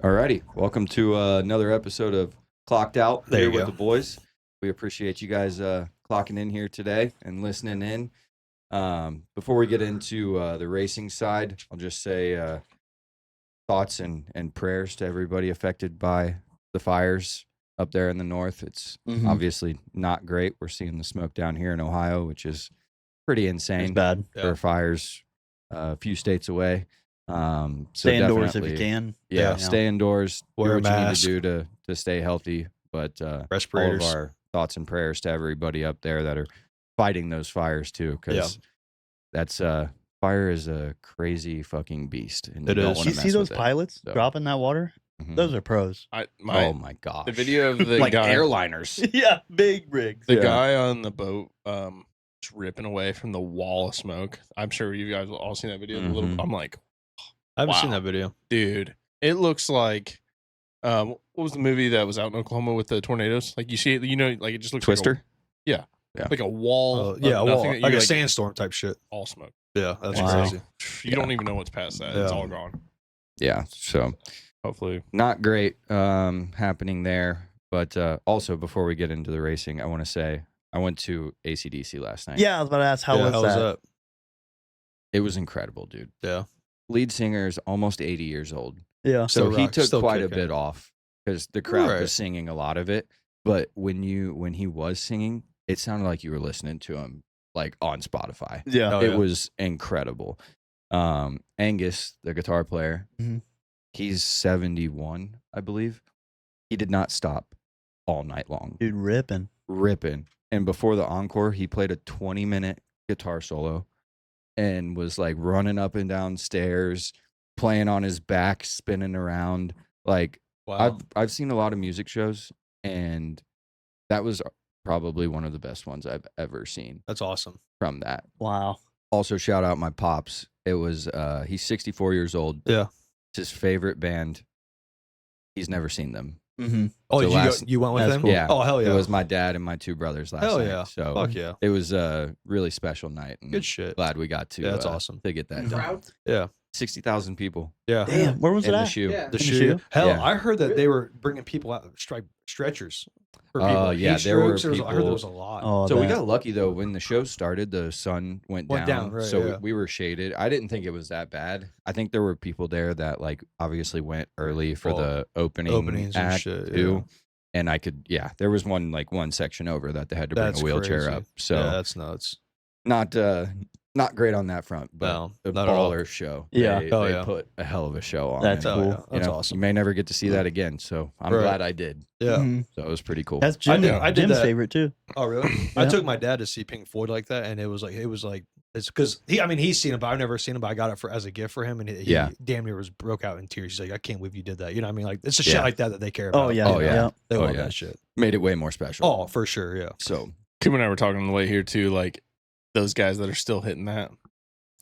Alrighty, welcome to another episode of Clocked Out There here you with go. the boys. We appreciate you guys clocking in here today and listening in. Before we get into the racing side, I'll just say thoughts and prayers to everybody affected by the fires up there in the north. It's obviously not great. We're seeing the smoke down here in Ohio, which is pretty insane. It's bad. For fires a few states away. Stay indoors if you can. Yeah, stay indoors. Wear Do a what you need mask. to do to stay healthy. But all of Respirators. our thoughts and prayers to everybody up there that are fighting those fires too, because that's fire is a crazy fucking beast. And It you don't is. wanna You see mess those with it. pilots So, dropping that water? mhm. Those are pros. Oh my gosh! The video of the like guy, airliners. Yeah, big rigs. the Yeah. guy on the boat, just ripping away from the wall of smoke. I'm sure you guys all seen that video. The little, Mhm. I'm like, I haven't seen Wow. that video. dude, it looks like, what was the movie that was out in Oklahoma with the tornadoes? Like you see it, like it just looks Twister. like a wall. Oh, of yeah, nothing well, that like you, a sandstorm type shit. all smoke. Yeah, that's Wow. crazy. You don't even know what's past that. It's Yeah. all gone. Yeah. So Hopefully, not great happening there. But also, before we get into the racing, I want to say I went to ACDC last night. Yeah, I was about to ask, how Yeah, was that? that? It was incredible, dude. Yeah. Lead singer is almost 80 years old. Yeah. So he took still quite a kicking. bit off because the crowd Right. was singing a lot of it. But when he was singing, it sounded like you were listening to him like on Spotify. Yeah. Oh, It yeah. was incredible. Angus, the guitar player, Mhm. he's 71, I believe. He did not stop all night long, Dude, ripping. ripping. And before the encore, he played a 20-minute guitar solo and was like running up and down stairs, playing on his back, spinning around. Like Wow. I've seen a lot of music shows, and that was probably one of the best ones I've ever seen That's awesome. from that. Wow. Also, shout out my pops. It was he's 64 years old. Yeah. It's his favorite band. He's never seen them. Mm-hmm. Oh, So you went with That's them? cool. Yeah. Oh, hell yeah. It was my dad and my two brothers last Hell night. yeah. So Fuck yeah. it was a really special night. And Good shit. glad we got to. Yeah, that's awesome. To get that done. Yeah. 60,000 people Yeah. Damn, where was in it the at? shoe. Yeah. The In the shoe. shoe? Hell, Yeah. I heard that they were bringing people out, stretchers for people. Yeah, Heat there were strokes, I heard people- there was a lot. Oh, So we that- got lucky though. When the show started, the sun went down. right, so yeah. we were shaded. I didn't think it was that bad. I think there were people there that like obviously went early for Well, the openings and act shit, too. yeah. And I could, there was one section over that they had to bring That's a wheelchair crazy. up. So Yeah, that's nuts. not great on that front, but No, a not at all. baller show. Yeah. They, Oh, they yeah. put a hell of a show on. That's and, cool. Yeah, you that's know, awesome. You may never get to see that again. So I'm Right. glad I did. Yeah. Mhm. So it was pretty cool. That's Jim, I did Jim's that. favorite too. Oh, really? I Yeah. took my dad to see Pink Floyd like that, and it was like it's because he's seen it, but I've never seen it. But I got it as a gift for him, and he Yeah. damn near broke out in tears. He's like, I can't believe you did that. You know what I mean? Like it's a Yeah. shit like that they care about. Oh, yeah. Oh, yeah. They Oh, love yeah. that shit. Made it way more special. Oh, for sure. Yeah. So Kim and I were talking on the way here too. Like those guys that are still hitting that.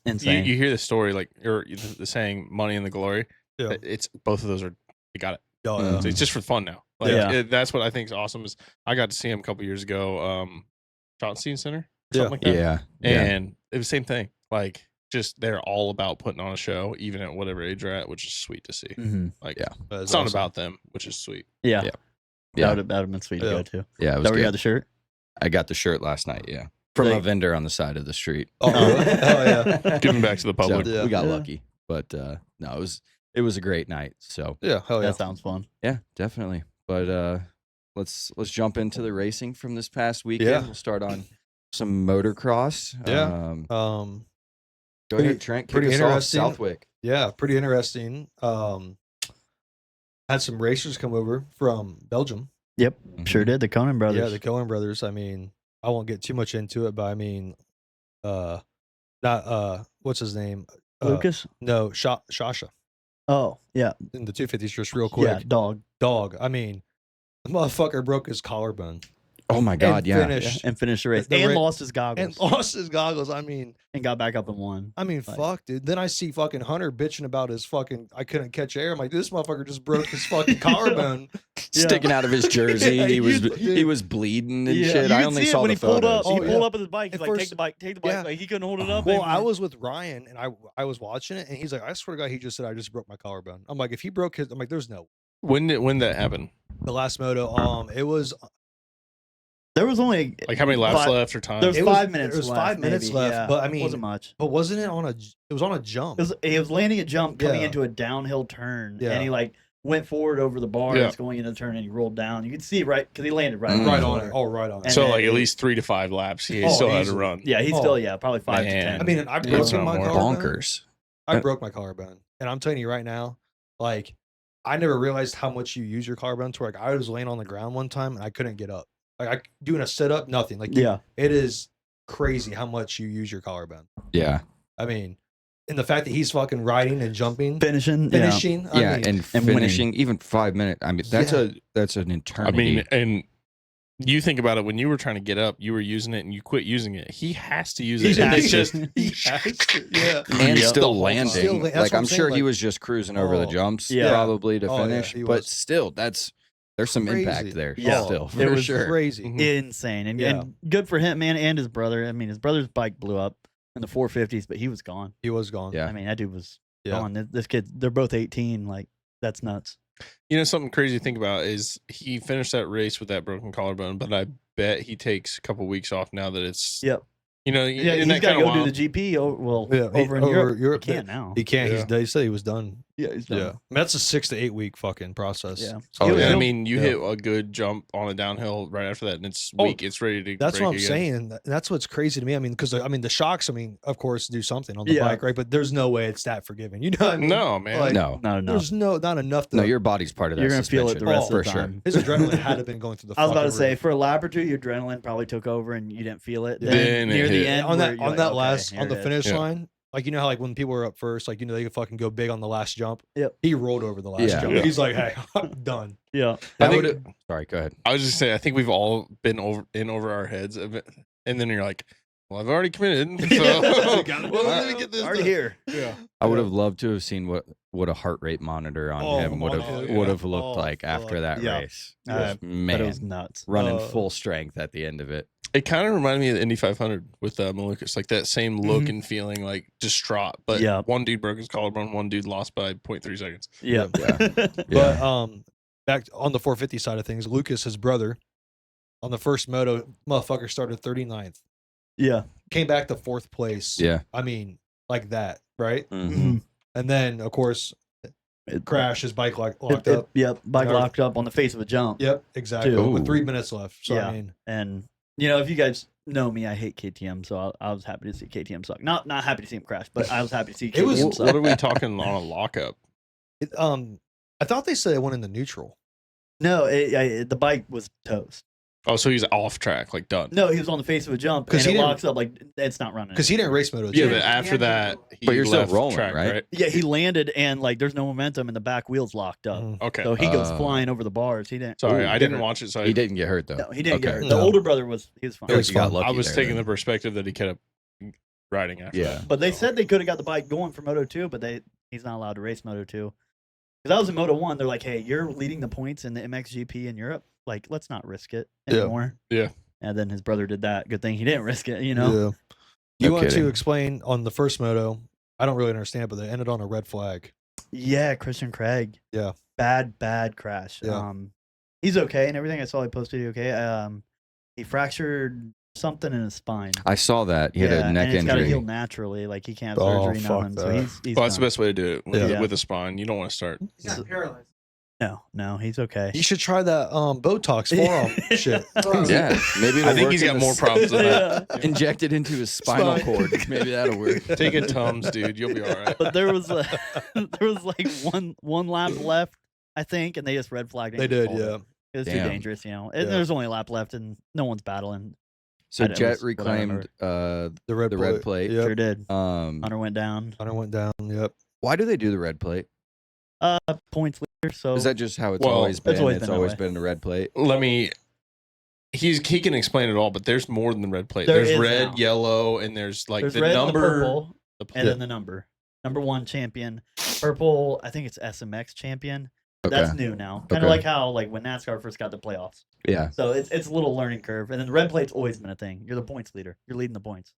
Insane. You hear the story, like or the saying "money and the glory." Yeah. It's both of those they got it. Oh, Mhm. yeah. So it's just for fun now. Like Yeah. that's what I think is awesome. Is I got to see him a couple years ago, Schottenstein Center, Yeah. something like that. yeah. And it was the same thing. Like just they're all about putting on a show, even at whatever age they're at, which is sweet to see. Mhm. Like Yeah. That's it's not awesome. about them, which is sweet. Yeah. Yeah. That would have been sweet to Yeah. go to. Yeah, it was That where you good. got the shirt? I got the shirt last night, yeah. From a Like- vendor on the side of the street. Oh, really? Oh, yeah. Giving back to the So public. Yeah. we got Yeah. lucky. But no, it was a great night. So Yeah. Hell yeah. That sounds fun. yeah, definitely. But let's jump into the racing from this past weekend. Yeah. We'll start on some motocross. Yeah. Go Pretty- ahead, Trent. Kick pretty us off. interesting. Southwick. Yeah. Pretty interesting. Had some racers come over from Belgium. Yep. Mm-hmm. Sure did. The Conan brothers. Yeah, the Cohen brothers. I mean, I won't get too much into it, but I mean, not what's his name? Lucas? No, Shasha Oh, yeah. in the 250s. Just real quick, Yeah, dog. dog. I mean, the motherfucker broke his collarbone Oh my God, and yeah. finished And finished the race. The and ra- lost his goggles. and lost his goggles. I mean, got back up and won. Like- fuck, dude. Then I see fucking Hunter bitching about his fucking. I couldn't catch air. I'm like, this motherfucker just broke his fucking collarbone sticking out of his jersey. Yeah, he was dude. he was bleeding and Yeah. shit. You I could only see it saw when the he pulled up. photos. He Oh, pulled yeah. up with his bike. He's At like, first- take the bike. Yeah. Like he couldn't hold it up. Well, and I was with Ryan and I was watching it and he's like, I swear to God, he just said I just broke my collarbone. I'm like, if he broke his, I'm like, there's no. When that happen? The last moto, it was there was only Like how many laps Five- left or time? There was It was- 5 minutes. there was left, 5 minutes maybe, left, yeah. but I It mean- wasn't much. but wasn't it on a? It was on a jump. He was landing a jump coming Yeah. into a downhill turn, Yeah. and he like went forward over the bars Yeah. going into the turn, and he rolled down. You could see right because he landed right, right the on shoulder. it. Oh, right on it. And so then like at it- least 3 to 5 laps. He Oh, still had to easily. run. Yeah, he's Oh. still probably 5 Man. to 10. I mean, I That's broke not my more. collarbone. Bonkers. I broke my collarbone, and I'm telling you right now, like I never realized how much you use your collarbone. To where, like I was laying on the ground one time and I couldn't get up. Like I doing a sit up, nothing. Like yeah, it is crazy how much you use your collarbone. Yeah, I mean, and the fact that he's fucking riding and jumping, finishing. finishing. I yeah, mean, and and winning. finishing even 5 minutes. I mean, that's an I eternity. mean, and you think about it when you were trying to get up, you were using it and you quit using it. He has to use He it. And has it's to. just He has to, yeah. and Yep. still The whole time. landing. Still, that's like what I'm I'm sure saying, he like- was just cruising over the Oh, jumps, yeah. probably to Oh, yeah, finish. he But was. still, there's some impact Crazy. there. Yeah. Still, It for was sure. Crazy. Mhm. insane, and, Yeah. and good for him, man, and his brother. I mean, his brother's bike blew up in the 450s, but he was gone. He was gone. Yeah. I mean, that dude was Yeah. gone. This kid, they're both 18. Like that's nuts. You know, something crazy to think about is he finished that race with that broken collarbone, but I bet he takes a couple weeks off now that it's. Yep. You know, Yeah, isn't he's that got to kind of go do wild? the GP. Over Yeah, in Europe. He can't now. He can't. Yeah. They said he was done. Yeah, he's done. Yeah, I mean, that's a 6 to 8 week fucking process. Yeah. Oh, He'll- yeah. I he'll- mean, you Yeah. hit a good jump on a downhill right after that, and it's Oh, weak. It's ready to. That's break what I'm again. saying. That's what's crazy to me. I mean, because the shocks. I mean, of course, do something on the Yeah. bike, right? But there's no way it's that forgiving. You know what I mean? No, man. Like, No, not enough. There's not enough. To, no, your body's part of that. You're gonna feel it the suspension, rest Oh, of the for time. his adrenaline had to been going through the. I was about to fucking say roof. for a lap or two, your adrenaline probably took over and you didn't feel it. Then it near the hit. end, on where that you're on like, that okay, last here on the it is. finish Yeah. line. Like you know how like when people were up first, like you know they could fucking go big on the last jump. Yep. He rolled over the last Yeah. jump. Yeah. He's like, hey, I'm done. Yeah. I I think- would. Sorry, go ahead. I was just saying, I think we've all been over our heads, and then you're like, "Well, I've already committed, so Well, let me get this Already done. here. Yeah. I would have loved to have seen what a heart rate monitor on Oh, him would on have him, would yeah. have looked Oh, like after fuck. that Yeah. race. Yeah. Just, But man, it was nuts. running Uh, full strength at the end of it. It kind of reminded me of the Indy 500 with Malukas, like that same look and feeling, like distraught. But Yeah. one dude broke his collarbone, one dude lost by 0.3 seconds. Yeah. But back on the 450 side of things, Lucas, his brother, on the first moto, motherfucker started 39th, yeah. came back to 4th place. Yeah. I mean, like that, right? Mhm. And then of course, It- crash his bike locked It, up. yep. Bike And our- locked up on the face of a jump. Yep, exactly. Dude. With Ooh. 3 minutes left. So Yeah. I mean, And you know, if you guys know me, I hate KTM, so I was happy to see KTM suck. Not happy to see him crash, but I was happy to see KTM It was- suck. What are we talking on a lockup? I thought they said it went into neutral. No, the bike was toast. Oh, so he's off track, like done. No, he was on the face of a jump 'Cause and he it didn't- locks up like it's not running. Because he didn't race moto. Yeah, too. but after that, he But you're still left rolling, track, right? Yeah, he landed and like there's no momentum and the back wheel's locked up. Mhm. Okay. So he goes Oh. flying over the bars. He didn't. Sorry, Ooh, I he didn't hurt. watch it. So He didn't get hurt though. No, he didn't get Okay. hurt. The No. older brother was fine. It was You got fun. lucky I was there, taking then. the perspective that he kept riding after Yeah. that. But they said they could have got the bike going for Moto 2, but he's not allowed to race Moto 2. Because I was in Moto 1, they're like, hey, you're leading the points in the MXGP in Europe. Like, let's not risk it Yeah. anymore. Yeah. And then his brother did that. Good thing he didn't risk it, you know? Yeah. No You want kidding. to explain on the first moto? I don't really understand, but they ended on a red flag. Yeah, Christian Craig. Yeah. Bad crash. Yeah. He's okay and everything. I saw he posted he okay. He fractured something in his spine. I saw that. He had a neck and it's gotta injury. heal naturally. Like he can't have Oh, surgery, fuck nothing. So that. he's Well, that's the done. best way to do it with, Yeah. with a spine. You don't want to start. So- No, he's okay. You should try that Botox forearm shit. Yeah, maybe it'll I think work he's in got the more problems than that. Yeah. Injected into his spinal Spine. cord. Maybe that'll work. Take a Tums, dude. You'll be all right. But there was like one lap left, I think, and they just red flagged it. They and did, called it. yeah. It was Damn. too dangerous, you know. And Yeah. there's only a lap left, and no one's battling. So I- it Jet was what I reclaimed The red the red plate. Yep. Sure did. Hunter Hunter went down. Went down. Yep. why do they do the red plate? Points leader. So Is that just how it's Well, always been? it's always It's been that always way. been the red plate. Let me. He can explain it all, but there's more than the red plate. There There's is red, now. yellow, and there's like there's the red, number. the purple, the and then the number. Number 1 champion. Purple, I think it's SMX champion. That's Okay. new now. Kind of Okay. like how like when NASCAR first got the playoffs. Yeah. So it's a little learning curve. And then the red plate's always been a thing. You're the points leader. You're leading the points.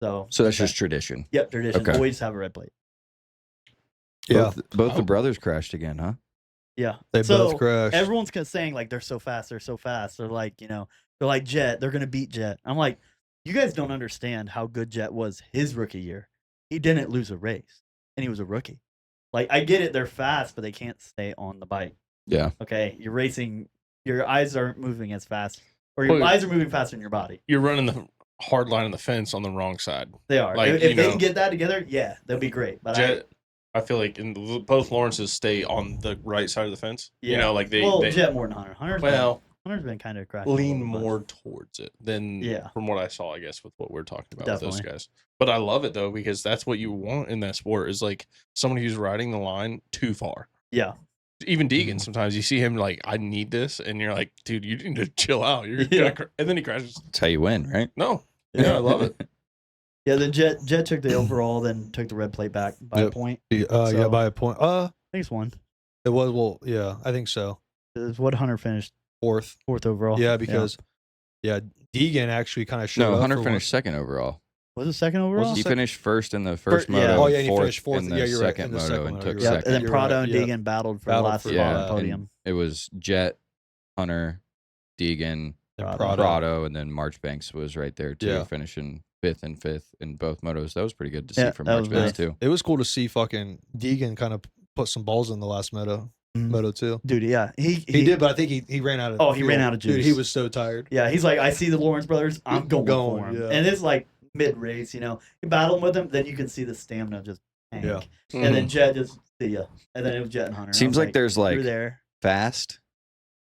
So So that's okay. just tradition. Yep, tradition. Okay. Always have a red plate. Yeah, Both the Oh. brothers crashed again, huh? Yeah. they So both crashed. everyone's saying like they're so fast, they're so fast. They're like, they're like Jet, they're gonna beat Jet. I'm like, you guys don't understand how good Jet was his rookie year. He didn't lose a race, and he was a rookie. Like I get it, they're fast, but they can't stay on the bike. Yeah. Okay, you're racing, your eyes aren't moving as fast, or your Well, eyes are moving faster than your body. You're running the hard line on the fence on the wrong side. They are. Like, if you they know- can get that together, yeah, they'll be great. But Jet, I feel like both Lawrences stay on the right side of the fence. Yeah. You know, like they Jet more than Hunter. Hunter's been kind of crashing. lean more towards it than Yeah. from what I saw, I guess, with what we're talking about with Definitely. those guys. But I love it though, because that's what you want in that sport is like somebody who's riding the line too far. Yeah. Even Deegan, sometimes you see him like, I need this, and you're like, dude, you need to chill out. You're Yeah. and then he crashes. That's how you win, right? No, yeah, I love it. Yeah, then Jet took the overall, then took the red plate back by a Yep. point. Yeah, So- by a point. I think it's one. It was yeah, I think so. It's what Hunter finished Fourth. overall. Yeah, because Deegan actually kind of showed No, up Hunter for finished second overall. was it second overall? He second? finished first in the first yeah. moto. Oh, yeah, and he fourth finished fourth. in the Yeah, you're right, second in the moto second and moto, took you're right. Yep, and then second. You're Prado right, and yeah. Deegan battled for Battled the last for- spot Yeah, on the podium. It was Jet, Hunter, Deegan, And Prado. Prado, and then Marchbanks was right there too, Yeah. finishing fifth in both motos. That was pretty good to see Yeah, from that was Marchbanks nice. too. It was cool to see fucking Deegan kind of put some balls in the last moto too. Dude, yeah. He did, but I think he ran out of. Oh, he ran fuel. out of Dude, he juice. was so tired. Yeah, he's like, I see the Lawrence brothers, I'm going for him. Yeah. And it's like mid race, you battling with him, then you can see the stamina just tank. Yeah. And then Jet just see ya. And then it was Jet and Hunter. And I Seems was like there's you're like there. fast,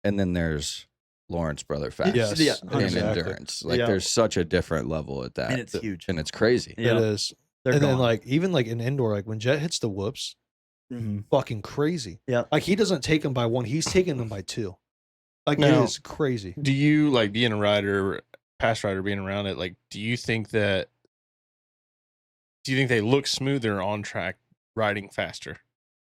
and then there's Lawrence brother fast Yes, Yeah, in 100%. endurance. Like Yeah. there's such a different level at that, And it's huge. and it's crazy. Yeah. It is. They're and then gone. like even like in indoor, like when Jet hits the whoops, Mhm. fucking crazy. Yeah. Like he doesn't take them by one; he's taking them by two. Like Now- it is crazy. Do you like being a rider, past rider, being around it? Like, do you think they look smoother on track riding faster?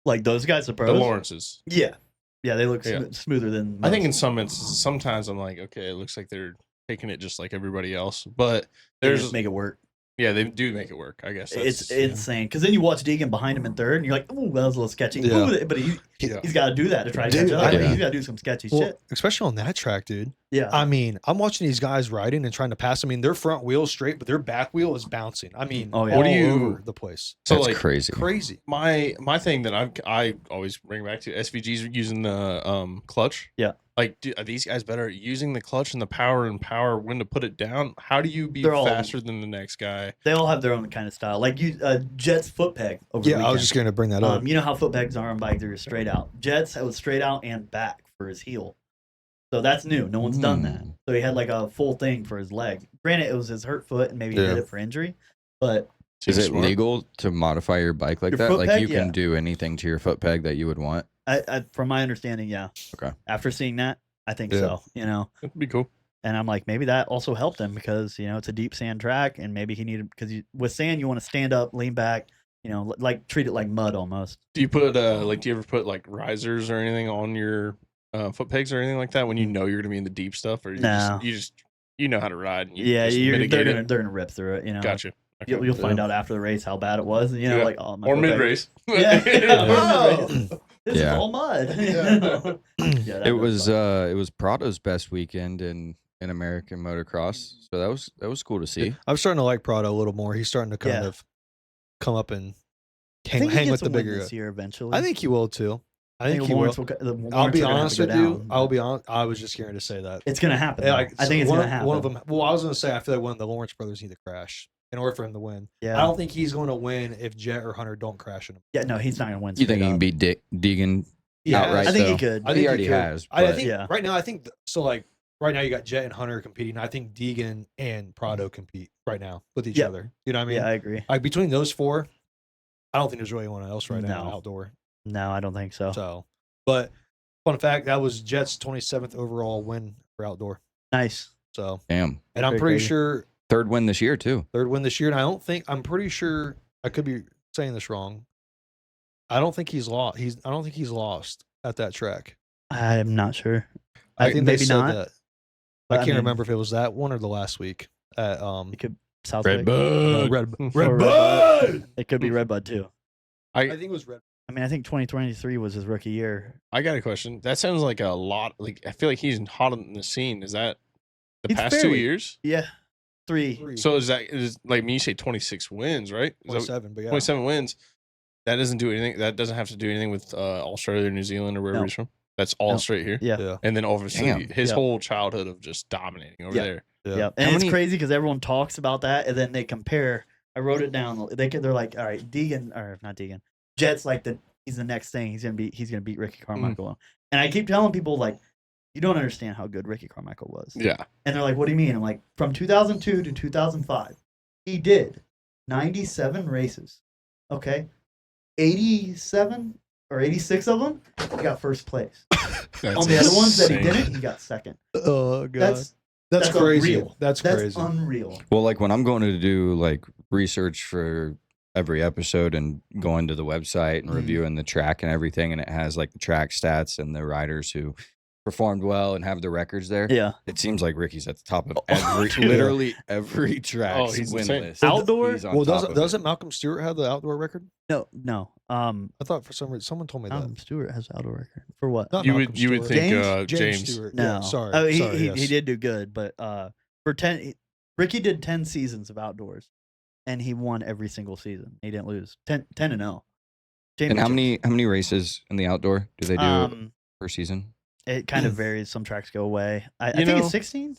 Like those guys, the The pros? Lawrences. Yeah. Yeah, they look Yeah. smoother than I think in most. some instances, sometimes I'm like, okay, it looks like they're taking it just like everybody else. But They there's, just make it work. yeah, they do make it work. I guess It's that's- insane because then you watch Deegan behind him in third, and you're like, "Ooh, that was a little sketchy." Yeah. Ooh, but he's Yeah. got to do that to try to Dude, catch up. yeah. He's got to do some sketchy Well, shit. especially on that track, dude. Yeah, I mean, I'm watching these guys riding and trying to pass. I mean, their front wheel's straight, but their back wheel is bouncing. I mean, Oh, yeah. all What do you- over the place. So That's like crazy. Crazy. my thing that I always bring back to SVG's using the clutch. Yeah. Like, are these guys better at using the clutch and the power when to put it down? How do you be They're all- faster than the next guy? they all have their own kind of style. Like you, Jet's foot peg over the Yeah, I weekend. was just going to bring that up. You know how foot pegs are on bike? They're straight out. Jet's it was straight out and back for his heel. So that's new. No one's done that. Hmm. So he had like a full thing for his leg. Granted, it was his hurt foot, and maybe he Yeah. did it for injury. But Is Seems it smart. legal to modify your bike like Your that? foot Like peg? you can Yeah. do anything to your foot peg that you would want? from my understanding, yeah. Okay. After seeing that, I think Yeah. so. That'd be cool. And I'm like, maybe that also helped him because it's a deep sand track, and maybe he needed because with sand you want to stand up, lean back, like treat it like mud almost. Do you put do you ever put like risers or anything on your foot pegs or anything like that when you know you're gonna be in the deep stuff, or No. you know how to ride and you Yeah, just they're mitigate gonna it? they're gonna rip through it. Gotcha. Okay. You'll find out after the race how bad it was. Yeah. Like oh my Or foot peg- mid race. Yeah, Yeah. or mid-race. This Yeah. is all mud. Yeah. Yeah, that It was was fun. it was Prado's best weekend in American motocross, so that was cool to see. I'm starting to like Prado a little more. He's starting to kind Yeah. of come up and I think he hang with gets the a win bigger this guy. year eventually. I think he will too. I think he will. Lawrence will. I'll be honest with you. Down, I'll be honest. I was just going to say that. It's gonna happen. Yeah, though. like, I think it's one, gonna happen. One of them. Well, I was going to say I feel like one of the Lawrence brothers need to crash in order for him to win. Yeah. I don't think he's going to win if Jet or Hunter don't crash in him. Yeah. No, he's not gonna win. You think straight he can up. beat Deegan Yeah, outright? I think he though? could. I He think already could. has, I but- think Yeah. right now. I think so. Like right now, you got Jet and Hunter competing. I think Deegan and Prado compete right now with each Yeah. other. You know what I mean? Yeah, I agree. Like between those four, I don't think there's really anyone else right now No. outdoor. No, I don't think so. So, but fun fact, that was Jet's 27th overall win for outdoor. Nice. So, Damn, and I'm Very pretty crazy. sure third win this year too. third win this year. And I'm pretty sure I could be saying this wrong. I don't think he's lost. I don't think he's lost at that track. I'm not sure. I think they maybe said not. that. but I can't mean, remember if it was that one or the last week at It could South Red no, Bud. Red Or Bud. It could be Red Bud too. I think it was Red. I mean, I think 2023 was his rookie year. I got a question. That sounds like a lot. Like I feel like he's hot on the scene. Is that the He's past 2 fairly- years? Yeah, three. So is like when you say 26 wins, right? Is that 27, but yeah. 27 wins. That doesn't do anything. That doesn't have to do anything with Australia or New Zealand or wherever No. he's from. That's all No. straight here. Yeah. Yeah. And then obviously Damn. his Yeah. whole childhood of just dominating over Yeah. there. Yeah. Yeah, and How it's many- crazy because everyone talks about that, and then they compare. I wrote it down. They're like, all right, Deegan or not Deegan, Jet's like he's the next thing. He's gonna beat Ricky Carmichael. And I keep telling people like, you don't understand how good Ricky Carmichael was. Yeah. And they're like, what do you mean? I'm like, from 2002 to 2005, he did 97 races. Okay, 87 or 86 of them, he got first place. On the other ones that he insane. didn't, he got second. Oh god. That's crazy. unreal. That's That's crazy. unreal. Well, like when I'm going to do like research for every episode and going to the website and Mhm. reviewing the track and everything, and it has like the track stats and the riders who performed well and have the records there. Yeah. It seems like Ricky's at the top of Oh, every, dude. literally every track he's win insane. list. Outdoor? He's on Well, top of it. doesn't Malcolm Stewart have the outdoor record? No. I thought for some reason someone told me that. Stewart has outdoor record for what? Not You Malcolm would Stewart. think James? James. Stewart. No, Yeah, sorry. Oh, sorry, he yes. did do good, but for 10, Ricky did 10 seasons of outdoors, and he won every single season. He didn't lose 10-0. And how many races in the outdoor do they do per season? It kind of varies. Some tracks go away. I You think know- it's 16,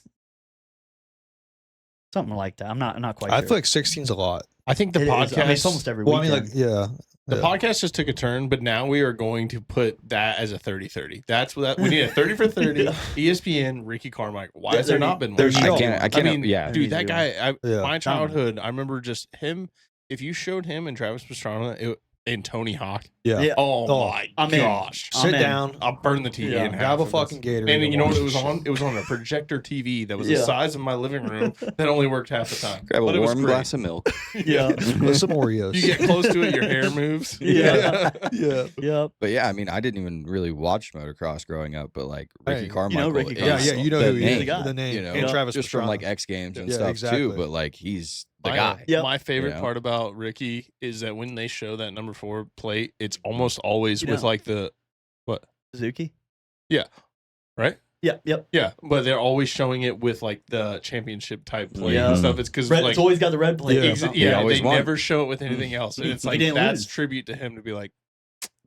something like that. I'm not quite. I sure. feel like 16's a lot. I think the It is. podcast. I mean, it's almost every Well, I weekend. mean, like, yeah. The yeah. podcast just took a turn, but now we are going to put that as a 30-30. That's what we need a 30 for 30. Yeah. ESPN, Ricky Carmichael. Why Yeah, has there there not need- been more? there's I no- can't. I can't. mean, yeah. Dude, that guy, Yeah. my childhood, I remember just him. If you showed him and Travis Pastrana and Tony Hawk, Yeah. Yeah. oh, Oh, my I'm in. gosh. Sit Amen. down. I'll burn the TV Yeah. in half. Grab a if fucking it's- Gatorade. And you know what it was watch on? It was on a projector TV that was Yeah. the size of my living room that only worked half the time. Grab But a it was warm great. glass of milk. Yeah. With some Oreos. You get close to it, your hair moves. Yeah. yeah. Yep. But yeah, I mean, I didn't even really watch motocross growing up, but like Ricky Hey, Carmichael, Ricky is Yeah, yeah, you know the who he name, is. the guy. The name. you know, and Travis just from Pastrana. like X Games and Yeah, stuff exactly. too. But like he's the My- guy. Yep. My favorite You know? part about Ricky is that when they show that number 4 plate, it's almost always You with know. like the Suzuki. right. Yep. Yeah, but they're always showing it with like the championship type plate Yeah. and stuff. It's because Red, like it's always got the red plate. Yeah. or something. He yeah, always they won. never show it with anything else, and it's He like didn't that's lose. tribute to him to be like,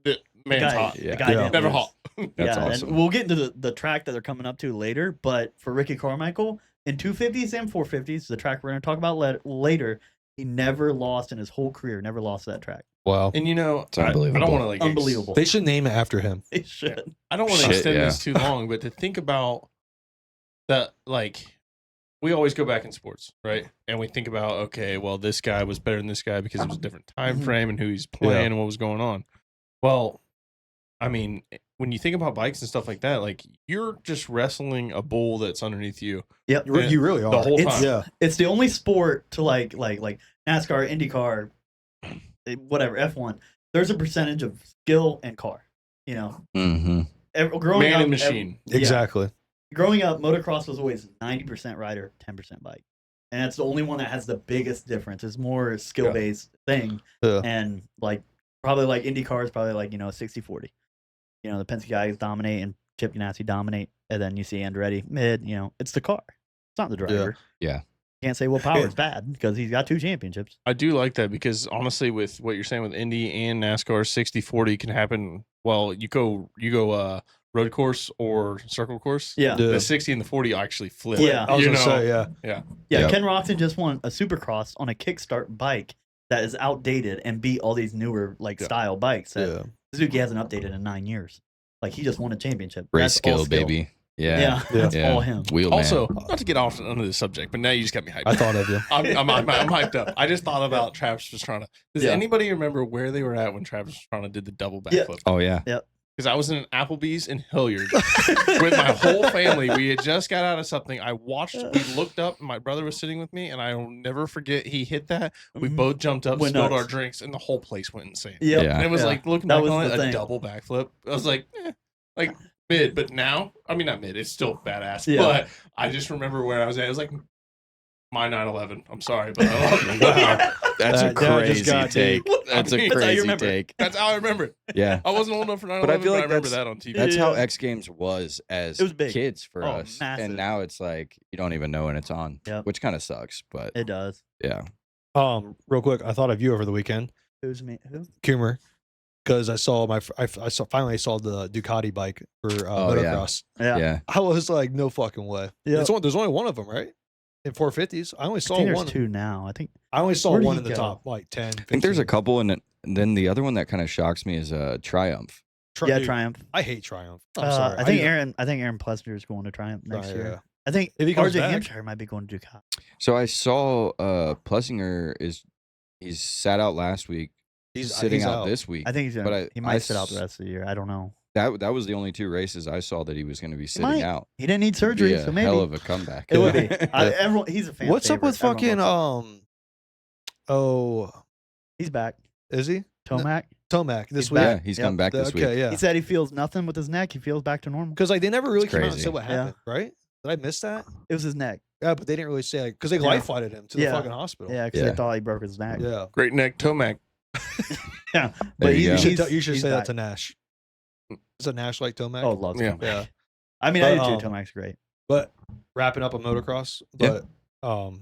the The man's guy, hot, Yeah. the guy Yeah. didn't never lose. hot. That's yeah, awesome. and we'll get into the track that they're coming up to later. But for Ricky Carmichael, in 250s and 450s, the track we're going to talk about later, he never lost in his whole career. Never lost that track. Wow. And you know, It's I don't unbelievable. want to like Unbelievable. They should name it after him. They should. I don't want to Shit, extend yeah. this too long, but to think about that, like, we always go back in sports, right? And we think about, okay, well, this guy was better than this guy because it was a different time Mhm. frame and who he's playing and what was going on. Well, I mean, when you think about bikes and stuff like that, like you're just wrestling a bull that's underneath you. Yep. You you really are. The whole It's- time. Yeah. It's the only sport to like NASCAR, IndyCar, whatever, F1. There's a percentage of skill and car. You know, Mm-hmm. growing Man up, and machine. Yeah. Exactly. Growing up, motocross was always 90% rider, 10% bike. And that's the only one that has the biggest difference. It's more a skill based thing. Yeah. And like probably like IndyCar is probably like, 60-40. You know, the Penske guys dominate and Chip Ganassi dominate. And then you see Andretti mid, it's the car. It's not the driver. Yeah. Can't say, well, Power's bad because he's got 2 championships. I do like that because honestly, with what you're saying with Indy and NASCAR, 60-40 can happen. Well, you go road course or circle course. Yeah. Yeah. The 60 and the 40 actually flip. Yeah. I was You gonna know? say, yeah. Yeah. Yep. Ken Roxon just won a supercross on a kickstart bike that is outdated and beat all these newer Yeah. style bikes that Yeah. Suzuki hasn't updated in 9 years. Like he just won a championship. Race That's all skill, baby. Yeah. Yeah, that's Yeah. all him. Wheel Also, man. not to get off under the subject, but now you just got me hyped. I thought of you. I'm hyped up. I just thought about Travis Pastrana. Does Yeah. anybody remember where they were at when Travis Pastrana did the double Yeah. backflip? Oh yeah. Because I was in an Applebee's in Hilliard with my whole family. We had just got out of something. I watched, we looked up, and my brother was sitting with me, and I'll never forget he hit that. We Mhm. both jumped up, Went spilled nuts. our drinks, and the whole place went insane. Yep. Yeah. And it was Yeah. like looking That back was on the it, a thing. double backflip. I was like, like mid, but now, I mean, not mid. It's still badass. Yeah. But I just remember where I was at. It was like my 911. I'm sorry, but I love it. Wow. That's a That just crazy got take. deep. That's a That's how you crazy remember it. take. That's how I remember it. Yeah. I wasn't old enough for 9/11, But I feel like I remember that's- that on TV. That's how Yeah. X Games was as It was big. kids for Oh, us. massive. And now it's like you don't even know when it's on, Yep. which kind of sucks. But It does. yeah. Real quick, I thought of you over the weekend, Who's me? Who? Coomer, because I saw finally saw the Ducati bike for Oh, yeah. motocross. Yeah. Yeah. I was like, no fucking way. Yeah. There's only one of them, right? In 450s. I only I saw think there's one. 2 now. I think. I only saw Where did one he in the go? top, like 10. I think there's a 15. couple, and then the other one that kind of shocks me is Triumph. Yeah, Dude, Triumph. I hate Triumph. I'm sorry. I think Aaron Plessner is going to Triumph Oh, next yeah. year. I think If he comes RJ back. Hampshire might be going to Ducati. So I saw Plessinger he's sat out last week, He's sitting he's out this week. I think he's But gonna. I- he I might sit out the s- rest of the year. I don't know. That was the only 2 races I saw that he was going to be sitting might. out. He didn't need Be surgery, a so maybe hell of a comeback. it would be. Yeah. He's a fan. What's up with favorite. Everyone fucking loves him. He's back. is he Tomac. Tomac this He's week? Yeah, back. he's Yep. coming back this Okay, week. yeah. He said he feels nothing with his neck. He feels back to normal. Because like they never really It's came out and crazy. said what Yeah. happened, right? Did I miss that? It was his neck. Yeah, but they didn't really say like because they Yeah. life flighted him to the Yeah. fucking hospital. Yeah, because Yeah. they thought he broke his neck. Yeah. Great neck tomac. Yeah, There but you You go. should, you should he's say back. that to Nash. Is it Nash like Tomac? Oh, loves Yeah. Tomac. yeah. I mean, But, I do too. Tomac's great. But wrapping up a motocross, Yeah. but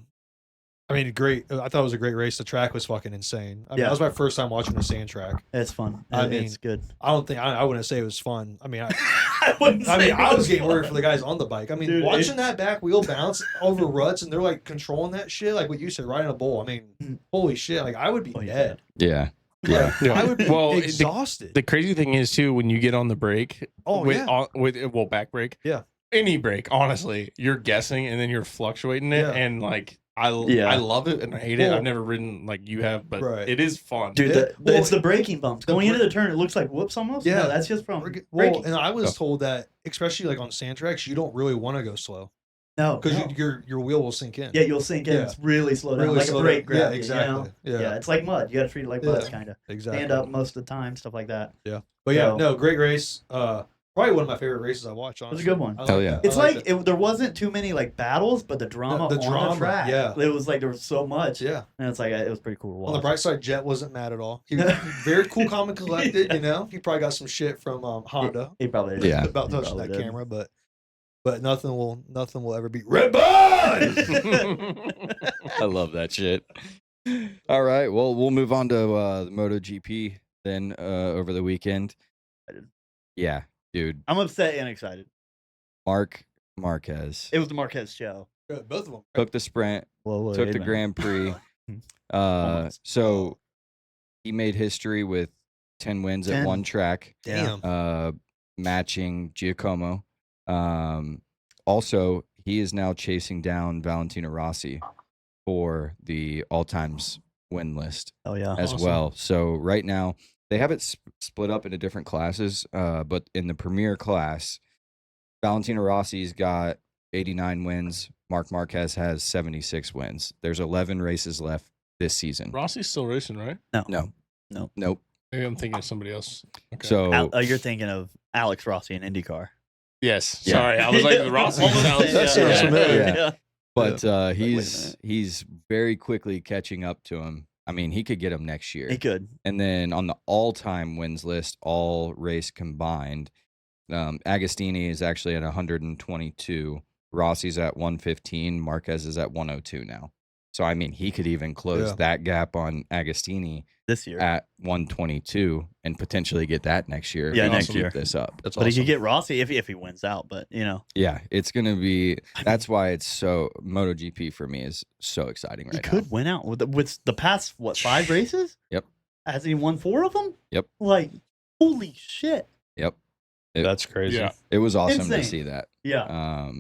I mean, great. I thought it was a great race. The track was fucking insane. I mean, Yeah. that was my first time watching a sand track. It's fun. I It's good. I don't think I wouldn't say it was fun. I mean, I wouldn't I mean, say I it was getting worried fun. for the guys on the bike. I mean, Dude, watching that back wheel bounce over ruts and they're like controlling that shit, like what you said, riding a bull. I mean, holy shit! Like I would be Oh, yeah. dead. Yeah. Yeah. Yeah. I would be Well, exhausted. The crazy thing is too, when you get on the brake, Oh, with, yeah. with back brake, Yeah. any brake, honestly, you're guessing and then you're fluctuating it, Yeah. and like I Yeah. love it and I hate it. Well- I've never ridden like you have, but Right. it is fun. Dude, Yeah. Well, it's the braking bumps. the Going into bra- the turn, it looks like whoops almost. Yeah. No, that's just from Well, braking. and I was Oh. told that, especially like on sand tracks, you don't really want to go slow No, because no. your wheel will sink in. Yeah, you'll sink in. Yeah. It's really slow down, Really like slow a brake down. Yeah, grab. exactly. You know? Yeah. It's like mud. You got to treat it like mud, kind of. Exactly. Stand up most of the time, stuff like that. But yeah, So- no, great race. Probably one of my favorite races I watched. It Honestly. was a good one. I Hell like yeah. that. It's I like like that. there wasn't too many like battles, but the drama The on drama, the track. yeah. It was like there was so much. Yeah. And it's like it was pretty cool to watch. On the bright side, Jet wasn't mad at all. He was very cool, calm, and collected. Yeah. You know, he probably got some shit from Honda He probably did. Yeah. about He touching probably that did. camera, but nothing will ever beat Red Bud. I love that shit. All right. Well, we'll move on to the MotoGP then over the weekend. Excited. Yeah, dude. I'm upset and excited. Mark Marquez It was the Marquez show. Both of them. took the sprint, Whoa, took the Grand Prix. Almost. So he made history with 10 wins 10. at one track, Damn. matching Giacomo. Also, he is now chasing down Valentino Rossi for the all-times win list Oh yeah. as Awesome. well. So right now they have it split up into different classes, but in the premier class, Valentino Rossi's got 89 wins. Mark Marquez has 76 wins. There's 11 races left this season. Rossi's still racing, right? No. No. Nope. Maybe I'm thinking of somebody else. Okay. So You're thinking of Alex Rossi in IndyCar. yes, Yeah. sorry, I was like the Rossi Almost sounds. the that same, sounds familiar. Yeah. But wait a he's minute. he's very quickly catching up to him. I mean, he could get him next year. He could. And then on the all-time wins list, all race combined, Agostini is actually at 122. Rossi's at 115. Marquez is at 102 now. So I mean, he could even close Yeah. that gap on Agostini This year. at 122 and potentially get that next year. if Yeah, we next keep year. this up. That's But awesome. he could get Rossi if he wins out. But you know, Yeah, it's gonna be. I That's why it's so MotoGP for me is so exciting he right now. could win out with the past 5 races. Yep. Has he won 4 of them? Yep. Like, holy shit. Yep. That's crazy. Yeah, It was awesome to Insane. see that. Yeah.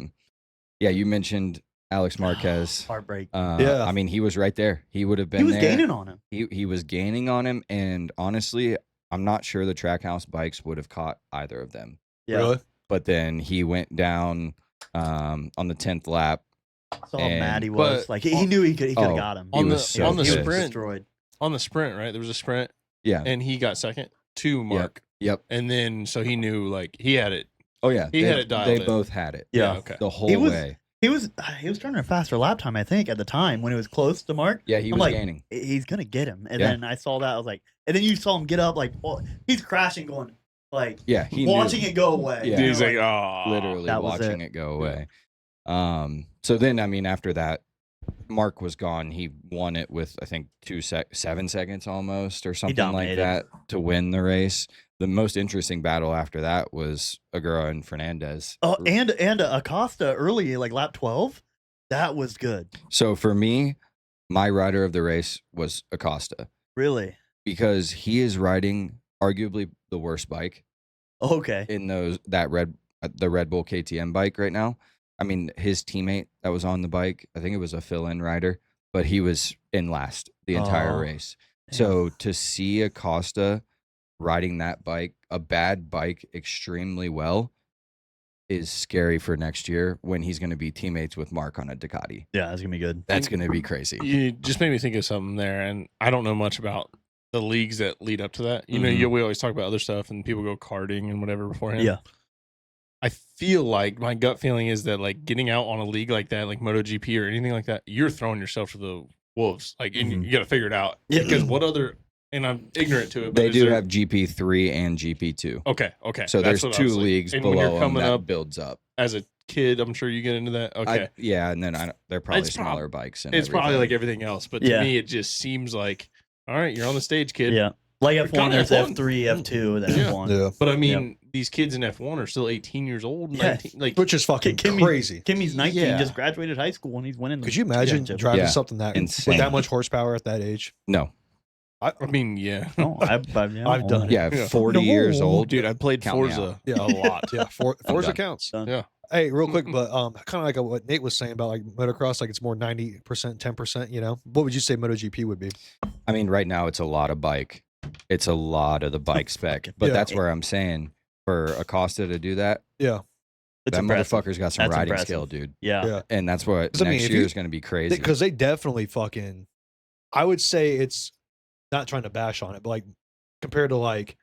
Yeah, you mentioned Alex Marquez. Heartbreak. Yeah. I mean, he was right there. He would have been He was there. gaining on him. He was gaining on him, and honestly, I'm not sure the Trackhouse bikes would have caught either of them. Yeah. Really? But then he went down on the 10th lap. Saw how mad he And- was. but Like he knew he could have Oh, got him. he on the was so on the pissed. sprint, destroyed. on the sprint, right? There was a sprint, Yeah, and he got second to Mark. Yep. And then so he knew like he had it. Oh yeah. He had it dialed They in. both had it. Yeah. Okay. The whole was- way. He was turning a faster lap time, I think, at the time when it was close to Mark. Yeah, he I'm was like, gaining. he's gonna get him. And Yeah. then I saw that, I was like, and then you saw him get up, like, well, he's crashing, going, like, Yeah, he watching knew. it go away. Yeah. you He's know, like, oh, Literally that was watching it go away. So then, I mean, after that, Mark was gone. He won it with, I think, 7 seconds almost or something like dominated. that to win the race. The most interesting battle after that was Agura and Fernandez. Oh, and Acosta early, like lap 12, that was good. So for me, my rider of the race was Acosta Really? because he is riding arguably the worst bike Okay. in the Red Bull KTM bike right now. I mean, his teammate that was on the bike, I think it was a fill-in rider, but he was in last the entire Oh, race. So to see Acosta riding that bike, a bad bike, extremely well, is scary for next year when he's going to be teammates with Mark on a Ducati. Yeah, that's gonna be good. That's going to be crazy. You just made me think of something there, and I don't know much about the leagues that lead up to that. You know, Mhm. we always talk about other stuff, and people go karting and whatever beforehand. Yeah. I feel like my gut feeling is that like getting out on a league like that, like MotoGP or anything like that, you're throwing yourself to the wolves. Like, and Mhm. you got to figure it out. Yeah. Because what other? And I'm ignorant to it. But They is do there- have GP3 and GP2. Okay. So That's there's what I 2 was like- leagues and when below you're them coming that up builds up. as a kid, I'm sure you get into that. Okay. Yeah, and then they're probably It's prob- smaller bikes. And It's probably everything. like everything else, but to Yeah. me, it just seems like, all right, you're on the stage, kid. Yeah. Like F1, kinda there's F1. F3, F2, then Yeah. F1. Yeah. But I mean, these kids in F1 are still 18 years old. Yeah. 19, like, Which is fucking Kimmy- crazy. Kimmy's 19, Yeah. just graduated high school, and he's winning. The Could you imagine championship. driving Yeah. something that Insane. with that much horsepower at that age? No. I mean, yeah. No, I've I've done it. Yeah, Yeah. 40 years old. Dude, I played Count me Forza Yeah. a lot. Yeah, Forza done. counts. Done. Yeah. Hey, real quick, but kind of like what Nate was saying about like motocross, like it's more 90%, 10%. You know, what would you say MotoGP would be? I mean, right now it's a lot of bike. It's a lot of the bike spec. But Yeah. that's where I'm saying for Acosta to do that, Yeah, It's that impressive. motherfucker's got some That's riding impressive. skill, dude. Yeah. Yeah. And that's what 'Cause, I mean, next if year you- is going to be crazy. because they definitely fucking. I would say it's not trying to bash on it, but like compared to like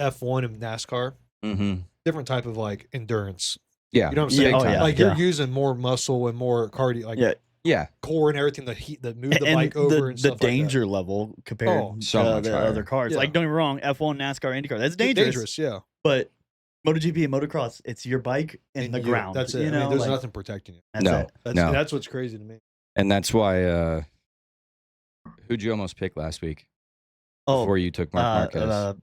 F1 and NASCAR, Mm-hmm. different type of like endurance. Yeah. You know what I'm Yeah, saying? oh, yeah. Like you're using more muscle and more cardio, like Yeah. Yeah. core and everything that move the And bike over and the stuff like that. danger level compared Oh, so to much the higher. other cars. Yeah. Like, don't get me wrong, F1, NASCAR, IndyCar, that's It's dangerous. yeah. But MotoGP and motocross, it's your bike and And the you- ground. That's it. You I know, mean, there's like, nothing protecting you. that's No. it. That's what's crazy to me. And that's why, who'd you almost pick last week Oh, before you took Mark Marquez?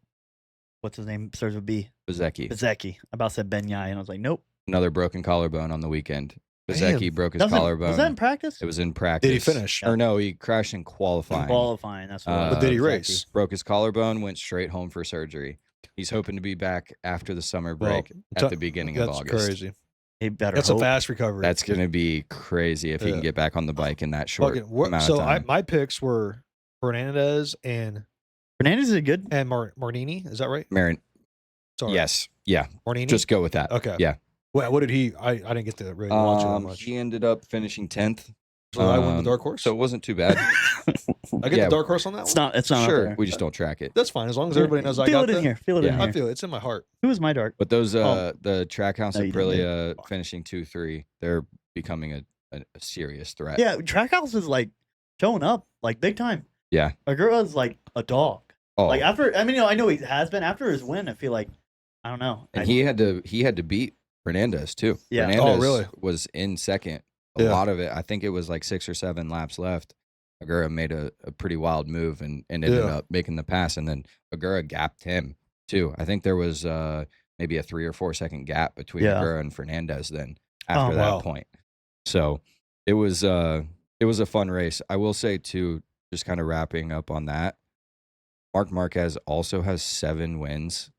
what's his name? Starts with B. Bezecchi. Bezecchi. I about said Ben Yai, and I was like, nope. Another broken collarbone on the weekend. Damn. Bezecchi broke his That was in- collarbone. Was that in practice? It was in practice. Did he finish? Or no, he crashed in qualifying. Qualifying. That's what. But did he Bezecchi. race? Broke his collarbone, went straight home for surgery. He's hoping to be back after the summer break Well, at the beginning of That's August. crazy. He better. That's hope. a fast recovery. That's going to be crazy if he can Yeah. get back on the bike in that short Fucking, amount so of time. my picks were Fernandez and Fernandez is good. Marnini. Is that right? Marin, Sorry. yes. Yeah. Marnini. Just go with that. okay. Yeah. Well, what did he? I didn't get to really watch it that much. He ended up finishing 10th. So I won the dark horse. So it wasn't too bad. I get yeah. the dark horse on that It's one. not. It's not. Sure. Up there. We just don't track it. That's fine as long as everybody knows I Feel got it in that. here. Feel it Yeah. in I here. feel it. It's in my heart. Who was my dark? But those, Oh. the Trackhouse No, and you didn't. Aprilia finishing 2-3, they're becoming a serious threat. Yeah, Trackhouse is like showing up like big time. Yeah. Agura's like a dog. Oh, Like after, I mean, I know he has been after his win. I feel like, I don't know. and he had to beat Fernandez too. Yeah. Oh, Fernandez really? was in second. A Yeah. lot of it, I think it was like 6 or 7 laps left. Agura made a pretty wild move and ended Yeah. up making the pass, and then Agura gapped him too. I think there was maybe a 3 or 4 second gap between Yeah. Agura and Fernandez then after that wow. point. So it was a fun race. I will say too, just kind of wrapping up on that, Mark Marquez also has 7 wins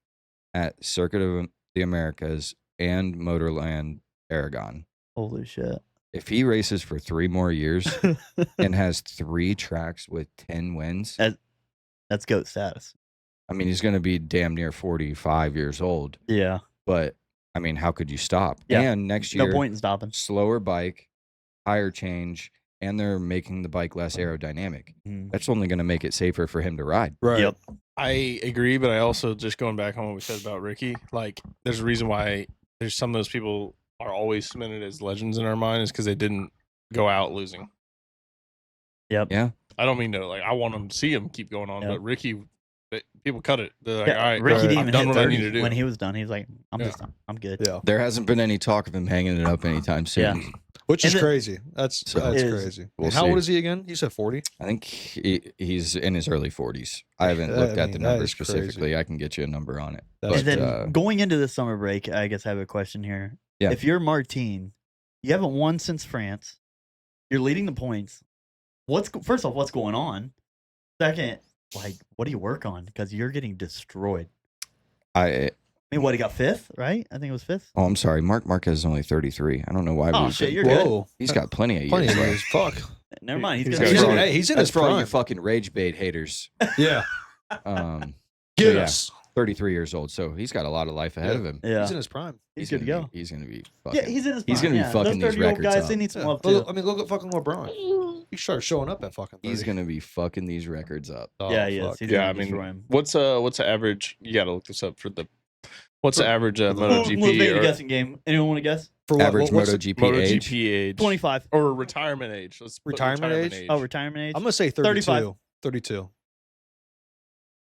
at Circuit of the Americas and Motorland Aragon. Holy shit. If he races for 3 more years and has 3 tracks with 10 wins, That's GOAT status. I mean, he's going to be damn near 45 years old. Yeah. But, I mean, how could you stop? Yeah. And next No year, point in stopping. slower bike, tire change, and they're making the bike less aerodynamic. Mhm. That's only going to make it safer for him to ride. Right. Yep. I agree, but I also just going back on what we said about Ricky. Like, there's a reason why there's some of those people are always cemented as legends in our mind is because they didn't go out losing. Yep. Yeah. I don't mean to I want them to see him keep going on, Yep. but Ricky, people cut it. They're like, Yeah, all right, Ricky didn't I've even done hit what I 30 need to do. when he was done. He was like, I'm Yeah. just done. I'm good. Yeah. There hasn't been any talk of him hanging it up anytime soon. Yeah. Which And is then- crazy. That's So- that's It is. crazy. We'll And how see. old is he again? You said 40. I think he's in his early 40s. I haven't That- looked I at the mean, that number is crazy. specifically. I can get you a number on it. That's And then But, going into the summer break, I guess I have a question here. Yeah. If you're Martin, you haven't won since France. You're leading the points. First off, what's going on? Second, like, what do you work on? Because you're getting destroyed. I mean, what, he got fifth, right? I think it was fifth. I'm sorry. Mark Marquez is only 33. I don't know why. Oh, we've shit, been- you're good. Whoa. He's got plenty of years. Plenty of left. years. Fuck. Never mind. He's He's gonna got be strong- strong. Hey, he's in That's his for all you prime. fucking rage bait haters. Yeah. Um, Get yeah. us. 33 years old, so he's got a lot of life ahead Yeah. of him. Yeah. He's in his prime. He's good to go. He's gonna be. Fucking, Yeah, he's in his he's prime. gonna be yeah. fucking Those these 30-year-old records guys, up. they need some Yeah. love Look, too. I mean, look at fucking LeBron. He started showing up at fucking 30. He's gonna be fucking these records up. Oh, Yeah, he is. fuck. He's Yeah, gonna I destroy mean, him. what's the average? You got to look this up for the. What's the average Let's MotoGP make it a or guessing game. Anyone want to guess? For what? Average What's the- MotoGP age. MotoGP age 25. or retirement age? Let's put Retirement age? Oh, retirement age? I'm going to say 32. 35. 32.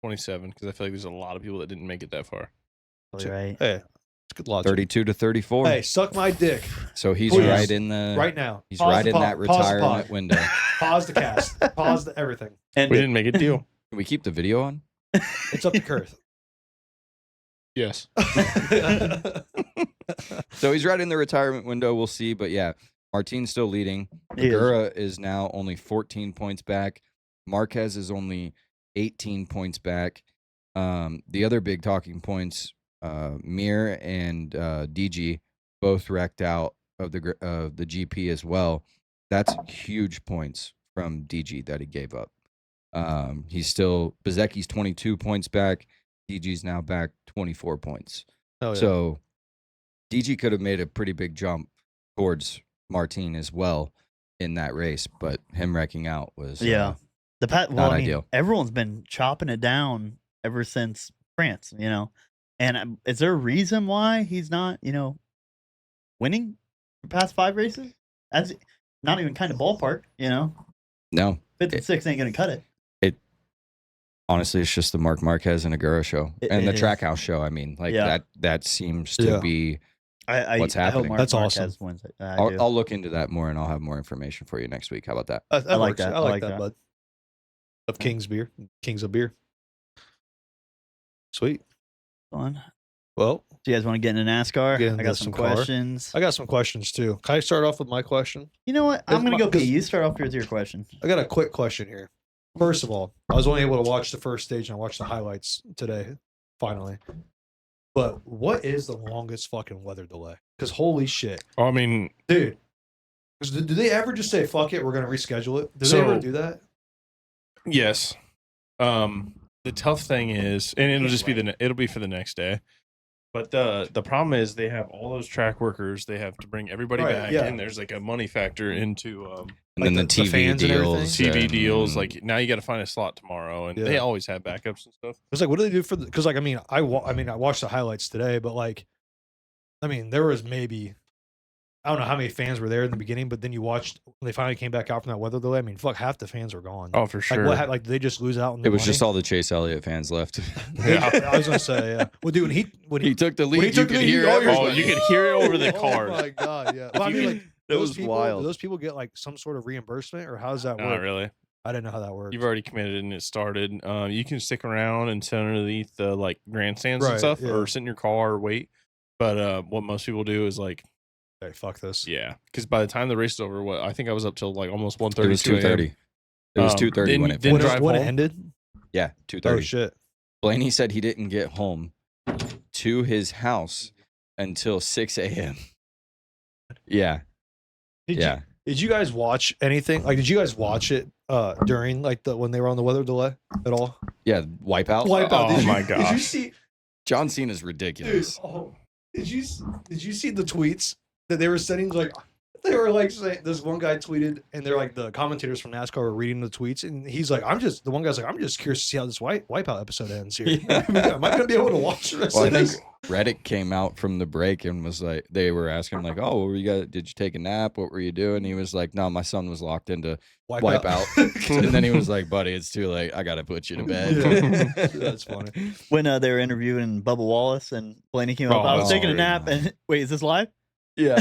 27 because I feel like there's a lot of people that didn't make it that far. Probably right. Hey, it's good logic. 32 to 34. Hey, suck my dick So he's Please. right in the. right now. He's Pause right the in pod. that Pause the retirement pod. window. Pause the cast. Pause the everything. And We didn't make a deal. Can we keep the video on? It's up to Kurth. Yes. So he's right in the retirement window. We'll see, but yeah, Martin's still leading. He is. Segura is now only 14 points back. Marquez is only 18 points back. The other big talking points, Mir and DG both wrecked out of the GP as well. That's huge points from DG that he gave up. He's still Bezecchi's 22 points back. DG's now back 24 points. Oh, yeah. So DG could have made a pretty big jump towards Martin as well in that race, but him wrecking out was Yeah. Well, not I mean, ideal. everyone's been chopping it down ever since France, you know. And is there a reason why he's not, you know, winning the past 5 races? That's not even kind of ballpark, you know. No. 5th and 6th ain't gonna cut it. Honestly, it's just the Mark Marquez and Agura show and It the is. Trackhouse show. I mean, like Yeah. that seems to Yeah. be. I What's I hope happening? Mark That's Marquez awesome. wins it. I do. I'll look into that more and I'll have more information for you next week. How about that? That I like works. that. I like that, bud. Of King's beer. Kings of beer. Sweet. Fun. Well, Do you guys want to get into NASCAR? Get I into got some some car. questions. I got some questions too. Can I start off with my question? You know what? I'm It's gonna my- go pee. 'cause- You start off with your question. I got a quick question here. First of all, I was only able to watch the first stage and I watched the highlights today, finally. But what is the longest fucking weather delay? Because holy shit, I mean, dude. 'Cause do they ever just say fuck it, we're gonna reschedule it? Do they So- ever do that? yes. The tough thing is, and it'll just be it'll be for the next day. But the problem is they have all those track workers. They have to bring everybody Right, back, yeah. and there's like a money factor into And Like then the the TV fans and everything? deals. TV deals. and- Like now you got to find a slot tomorrow, and they Yeah. always have backups and stuff. It's like, what do they do for the? Because like, I mean, I watched the highlights today, but like, I mean, there was maybe, I don't know how many fans were there in the beginning, but then you watched when they finally came back out from that weather delay. I mean, fuck, half the fans were gone. Oh, for like sure. what? Like, did they just lose out? On the It was money? just all the Chase Elliott fans left. Yeah. I was gonna say, yeah. Well, dude, when he he took the when lead. he took you the could lead, hear oh, you're- Oh, you could hear it over the Oh cars. my god, yeah. But I you mean, could- like, That those was people, wild. do those people get like some sort of reimbursement, or how does that Not work? really. I didn't know how that works. You've already committed and it started. You can stick around and sit underneath the like grandstands Right, and stuff, yeah. or sit in your car or wait. But what most people do is like, Hey, fuck this. yeah, because by the time the race is over, I think I was up till like almost 1:30. It was 2:30. It was 2:30 then when you- it then When, finished. drive when it home? ended? Yeah, Oh 2:30. shit. Blaney said he didn't get home to his house until 6 a.m. Yeah, yeah. Did you guys watch anything? Like, did you guys watch it during like when they were on the weather delay at all? Yeah, Wipeout. Wipeout. Oh Did my Did you gosh. see? John Cena's Dude, ridiculous. did you see the tweets that they were sending? Like, They were like saying, this one guy tweeted, and they're like the commentators from NASCAR were reading the tweets, and he's like, the one guy's like, I'm just curious to see how this Wipeout episode ends here. Am I gonna be able to watch the rest Well, I of think this? Reddick came out from the break and was like, they were asking him like, "Oh, what were you guys? Did you take a nap? What were you doing?" He was like, "No, my son was locked into Wipeout." And then he was like, "Buddy, it's too late. I gotta put you to bed." Yeah. That's funny. When they were interviewing Bubba Wallace and Blaney came up, I was that's taking a great, nap, man. and wait, is this live? Yeah,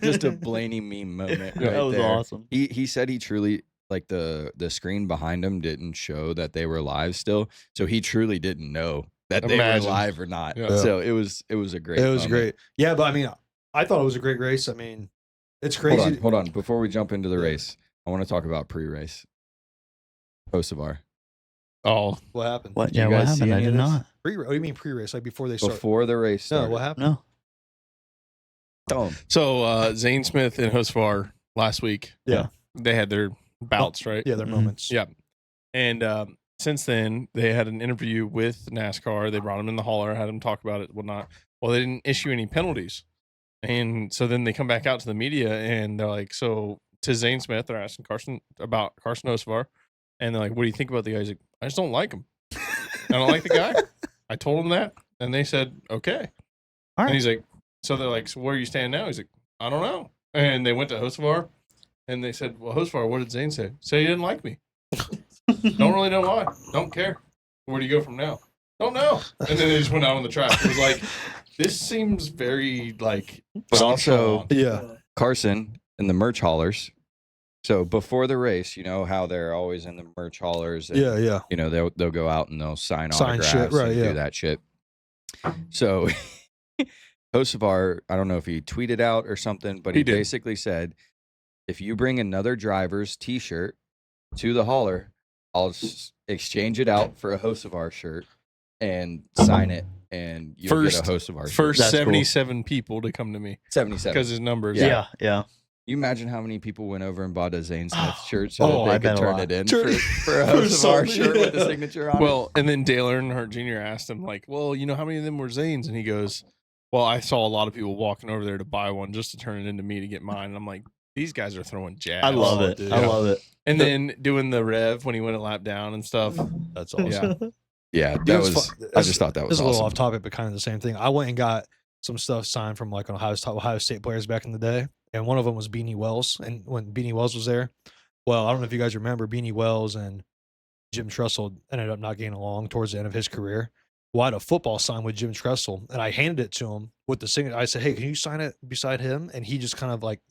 just a Blaney meme moment. That Right was there. awesome. He said he truly like the screen behind him didn't show that they were live still, so he truly didn't know that they Imagine. were live or not. Yeah. So it was a great. It was moment. great. Yeah, but I mean, I thought it was a great race. I mean, it's crazy. Hold on. Before we jump into the race, I want to talk about pre-race. Kosovar. Oh, What happened? What? Did you Yeah, what guys see happened? I any of did this? not. What do you mean pre-race? Like before they start? Before the race No, started. what happened? No. Tell 'em. so Zane Smith and Hosvar last week. Yeah. They had their bouts, right? Yeah, their Mhm. moments. Yeah. And since then, they had an interview with NASCAR. They brought him in the hauler, had him talk about it, whatnot. Well, they didn't issue any penalties. And so then they come back out to the media and they're like, so to Zane Smith, they're asking Carson about Carson Hosvar. And they're like, what do you think about the guy? He's like, I just don't like him. I don't like the guy. I told him that. And they said, okay. All And right. he's like, so they're like, so where are you standing now? He's like, I don't know. And they went to Hosvar and they said, well, Hosvar, what did Zane say? Say he didn't like me. Don't really know why. Don't care. Where do you go from now? Don't know. And then they just went out on the track. It was like, this seems very like. But also- nonchalant. Yeah. Carson and the merch haulers. So before the race, you know how they're always in the merch haulers. And, Yeah. Yeah. You know they'll go out and they'll sign Sign autographs shit, right, and yeah. do that shit. So Kosovar, I don't know if he tweeted out or something, but he He did. basically said, if you bring another driver's T-shirt to the hauler, I'll exchange it out for a Hocevar shirt and sign it, and you'll get a Hocevar shirt. First That's cool. 77 people to come to me 77. because his numbers. Yeah. Yeah. You imagine how many people went over and bought a Zane Smith Oh, shirt so oh, I that they bet could a turn lot. it in Turn- for a for Hocevar something, shirt with the yeah. signature on it? Well, and then Dale Earnhardt Jr. asked him, like, well, you know, how many of them were Zanes? And he goes, well, I saw a lot of people walking over there to buy one just to turn it into me to get mine. And I'm like, these guys are throwing jabs. I love it. dude. I Yeah. love it. And then doing the rev when he went a lap down and stuff. That's awesome. Yeah. Yeah, Dude, that it's was. fu- I just thought that This was is a little awesome. off topic, but kind of the same thing. I went and got some stuff signed from like Ohio State players back in the day, and one of them was Beanie Wells. And when Beanie Wells was there, well, I don't know if you guys remember, Beanie Wells and Jim Tressel ended up not getting along towards the end of his career. Well, I had a football sign with Jim Tressel, and I handed it to him with the signature. I said, "Hey, can you sign it beside him?" And he just kind of like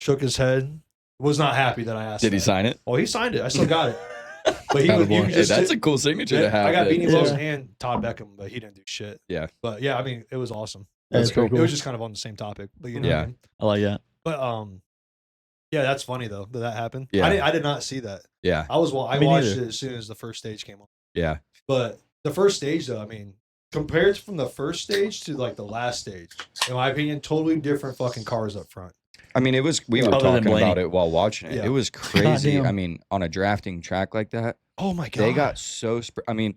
shook his head. Was not happy that I asked. Did he that. sign it? Oh, he signed it. I still got it. But he would. You Attaboy. could Hey, just that's a cool signature to have. I got that- Beanie Wells Yeah. and Todd Beckham, but he didn't do shit. Yeah. But yeah, I mean, it was awesome. That's It was cool. It was just kind of on the same topic, but you know. Yeah. What I mean? I like that. But yeah, that's funny though that happened. Yeah. I did not see that. Yeah, I watched Me it neither. as soon as the first stage came on. yeah. But the first stage though, I mean, compared from the first stage to like the last stage, in my opinion, totally different fucking cars up front. I mean, it was. We were Other than talking about Blaney. it while watching it. Yeah. It was crazy. Goddamn. I mean, on a drafting track like that, Oh my god. they got so. I mean,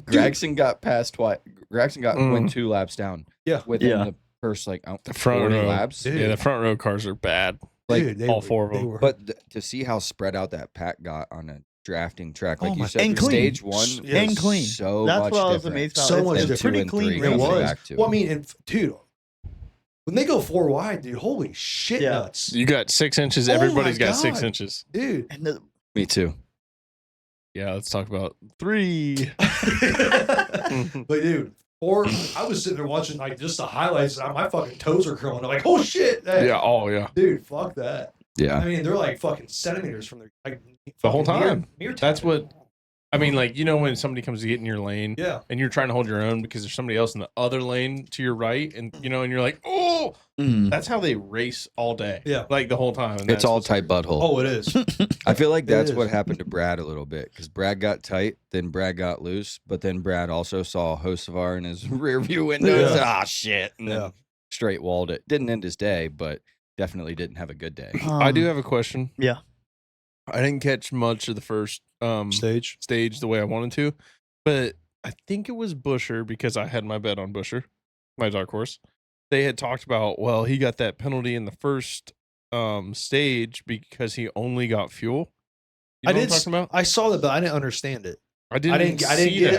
Gregson got past twice. Gregson went 2 laps down. Yeah. Within Yeah. the first like The front 40 row. laps. Dude. Yeah, the front row cars are bad. like, Dude, they all were- 4 of they them. were- But to see how spread out that pack got on a drafting track, like Oh you my- said, and clean. stage 1 Yeah. And was clean. So That's much what I was different amazed about. So It's- much it's different. pretty 2 and clean 3 It race. coming was. back to Well, I it. mean, and dude, when they go 4 wide, dude, holy shit Yeah. nuts, You got 6 inches. Oh my Everybody's got 6 God. inches. dude. And the, Me too. Yeah, let's talk about 3. But dude, I was sitting there watching like just the highlights, and my fucking toes are curling. I'm like, oh shit, hey, Yeah, oh yeah. dude, fuck that. Yeah. I mean, they're like fucking centimeters from their like The whole fucking time. near That's tip. what I mean, like, you know, when somebody comes to get in your lane Yeah, and you're trying to hold your own because there's somebody else in the other lane to your right, and you know, and you're like, oh, that's how they race all day. Yeah. Like the whole time. And It's that's all what's- tight butthole. oh, it is. I feel like It that's is. what happened to Brad a little bit because Brad got tight, then Brad got loose, but then Brad also saw Hocevar in his rear view window and Yeah. said, ah, shit. And Yeah. then straight walled it. Didn't end his day, but definitely didn't have a good day. I do have a question. Yeah. I didn't catch much of the first Stage. stage the way I wanted to, but I think it was Busher because I had my bet on Busher, my dark horse. they had talked about, well, he got that penalty in the first stage because he only got fuel. You know what I'm talking about? I saw that, but I didn't understand it. I didn't get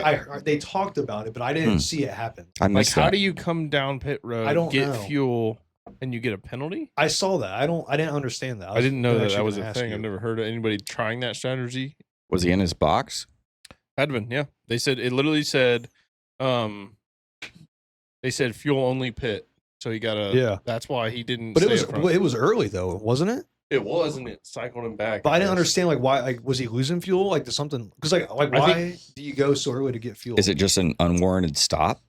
that. it. They talked about it, but I didn't see it happen. I Like, missed how that. do you come down pit road, I don't get know. fuel, and you get a penalty? I saw that. I didn't understand that. I didn't know that actually was gonna a ask thing. you. I've never heard of anybody trying that strategy. Was he in his box? Had been, yeah. They said it literally said, they said fuel only pit. So he got a. Yeah. That's why he didn't. But stay up front. it was early though, wasn't it? It was, and it cycled him back. But I didn't guess. understand like why. Like, was he losing fuel? Like, to something? Because like I why do you go so early to get fuel? Is it just an unwarranted stop?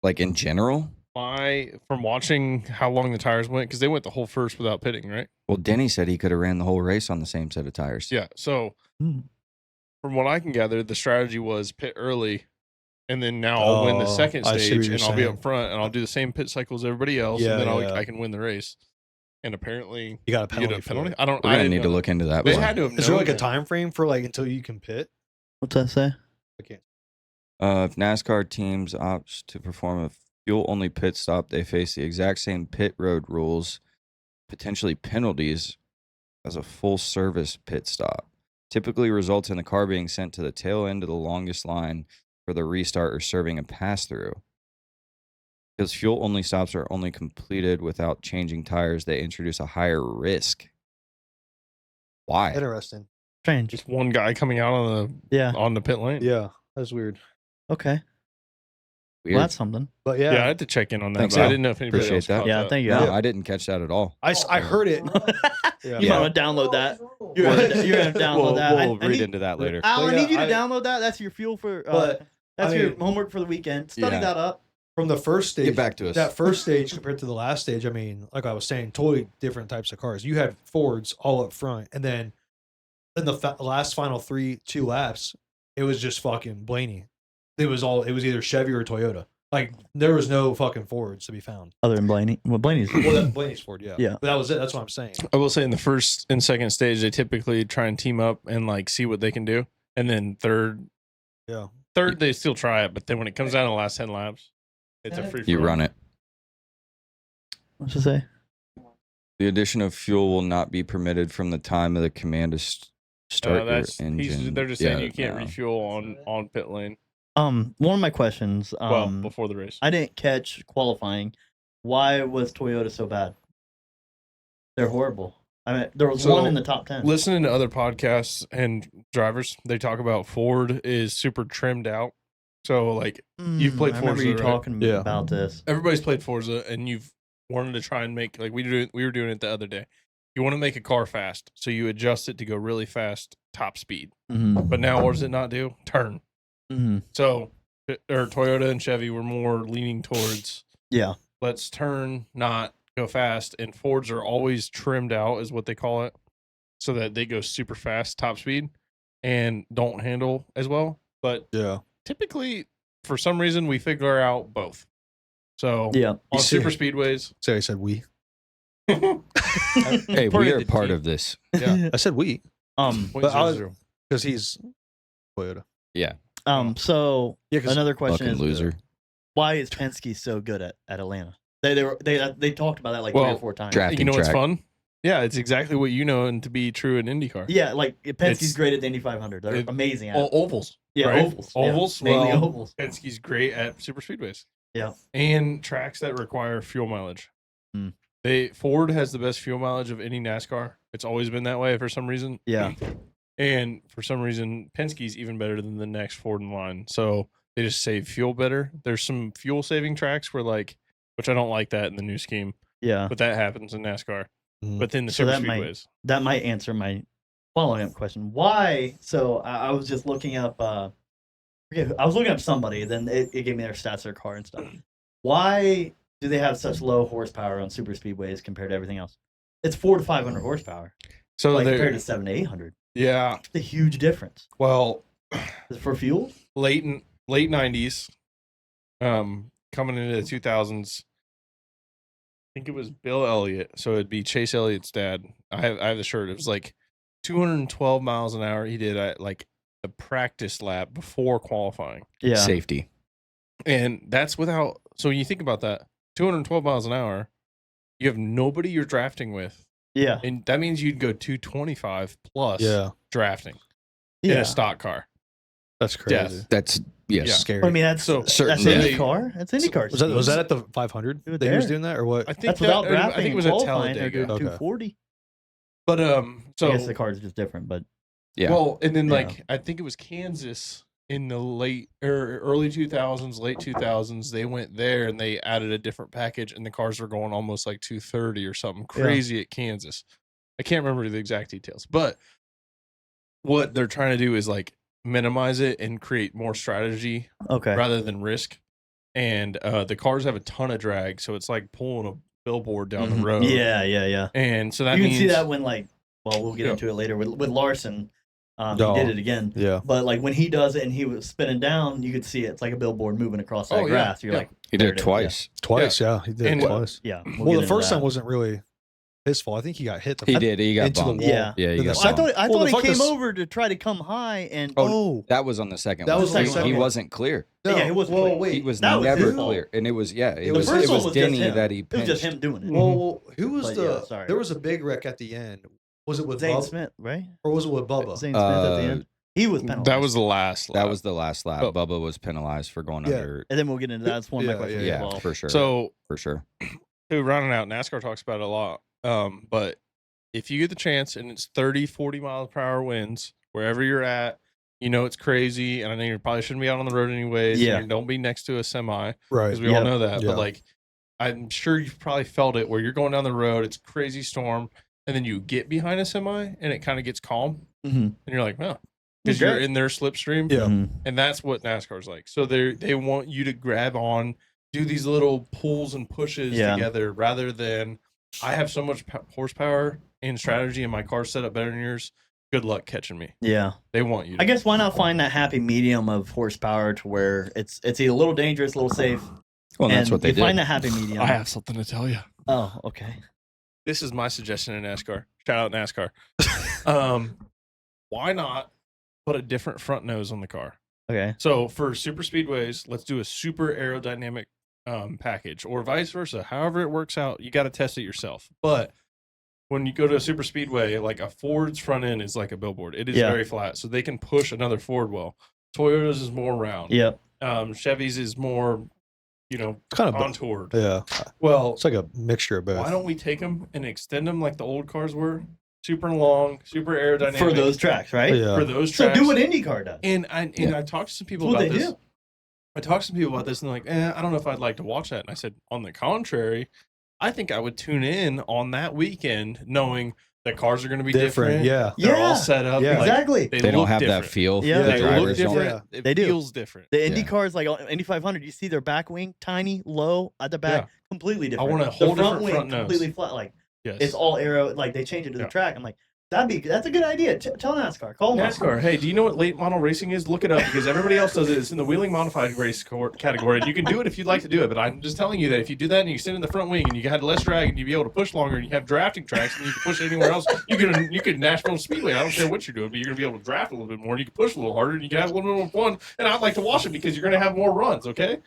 Like in general? From watching how long the tires went, because they went the whole first without pitting, right? Well, Denny said he could have ran the whole race on the same set of tires. Yeah. So, from what I can gather, the strategy was pit early, and then now I'll win the second I see what stage, you're and I'll be saying. up front, and I'll do the same pit cycle as everybody else, Yeah, and then yeah. I can win the race. And apparently, you got a you penalty. get a penalty. I We're didn't gonna need to know. look into that. They more. had to have Is there known like a that. time frame for like until you can pit? What's that say? I can't. If NASCAR teams opts to perform a fuel-only pit stop, they face the exact same pit road rules, potentially penalties, as a full-service pit stop. Typically results in the car being sent to the tail end of the longest line for the restart or serving a pass-through. Because fuel-only stops are only completed without changing tires, they introduce a higher risk. Why? Interesting. Strange. Just one guy coming out Yeah. on the pit lane. Yeah, that's weird. Okay. Weird. Well, that's something. But Yeah, yeah, I had to check in on that, Thanks, but I Al. didn't know if anybody Appreciate else that. caught Yeah, that. thank you. No, Al. I didn't catch that at all. I heard it. Yeah. You might want to download that. You're gonna download that. We'll I read need- into that later. Al, But I yeah, need you to I- download that. That's your fuel for. But, That's I your mean- homework for the weekend. Study Yeah. that up. From the first stage, Get back to us. that first stage compared to the last stage, I mean, like I was saying, totally different types of cars. You had Fords all up front, and then in the last final 2 laps, it was just fucking Blaney. It was either Chevy or Toyota. Like, there was no fucking Fords to be found. Other than Blaney. Well, Blaney's. Well, that Blaney's Ford, yeah. Yeah. But that was it. That's what I'm saying. I will say in the first and second stage, they typically try and team up and like see what they can do. And then third, they still try it. But then when it comes down to the last 10 laps, it's a free. You run it. What's it say? The addition of fuel will not be permitted from the time of the command to start your engine. They're just saying Yeah, you can't no. refuel on pit lane. One of my questions. Well, before the race. I didn't catch qualifying. Why was Toyota so bad? They're horrible. I mean, there was So, one in the top 10. Listening to other podcasts and drivers, they talk about Ford is super trimmed out. So like you've played I remember Forza, you right? talking Yeah. about this. Everybody's played Forza, and you've wanted to try and make like we were doing it the other day. You want to make a car fast, so you adjust it to go really fast, top speed. Mm-hmm. But now, what does it not do? Turn. Mm-hmm. So, or Toyota and Chevy were more leaning towards Yeah. let's turn, not go fast. And Fords are always trimmed out, is what they call it, so that they go super fast, top speed, and don't handle as well. But Yeah. typically, for some reason, we figure out both. So Yeah. on see- super speedways, So I said we. Hey, Part we of are the part team. of this. Yeah. I said we Point But I was- zero. because he's Toyota. So Yeah, 'cause another question Fucking is, loser. why is Penske so good at Atlanta? They talked about that like 3 Well, or 4 times. Drafting You know what's track. fun? Yeah, it's exactly what you know and to be true in IndyCar. Yeah, like Penske's It's- great at the Indy 500. They're it- amazing at Well, it. ovals. Yeah, right? ovals. Ovals. Yeah, mainly Well, ovals. Penske's great at super speedways. Yeah. And tracks that require fuel mileage. Hmm. Ford has the best fuel mileage of any NASCAR. It's always been that way for some reason. Yeah. And for some reason, Penske's even better than the next Ford in line. So they just save fuel better. There's some fuel saving tracks where which I don't like that in the new scheme, Yeah. but that happens in NASCAR. Mhm. But then the So super that might- speedways. That might answer my following up question. Why? So I was just looking up. I was looking up somebody. Then it gave me their stats, their car and stuff. Why do they have such low horsepower on super speedways compared to everything else? It's 400 to 500 horsepower, So like they're compared to 700 to 800. yeah. It's a huge difference. Well, Is it for fuel? late 90s, coming into the 2000s. I think it was Bill Elliott, so it'd be Chase Elliott's dad. I have the shirt. It was like 212 miles an hour. He did at like a practice lap before qualifying, Yeah. Safety. and that's without. So when you think about that, 212 miles an hour. You have nobody you're drafting with. Yeah. And that means you'd go 225 plus drafting in Yeah. a stock car. That's crazy. Death. That's yes. Yeah. Scary. I mean, that's Certainly. IndyCar. That's IndyCar. was that at the 500 Do it that he was there. doing that or what? I think That's without I drafting. think it was and at qualifying. They're doing Talladega. 240. But I so guess the car is just different, but Yeah. well, and then Yeah. like I think it was Kansas in the late or early 2000s, late 2000s. They went there and they added a different package, and the cars were going almost like 230 or something crazy at Kansas. I can't remember the exact details, but what they're trying to do is like minimize it and create more strategy okay. rather than risk. And the cars have a ton of drag, so it's like pulling a billboard down Mhm. the road. Yeah. And so that You means can see that when we'll get Yeah. into it later with Larson. Oh. He did it again. Yeah. But like when he does it and he was spinning down, you could see it. It's like a billboard moving across that Oh, yeah, grass. You're yeah. like, He there did it is, twice. Twice, yeah. He did And- it twice. Yeah. Well, get the into first that. time wasn't really his fault. I think he got hit. He did. He got into the bumped. wall. Yeah. Yeah, he Then got the- I bumped. thought Well, the he fuck came is- over to try to come high and Oh, That was on the second That one. was the second He one. wasn't clear. Yeah, he wasn't Well, clear. wait. He was That was never his fault. clear, and it was it The was first it one was was just Denny him. that he It was just pinched. him doing it. Well, who was But the? yeah, sorry. There was a big wreck at the end. Was it with Zane Bubba Smith, right? or was it with Bubba? Zane Smith at the end. He was penalized. that was the last. That lap. was the last lap. Oh. Bubba was penalized for going Yeah. under. And then we'll get into that. That's one of my Yeah, questions Yeah, as well. for sure. so for sure. to round it out, NASCAR talks about it a lot. But if you get the chance and it's 30, 40 miles per hour winds, wherever you're at, you know it's crazy. And I know you probably shouldn't be out on the road anyways. Yeah. And don't be next to a semi Right. because we all Yep. know that. Yeah. But like, I'm sure you've probably felt it where you're going down the road, it's crazy storm, and then you get behind a semi and it kind of gets calm. Mm-hmm. And you're like, well, because Okay. you're in their slipstream. Yeah. And that's what NASCAR's like. So they want you to grab on, do these little pulls and pushes Yeah. together rather than I have so much horsepower and strategy and my car's set up better than yours. Good luck catching me. Yeah. They want you to. I guess why not find that happy medium of horsepower to where it's either a little dangerous, a little safe. Well, that's and what they you did. find that happy medium. I have something to tell you. Oh, okay. This is my suggestion in NASCAR. Shout out NASCAR. Why not put a different front nose on the car? Okay. So for super speedways, let's do a super aerodynamic package, or vice versa. However it works out, you got to test it yourself. But when you go to a super speedway, like a Ford's front end is like a billboard. It is Yeah. very flat, so they can push another Ford well. Toyota's is more round. Yep. Chevy's is more, It's kind of contoured. yeah. Well, It's like a mixture of both. why don't we take them and extend them like the old cars were? Super long, super aerodynamic For those tracks, right? Yeah. for those So tracks. do what IndyCar does. And I talked to some people That's what about they this. do. I talked to some people about this, and they're like, I don't know if I'd like to watch that. And I said, on the contrary, I think I would tune in on that weekend knowing the cars are going to be different. Yeah. They're Yeah. all set up. Yeah. like, Exactly. They don't look have that different. feel. Yeah. The They look drivers don't. different. It They do. feels different. The Yeah. Indy cars, like Indy 500, you see their back wing tiny, low at the back, completely different. want a the whole front different wing front nose. completely flat. Like Yes. it's all aero. Like they change it to the Yeah. track. I'm like, that's a good idea. Tell NASCAR. Call them. NASCAR. Hey, do you know what late model racing is? Look it up because everybody else does it. It's in the wheeling modified race category. And you can do it if you'd like to do it. But I'm just telling you that if you do that and you sit in the front wing and you had less drag and you'd be able to push longer and you have drafting tracks and you can push anywhere else, you can Nashville Speedway. I don't care what you're doing, but you're gonna be able to draft a little bit more and you can push a little harder and you can have a little bit more fun. And I'd like to watch it because you're gonna have more runs. Okay.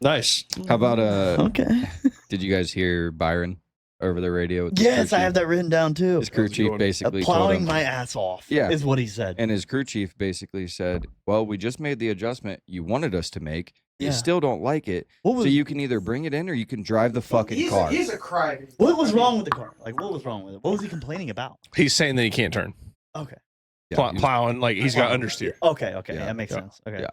Nice. How about Okay. Did you guys hear Byron over the radio? with his Yes, crew I have chief? that written down too. His crew How's it chief going? basically told Plowing him, my ass off. Yeah. Is what he said. and his crew chief basically said, "Well, we just made the adjustment you wanted us to make. You Yeah. still don't like it, What was so you can either bring it in or you can drive the fucking car." He's a crybaby. what was wrong with the car? Like what was wrong with it? What was he complaining about? He's saying that he can't turn. Okay. Yeah, Pl- he was- plowing like he's got understeer. Okay. Yeah. That makes Yeah. sense. Okay. Yeah.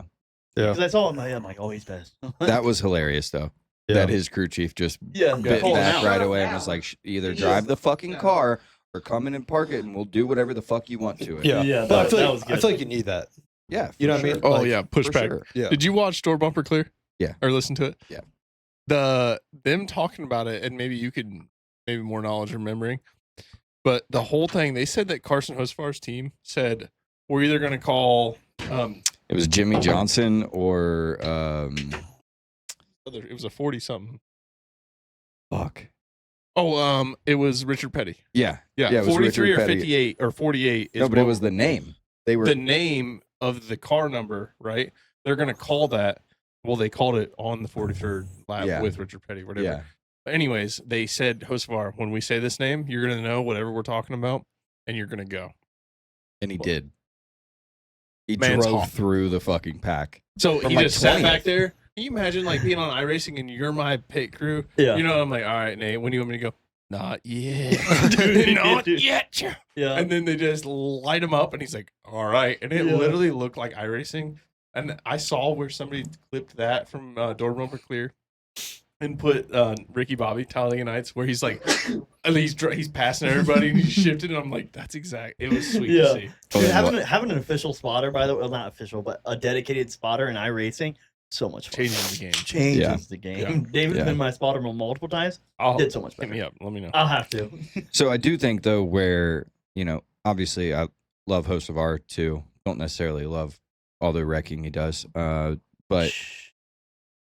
Yeah. Because I saw it in my head. I'm like, oh, he's pissed. that was hilarious though. Yeah. That his crew chief just yeah. bit call him back out. right away and was like, either drive the fucking car or come in and park it, and we'll do whatever the fuck you want to it. Yeah. Yeah, But I that- feel that like, was I good. feel like you need that. Yeah, You know for what I mean? sure. Oh Like, yeah, For pushback. sure. Yeah. Did you watch Door Bumper Clear? Yeah. Or listen to it? Yeah. Them talking about it, and maybe you could maybe more knowledge or remembering. But the whole thing, they said that Carson Hocefar's team said we're either going to call It was Jimmy Johnson or it was a 40 something. fuck. Oh, it was Richard Petty. Yeah, Yeah, Yeah, it was 43 Richard or Petty. 58 or 48 is no, but it what- was the name. They were the name of the car number, right? They're going to call that. Well, they called it on the 43rd lap Yeah. with Richard Petty, whatever. Yeah. But anyways, they said, Hocevar, when we say this name, you're going to know whatever we're talking about, and you're going to go. And he did. He Man's drove hot. through the fucking pack. So From he like just sat 20th. back there. Can you imagine like being on iRacing and you're my pit crew? Yeah. You know, I'm like, all right, Nate, when do you want me to go? Not yet. Dude, not yet. Yeah. And then they just light him up, and he's like, all right. And it Yeah. literally looked like iRacing. And I saw where somebody clipped that from Door Bumper Clear and put Ricky Bobby, Talladega Nights, where he's like, he's passing everybody and he's shifted. And I'm like, that's exact. It was sweet Yeah. to see. Dude, Oh, having an official spotter, by the way, well, not official, but a dedicated spotter in iRacing, so much fun. Changes the game. Changes Yeah. the game. Yeah. David's Yeah. been my spotter multiple times. I'll Did so much hit better. me up. Let me know. I'll have to. So I do think though, where obviously I love Host of Art too. Don't necessarily love all the wrecking he does, but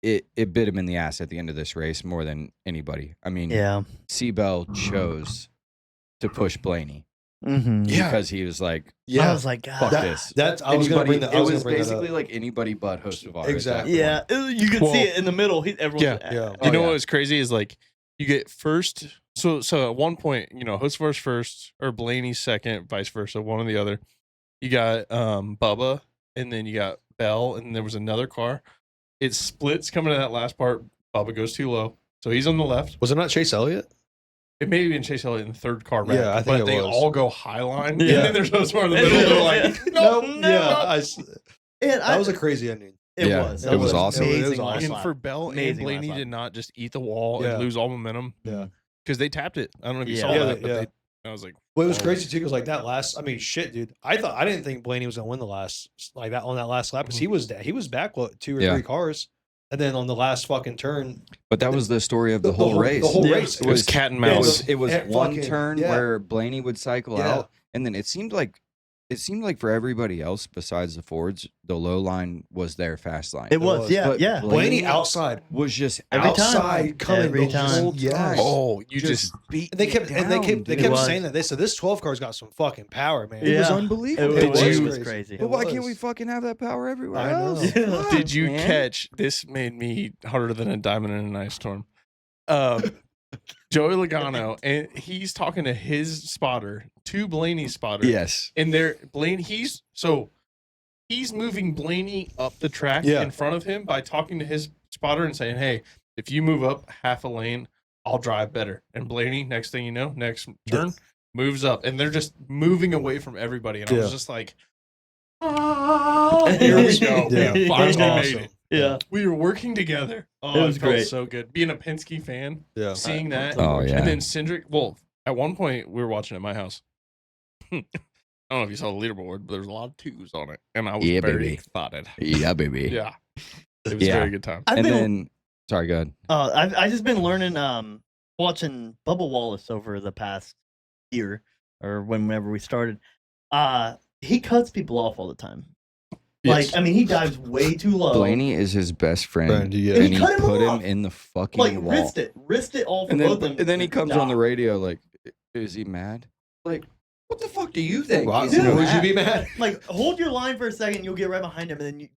it bit him in the ass at the end of this race more than anybody. I mean, Yeah. Seabell chose to push Blaney Mm-hmm. Yeah. because he was like, I was like, God. fuck That- this. That's I was gonna bring that. I It was was gonna bring that basically up. like anybody but Host of Art. Exactly. Yeah, you can Well, see it in the middle. Everyone's yeah, yeah. You Oh, know yeah. what was crazy is like you get first. So at one point, Hocevar's first or Blaney's second, vice versa, one or the other. You got Bubba, and then you got Bell, and there was another car. It splits coming to that last part. Bubba goes too low, so he's on the left. Was it not Chase Elliott? It may have been Chase Elliott in the third car back, Yeah, I think but it they was. all go high line, Yeah. and then there's Hocevar in the middle. They're like, Nope, no, Yeah, that was a crazy ending. It Yeah, was. it was awesome. It was Amazing awesome. last And lap. for Bell and Amazing Blaney last did lap. not just eat the wall Yeah. and lose all momentum. Yeah. Because they tapped it. I don't know if you Yeah. saw Yeah, that, but yeah. I was like, Well, it was oh. crazy too, because like that last, I mean, shit, dude. I didn't think Blaney was gonna win the last like that on that last lap because he was back what 2 or Yeah. 3 cars, and then on the last fucking turn, But that was the story of the whole race. The whole Yeah. race. It was cat and It mouse. was, it was It one fucking- turn yeah. where Blaney would cycle Yeah. out, and then it seemed like for everybody else besides the Fords, the low line was their fast line. It was, yeah, But yeah. Blaney outside, was just Every time. outside coming Every the time. whole time. Oh, you just beat. And they kept It was. saying that. They said this 12 car's got some fucking power, man. It was Yeah. unbelievable. It was was crazy. crazy. But why It can't we was. fucking have that power everywhere I know. else? Yeah. Fuck, did you man. catch this? Made me harder than a diamond in an ice storm. Joey Logano, and he's talking to his spotter, to Blaney's spotter. Yes. And he's moving Blaney up the track Yeah. in front of him by talking to his spotter and saying, "Hey, if you move up half a lane, I'll drive better." And Blaney, next thing you know, next turn, moves up, and they're just moving away from everybody. And I was Yeah. just like, "Oh, here we go. Yeah. We It was finally made awesome. it. Yeah. We were working together. Oh, It it was felt great. so good. Being a Penske fan, Yeah. seeing that, Oh yeah. and then Cindric. Well, at one point we were watching at my house. I don't know if you saw the leaderboard, but there was a lot of 2s on it, and I was Yeah, very baby. excited. yeah, baby. Yeah, it was a Yeah. very good time. I've And been then, sorry, go ahead. I've just been learning watching Bubba Wallace over the past year or whenever we started. He cuts people off all the time. Yes. Like, I mean, he dives way too low. Blaney is his best friend, yeah. And and he he cut him put him off. in the fucking like wall. wrist it all for And both of them. then he comes on the Stop. radio like, "Is he mad?" Like, what the fuck do you think? Wow, He's Dude, mad. would you be mad? Like, hold your line for a second. You'll get right behind him, and then you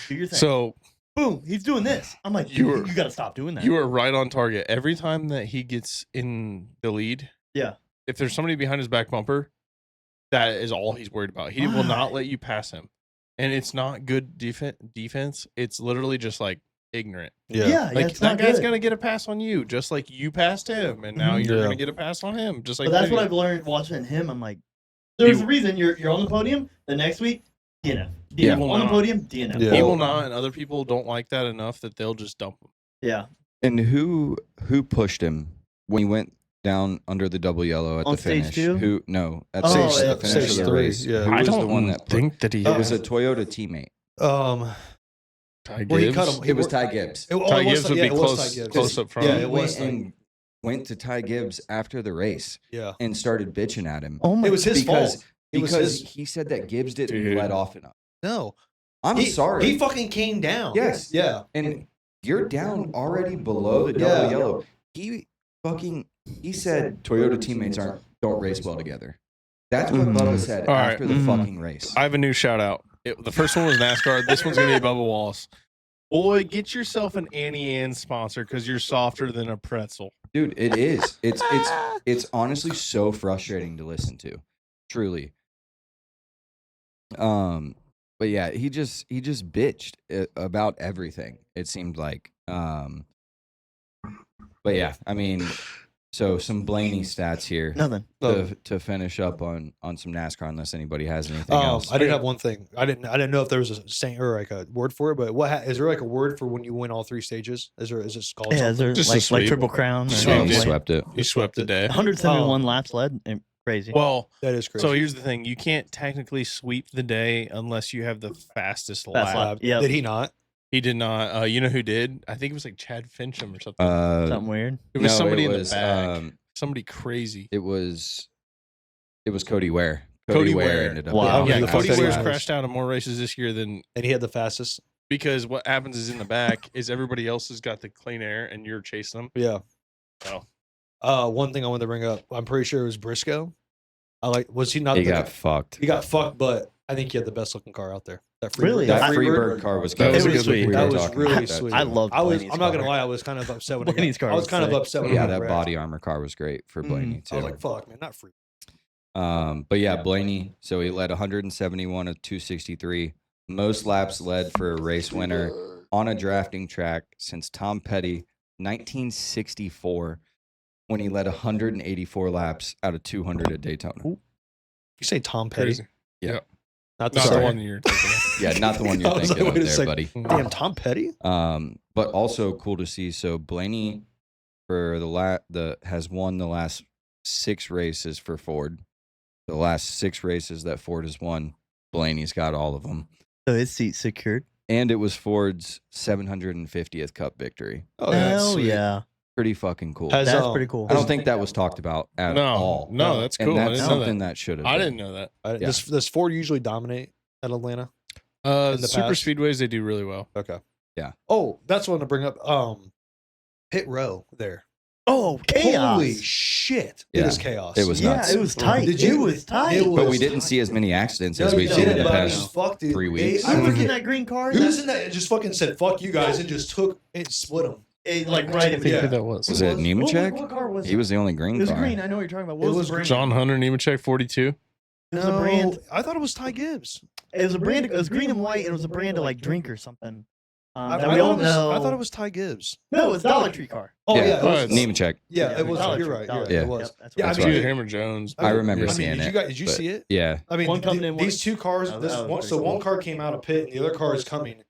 do your thing. So boom, he's doing this. I'm like, You you, were- you got to stop doing that. you are right on target. Every time that he gets in the lead, Yeah. if there's somebody behind his back bumper, that is all he's worried about. He will not let you pass him, and it's not good defense. It's literally just like ignorant. yeah, Like it's that not guy's good. gonna get a pass on you, just like you passed him, and now Mhm. you're Yeah. gonna get a pass on him, just like. But that's what Blaney. I've learned watching him. I'm like, there's He- a reason you're on the podium. The next week, DNF. Yeah. DNF. On the podium, DNF. Yeah. He will not, and other people don't like that enough that they'll just dump him. Yeah. And who pushed him when he went down under the double yellow at On the stage finish? 2? Who? No, at Oh, stage, yeah, the finish stage of the 3, race. yeah. Who I was don't the one that think that he. It was a Toyota teammate. Ty Where he Gibbs. cut him. It was Ty Gibbs. Ty Gibbs would be close up front. Yeah, He it was. went to Ty Gibbs after the race Yeah. and started bitching at him Oh my. It was his because fault. It was because his. he said that Gibbs didn't Dude. let off enough. No. I'm sorry. He fucking came down. Yes. Yeah. And you're down already below the double Yeah. yellow. He said Toyota teammates don't race well together. That's what Mhm. Bubba said All right. after the Mhm. fucking race. I have a new shout out. The first one was NASCAR. This one's gonna be Bubba Wallace. Boy, get yourself an Annie Ann sponsor because you're softer than a pretzel. Dude, it is. It's honestly so frustrating to listen to. Truly. But yeah, he just bitched about everything. It seemed like. But yeah, I mean, so some Blaney stats here Nothing. to finish up on some NASCAR, unless anybody has anything else. I did have one thing. I didn't know if there was a saying or like a word for it, but is there like a word for when you win all 3 stages? Is it called Yeah, is something? there Just a like sweep. Triple Crown? Or Just Yeah, sweep. he something? swept it. You swept the day. 171 laps led. Crazy. Well, That is crazy. so here's the thing: you can't technically sweep the day unless you have the fastest Fast lap. lap. Yep. Did he not? He did not. You know who did? I think it was like Chad Fincham or something. Something weird. It was no, somebody it in was, the back. Somebody crazy. It was Cody Ware. Cody Ware. ended up. Wow. getting Yeah, the Cody fastest Ware's lap. crashed out in more races this year than And he had the fastest. because what happens is in the back is everybody else has got the clean air and you're chasing them. Yeah. Oh. One thing I wanted to bring up. I'm pretty sure it was Briscoe. Was he not? He the got fucked. He got fucked, but I think he had the best looking car out there. That Really? That I- Freebird car was That good. was a It was good one. sweet. We That were was talking really about that sweet. too. I loved I'm Blaney's not gonna car. lie, I was kind of upset when Blaney's car I was was kind of sick. upset when Yeah, it that got body armor car was great for Blaney I too. was like, fuck, man, not free. But yeah, Blaney. So he led 171 of 263, most laps led for a race winner on a drafting track since Tom Petty, 1964, when he led 184 laps out of 200 at Daytona. You say Tom Petty? Crazy. Not Not the sorry. one you're thinking of. Yeah, not the one you're I was thinking like, of wait a there, second. buddy. Damn, Tom Petty? But also cool to see. So Blaney for has won the last 6 races for Ford. The last 6 races that Ford has won, Blaney's got all of them. So his seat secured. And it was Ford's 750th Cup victory. Oh, yeah, that's Hell sweet. yeah. Pretty fucking cool. Has, That's pretty cool. I don't think that was talked about at all. No, that's cool. And I that's didn't know something that. that should have I been. didn't know that. Yeah. Does Ford usually dominate at Atlanta? The the super past? speedways they do really well. Okay. Yeah. Oh, that's what I want to bring up. Pit row there. Oh, chaos. Holy shit. Yeah. It is chaos. It was yeah, nuts. it was tight. Did you- It was tight. it But we was- didn't see as many accidents No, as you we've seen in didn't, the but I mean, past. fuck, dude. 3 weeks. I I look forget in that green car. who's in that just fucking said fuck you guys and just took and split them. Like right in Yeah. the that was. Was it Nemechek? What car was He it? was the only green It was car. green. I know what you're talking about. What It was was the brand? John Hunter Nemechek 42. It was a brand. I thought it was Ty Gibbs. It was a brand. It was green and white, and it was a brand of like drink or something. I That we all know. I thought it was Ty Gibbs. No, it was Dollar Tree car. Oh yeah, Yeah. it was, Nemechek. yeah, it was. Dollar You're Tree, right. Dollar You're Tree. right. It Yeah. was. That's Yeah, what I That's mean, right. dude, Hammer Jones. I remember I seeing mean, it. did you but- see it? Yeah. I mean, One coming in, these 2 cars. That This was one, pretty so cool. one car came out of pit, and the other car is coming,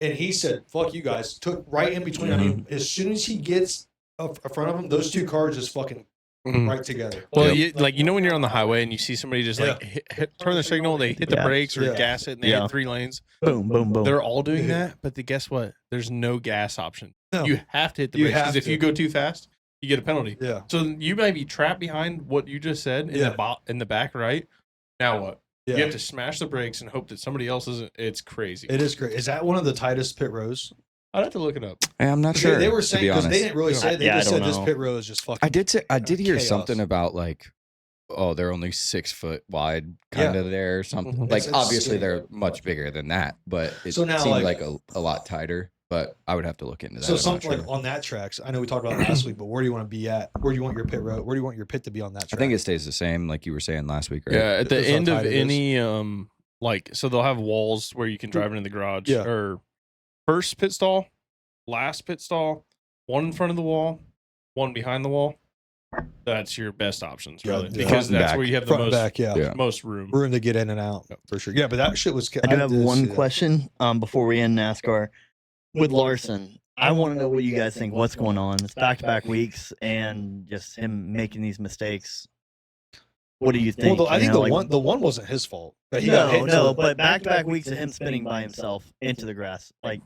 and he said, "Fuck you guys." Took right in between. I mean, as soon as he gets up in front of him, those 2 cars just fucking Mhm. right together. Well, Yep. you know when you're on the highway and you see somebody just like turn their signal, they hit the Yeah. brakes or Yeah. gas it, and they Yeah. hit 3 lanes. Boom, boom, boom. They're all doing Yeah. that, but guess what? There's no gas option. No. You have to hit the You brakes have because if to. you go too fast, you get a penalty. Yeah. So you might be trapped behind what you just said in Yeah. in the back right. Now what? Yeah. You have to smash the brakes and hope that somebody else isn't. It's crazy. It is great. Is that one of the tightest pit rows? I'd have to look it up. I'm not sure. They were to saying be because honest. they didn't really say. They Yeah, I just said don't this know. pit row is just fucking. I did hear chaos. something about like, oh, they're only 6 foot wide, kind of there or something. Mhm. Like It's obviously insane. they're much bigger than that, but it So now, seemed like- like a lot tighter. But I would have to look into that. So I'm not something like sure. on that tracks. I know we talked about it last week, but where do you want to be at? Where do you want your pit row? Where do you want your pit to be on that track? I think it stays the same, like you were saying last week, right? Yeah, at the That's how end of tight it is. any like so they'll have walls where you can drive into the garage. Yeah. Or first pit stall, last pit stall, one in front of the wall, one behind the wall. That's your best options, Yeah, really, yeah. because Front and that's back. where you have the front and most back. Yeah. Yeah. most room. Room to get in and out for sure. Yeah, but that shit was. I do have did one see that. question before we end NASCAR. With Larson, I want to know what you guys think. What's going on? It's back-to-back weeks, and just him making these mistakes. What do you think? Well, I You think know, the one wasn't his fault. That he got hit No, into- but back-to-back weeks of him spinning by himself into the grass. Like,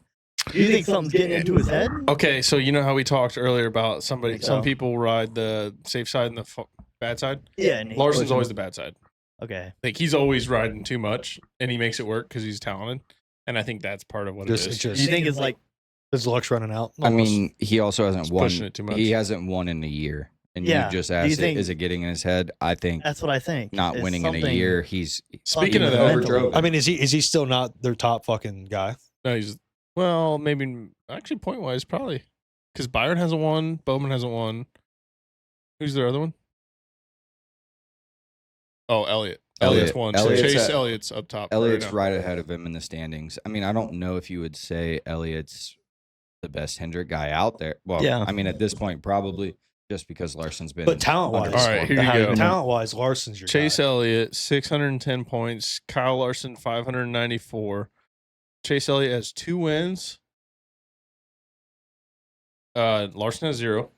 do you think something's getting into his head? Okay, so you know how we talked earlier about somebody. Think Some so. people ride the safe side and the bad side. Yeah, and he Larson's pushed always him. the bad side. Okay. Like he's always riding too much, and he makes it work because he's talented. And I think that's part of what Just- it it is. Do just- you think it's like his luck's running out. I almost. mean, he also hasn't He's won. pushing it too much. He hasn't won in a year. And Yeah. you just Do you asked, think- is it getting in his head? I think that's what I think? not It's winning in a something- year. He's Speaking of Mentally. that, overdrove. I mean, is he still not their top fucking guy? no, he's Well, maybe actually point wise, probably because Byron hasn't won, Bowman hasn't won. Who's the other one? Oh, Elliott. Elliott's won. So Elliott's Chase at- Elliott's up top. Elliott's now. right ahead of him in the standings. I mean, I don't know if you would say Elliott's the best Hendrick guy out there. Well, Yeah. I mean, at this point, probably just because Larson's been. But talent-wise- underscored. All right, here you How go. you know? Talent-wise, Larson's your Chase guy. Elliott, 610 points. Kyle Larson, 594. Chase Elliott has 2 wins. Larson has 0,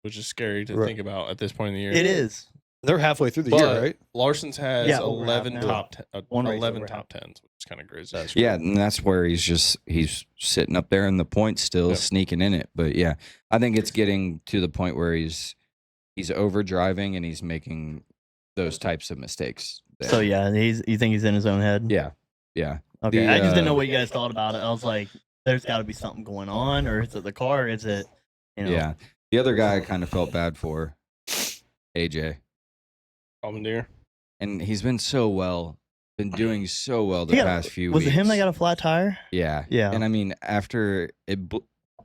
which is scary to Right. think about at this point in the year. It is. They're halfway through the But year, right? Larson's has Yeah, over 11 half now. top One race 11 over top 10s, which is kind of crazy. Yeah, and that's where he's sitting up there in the points still, Yep. sneaking in it. But yeah, I think it's getting to the point where he's over driving and he's making those types of mistakes. there. So yeah, you think he's in his own head? yeah. Okay. The, I just didn't know uh, what you guys thought about it. I was like, there's got to be something going on, or is it the car? Is it, you know? Yeah. The other guy I kind of felt bad for, AJ. Commandeer. And he's been doing so well the Yeah, past few Was weeks. it him that got a flat tire? Yeah. Yeah. And I mean, after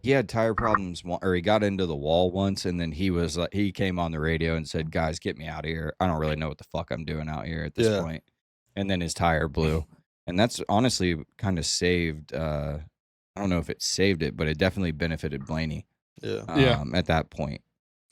he had tire problems, or he got into the wall once, and then he came on the radio and said, "Guys, get me out of here. I don't really know what the fuck I'm doing out here at this Yeah. point." And then his tire blew, and that's honestly kind of saved. I don't know if it saved it, but it definitely benefited Blaney. Yeah. Yeah. At that point,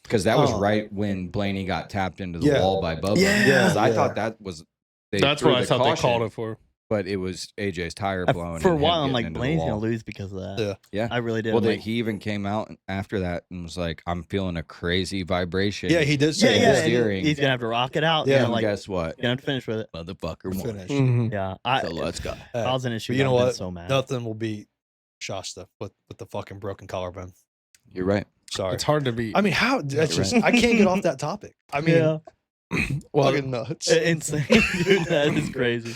because that was Oh. right when Blaney got tapped into the Yeah. wall by Bubba. Yeah. 'Cause I Yeah. thought that was. That's threw what I the thought they caution, called it for. but it was AJ's tire blowing. For a and him while, I'm getting like, into the Blaney's gonna wall. lose because of that. Yeah. Yeah. I really did. Well, I'm like, he even came out after that and was like, "I'm feeling a crazy vibration." Yeah, he did yeah, say yeah. that. and steering. He's gonna have to rock it out. Yeah, Yeah, And like guess what? gonna have to finish with it. Motherfucker won. Finish. Mhm. Yeah, So let's go. if I was an issue. But you know I'd been what? So mad. Nothing will beat Shasta with the fucking broken collarbone. You're right. Sorry. It's hard to beat. I mean, how? That's You're just. right. I can't get off that topic. I mean, Yeah, well, fucking nuts. insane. Dude, that is crazy.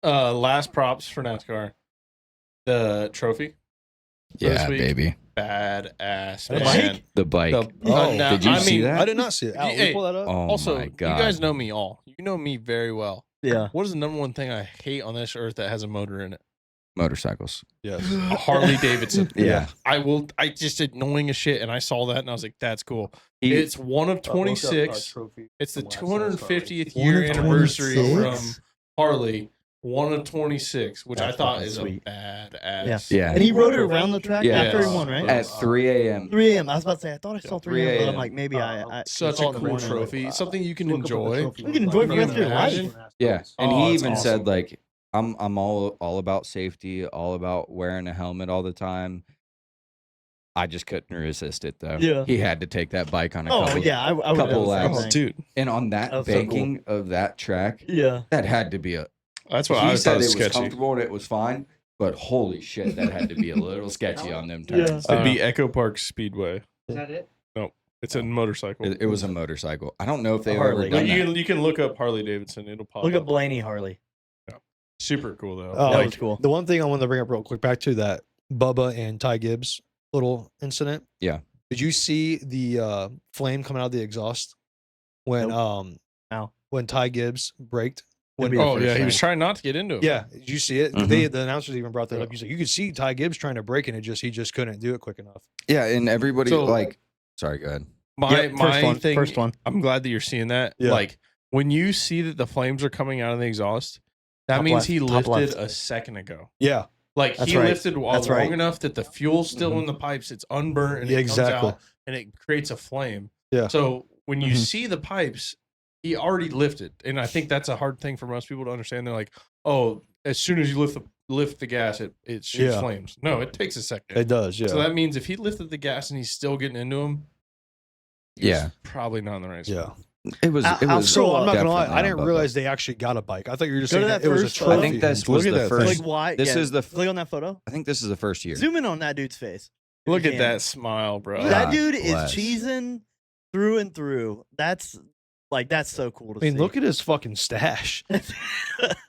last props for NASCAR. The trophy. Yeah, week. baby. Badass, The man. bike? The bike. Oh, now- did you I see mean, that? I did not see it. Al, will you Hey, pull that up? Oh Also, my you god! guys know me all. You know me very well. Yeah. What is the number one thing I hate on this earth that has a motor in it? Motorcycles. Yes. A Harley Davidson. Yeah. I just annoying as shit, and I saw that and I was like, that's cool. He- It's one of 26. It's the 250th year One of anniversary 26? from Harley. One of 26, which That's I thought fucking is sweet. a badass. Yeah. And he rode it around the track Yeah. after he Yes. won, right? At 3 a.m. 3 a.m. I was about to say I thought I saw 3 a.m., but I'm 3 like maybe I Such saw a it in the cool morning. trophy. Something you can enjoy. You can enjoy for the rest of your life. Yeah, and Oh, he that's even awesome. said like, "I'm all about safety, all about wearing a helmet all the time." I just couldn't resist it though. Yeah. He had to take that bike on a Oh couple. yeah, I would have couple done the same laps. thing. Dude, And on that That was so cool. banking of that track, Yeah. that had to be a. that's what he I said thought it was was sketchy. comfortable and it was fine, but holy shit, that had to be a little sketchy on them Yeah. turns. It'd be Echo Park Speedway. Is that it? It's a motorcycle. It was a motorcycle. I don't know if they've Harley. ever But done that. you can look up Harley Davidson. It'll pop Look up. at Blaney Harley. Super cool though. Oh, That Like, was cool. The one thing I wanted to bring up real quick back to that Bubba and Ty Gibbs little incident. Yeah. Did you see the flame coming out of the exhaust when Ow. when Ty Gibbs braked? That'd When, be the oh first yeah, he was thing. trying not to get into it. yeah, did you see it? Mhm. The announcers even brought that up. He's like, you could see Ty Gibbs trying to brake, and he just couldn't do it quick enough. Yeah, and everybody So- like. Sorry, go ahead. My Yep, my thing. First one. I'm glad that you're seeing that. Yeah. Like when you see that the flames are coming out of the exhaust, that Top means left, he top lifted left. a second ago. Yeah, Like That's he right. lifted That's long right. enough that the fuel's still in the pipes. It's unburnt and Yeah, it comes exactly. out and it creates a flame. Yeah. So when you Mhm. see the pipes, he already lifted, and I think that's a hard thing for most people to understand. They're like, "Oh, as soon as you lift the gas, it shoots Yeah. flames." No, it takes a second. it does. Yeah, So that means if he lifted the gas and he's still getting into him, he's Yeah. probably not in the race. yeah. It was. It I'll was. So I'm not gonna lie, definitely I didn't on Bubba. realize they actually got a bike. I thought you were just Go to saying that that it was a first trophy. photo. I think this Look was at the that first. Like why? This yeah. is the. Click on that photo. I think this is the first year. Zoom in on that dude's face. Look at Yeah. that smile, bro. God That dude is bless. cheesing through and through. That's so cool to I mean, see. look at his fucking stash. at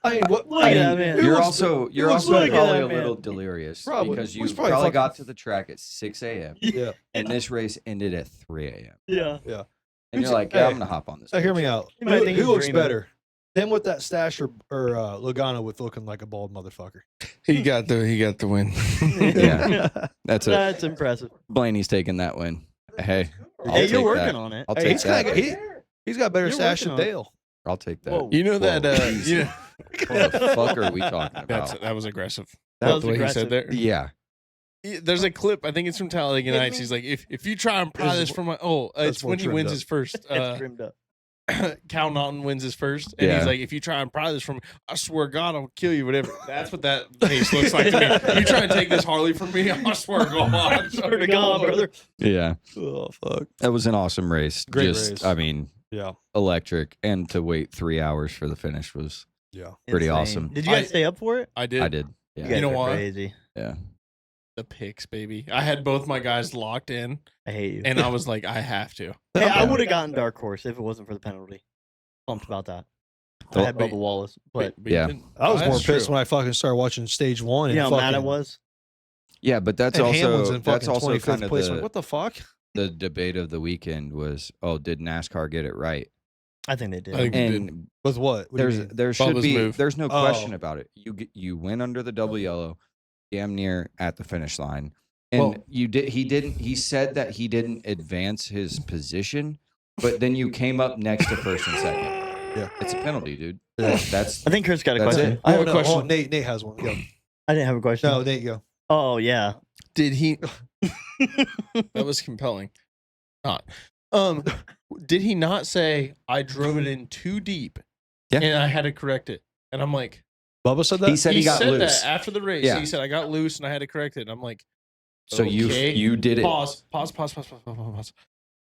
I mean, what? Look at that, man. Who You're was- also who was probably looking at a that, man? little delirious Probably. because you Was probably, probably got fucking- to the track at 6 a.m. Yeah. and this race ended at 3 a.m. yeah. And you're like, yeah, Hey, I'm gonna hop on this. So hear bitch. me out. You might Who, think who he's looks dreaming. better, Him with that stash or Logano with looking like a bald motherfucker. He got the win. Yeah. That's That's impressive. Blaney's taking that win. Hey, I'll Hey, take you're that. working on it. I'll Hey, take he's that. he's got better You're stash working than on it. Dale. I'll take that. Whoa. You know Whoa, that easy. What the fuck are we talking about? that was aggressive. That was the way he said aggressive. there. Yeah. There's a clip. I think it's from Talladega Hit Nights. me. He's like, if you try and pry This is this from my that's it's more when he trimmed wins up. his first. It's trimmed up. Cal Naughton wins his first, and Yeah. he's like, if you try and pry this from me, I swear to God, I'll kill you. Whatever. That's what that face looks like to me. You try and take this Harley from me, I swear to God. I swear to God, brother. Yeah. Oh fuck. That was an awesome race. Great Just, race. I mean, Yeah. electric. And to wait 3 hours for the finish was Yeah. Pretty Insane. awesome. Did you guys stay up for it? I did. I did. You Yeah. guys know are why? crazy. Yeah. The picks, baby. I had both my guys locked in, I hate you. and I was like, I have to. Hey, I would have gotten Dark Horse if it wasn't for the penalty. Pumped about that. I Oh, had wait. Bubba Wallace, but you Yeah. didn't- I was Oh, more that's pissed true. when I fucking started watching stage one. you And know how mad I fucking- was. Yeah, but that's And Hamlin's also in that's fucking also 25th kind of place. the, Like, what the fuck? the debate of the weekend was, oh, did NASCAR get it right? I think they did. I think they did. And With what? What do you mean? there should Bubba's be move. there's no question Oh. about it. You win under the double yellow, damn near at the finish line. And Well- he said that he didn't advance his position, but then you came up next to first and second. Yeah. It's a penalty, dude. Yeah. That's I think Chris got a That's question. it. I have Oh, a no, question. oh, Nate has one. Go. I didn't have a question. No, Nate, go. Oh yeah. Did he? That was compelling. Not. Did he not say I drove it in too deep? Yeah. And I had to correct it. And I'm like, Bubba said that? he said he got said loose. that after the race. Yeah. He said I got loose and I had to correct it. And I'm like, So okay. you did it. Pause.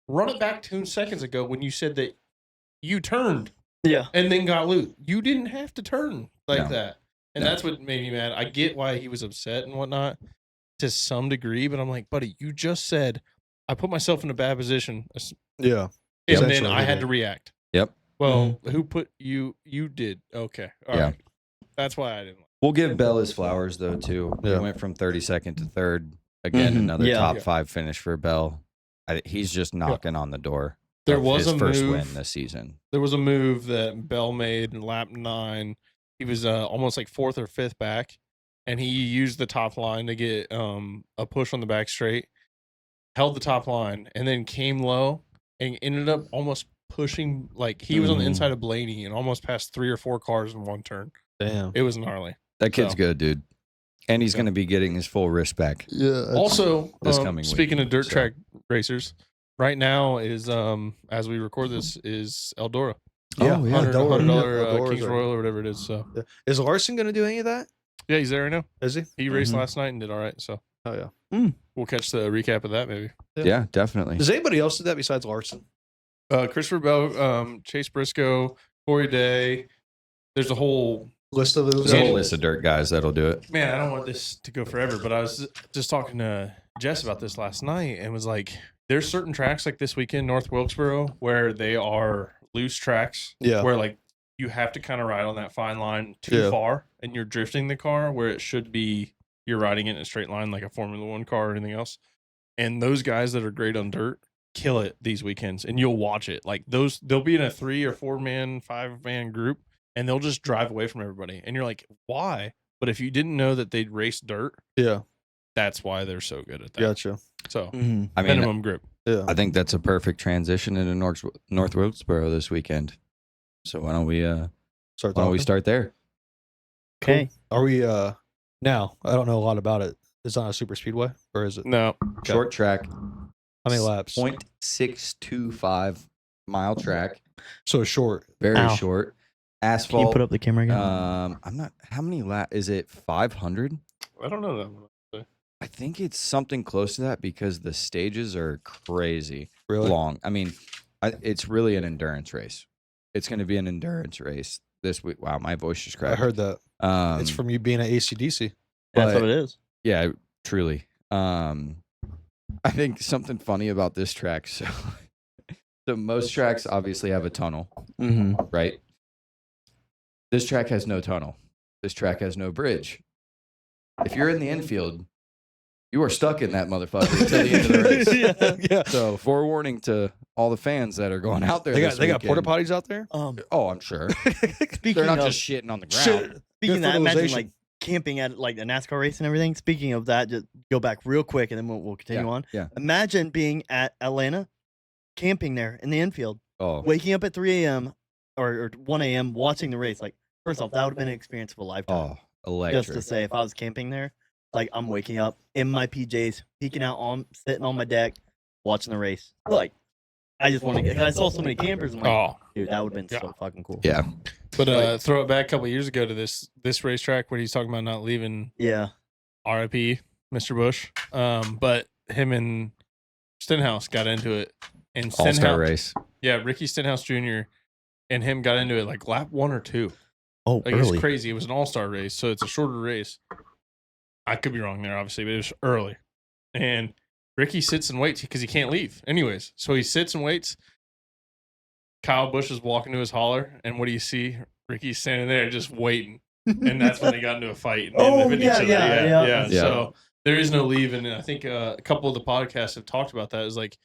Run it back 2 seconds ago when you said that you turned Yeah. and then got loose. You didn't have to turn like No. that. And No. that's what made me mad. I get why he was upset and whatnot to some degree, but I'm like, buddy, you just said I put myself in a bad position. Yeah. And then Essentially, I he had did. to react. Yep. Well, who put you? You did. Okay. All right. Yeah. That's why I didn't. We'll give Bell his flowers though too. Yeah. He went from 32nd to third. Again, Mhm. another Yeah. top Yeah. 5 finish for Bell. He's just knocking on the door. There of was his a first move. win this season. There was a move that Bell made in lap 9. He was almost like 4th or 5th back, and he used the top line to get a push on the back straight, held the top line, and then came low and ended up almost pushing. Like he was on the Mhm. inside of Blaney and almost passed 3 or 4 cars in one turn. Damn. It was gnarly. That kid's So- good, dude. And he's Yeah. going to be getting his full wrist back. Yeah. Also, this coming speaking week, of dirt so. track racers, right now is as we record this is Eldora. Yeah, Oh, yeah. $100 $100 Kings are- Royal or whatever it is. So Is Larson going to do any of that? yeah, he's there right now. Is he? He raced Mhm. last night and did all right. So Oh, yeah. we'll catch the recap of that maybe. Yeah, definitely. Does anybody else do that besides Larson? Christopher Bell, Chase Briscoe, Corey Day. There's a whole List of those? There's a whole Andy- list of dirt guys that'll do it. man. I don't want this to go forever, but I was just talking to Jess about this last night and was like, there's certain tracks like this weekend, North Wilkesboro, where they are loose tracks. Yeah. Where like you have to kind of ride on that fine line too Yeah. far, and you're drifting the car where it should be you're riding it in a straight line like a Formula One car or anything else. And those guys that are great on dirt kill it these weekends, and you'll watch it. Like those, they'll be in a 3 or 4 man, 5 man group, and they'll just drive away from everybody. And you're like, why? But if you didn't know that they'd race dirt, Yeah. that's why they're so good at that. Gotcha. So Mm-hmm. I mean, minimum grip. Yeah. I think that's a perfect transition into North Wilkesboro this weekend. So why don't we Start why don't we talking. start there? Okay. Are we now? I don't know a lot about it. It's not a super speedway, or is it? No, Short track, How many laps? 0.625 mile track, So short. very Ow. short. Can you Asphalt. put up the camera again? I'm not. How many laps is it? 500. I don't know that one. I think it's something close to that because the stages are crazy Really? long. I mean, it's really an endurance race. It's going to be an endurance race this week. Wow, my voice just I cracked. heard that. It's Um, from you being at ACDC. That's but- what it is. Yeah, truly. I think something funny about this track. So, most tracks obviously have a tunnel, Mm-hmm. right? This track has no tunnel. This track has no bridge. If you're in the infield, you are stuck in that motherfucker until the end of the race. Yeah. So forewarning to all the fans that are going out there. They this got porta weekend. potties out there. Oh, I'm sure. Speaking They're not of just shitting on the ground. Shit. speaking of that, imagine fertilization. like camping at like a NASCAR race and everything. Speaking of that, just go back real quick and then we'll continue on. Yeah. Imagine being at Atlanta, camping there in the infield, Oh, waking up at 3 a.m. or 1 a.m. watching the race. Like, first off, that would have been an experience of a lifetime. oh, electric. Just to say, if I was camping there, like I'm waking up in my PJs, peeking out sitting on my deck, watching the race. Like, I just want to get. I saw so many campers. I'm like, Oh, dude, that would have been so fucking cool. Yeah. but throw it back a couple years ago to this racetrack where he's talking about not leaving. Yeah. R.I.P. Mr. Bush. But him and Stenhouse got into it, and All-star Stenhouse, race. yeah, Ricky Stenhouse Jr. and him got into it like lap 1 or 2. Oh, Like early. it's crazy. It was an all-star race, so it's a shorter race. I could be wrong there, obviously, but it was early. And Ricky sits and waits because he can't leave. Anyways, so he sits and waits. Kyle Busch is walking to his hauler, and what do you see? Ricky's standing there just waiting. And that's when they got into a fight. And Oh, hit each yeah, other. yeah. Yeah. So there is no leave. And I think a couple of the podcasts have talked about that. Is like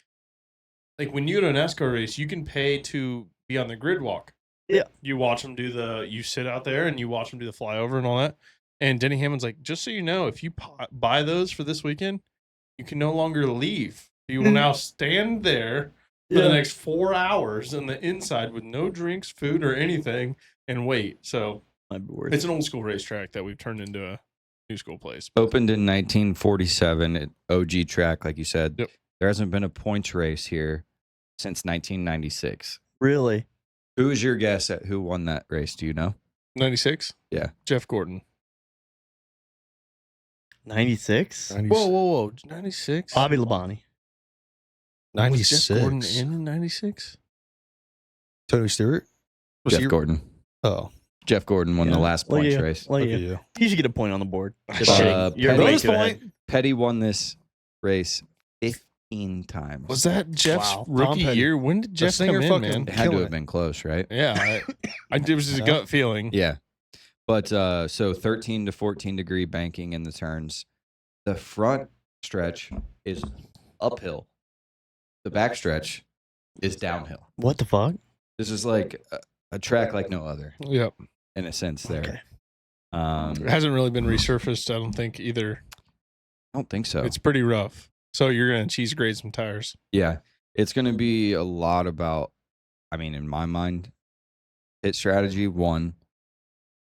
when you go to a NASCAR race, you can pay to be on the grid walk. Yeah. You watch them you sit out there and you watch them do the flyover and all that. And Denny Hamlin's like, just so you know, if you buy those for this weekend, you can no longer leave. You will now stand there for the next 4 hours on the inside with no drinks, food, or anything and wait. So Might be worth it's it. an old school racetrack that we've turned into a new school place. Opened in 1947 at OG track, like you said. Yep. There hasn't been a points race here since 1996. Really? Who is your guess at who won that race? Do you know? 96? Yeah. Jeff Gordon. 96? Whoa. 96? Bobby Labonte. Was Jeff Gordon 96. in 96? Tony Stewart. Was Jeff he- Gordon. Oh, Jeff Gordon won the Yeah. last Well, points yeah. race. Well, look yeah. at you. You should get a point on the board. Just Uh, kidding. You're Petty- way Bonus too ahead. point. Petty won this race 15 times. Was that Jeff's Wow. rookie Petty. year? When did Jeff come singer in, fucking- man? It had to killing have it. been close, right? Yeah. It was his Yeah. gut feeling. Yeah. But so 13 to 14 degree banking in the turns. The front stretch is uphill. The back stretch is downhill. What the fuck? This is like a track like no other Yep. in a sense there. Okay. It hasn't really been resurfaced, I don't think, either. I don't think so. It's pretty rough. So you're going to cheese grade some tires. Yeah. It's going to be a lot about, I mean, in my mind, hit strategy, one.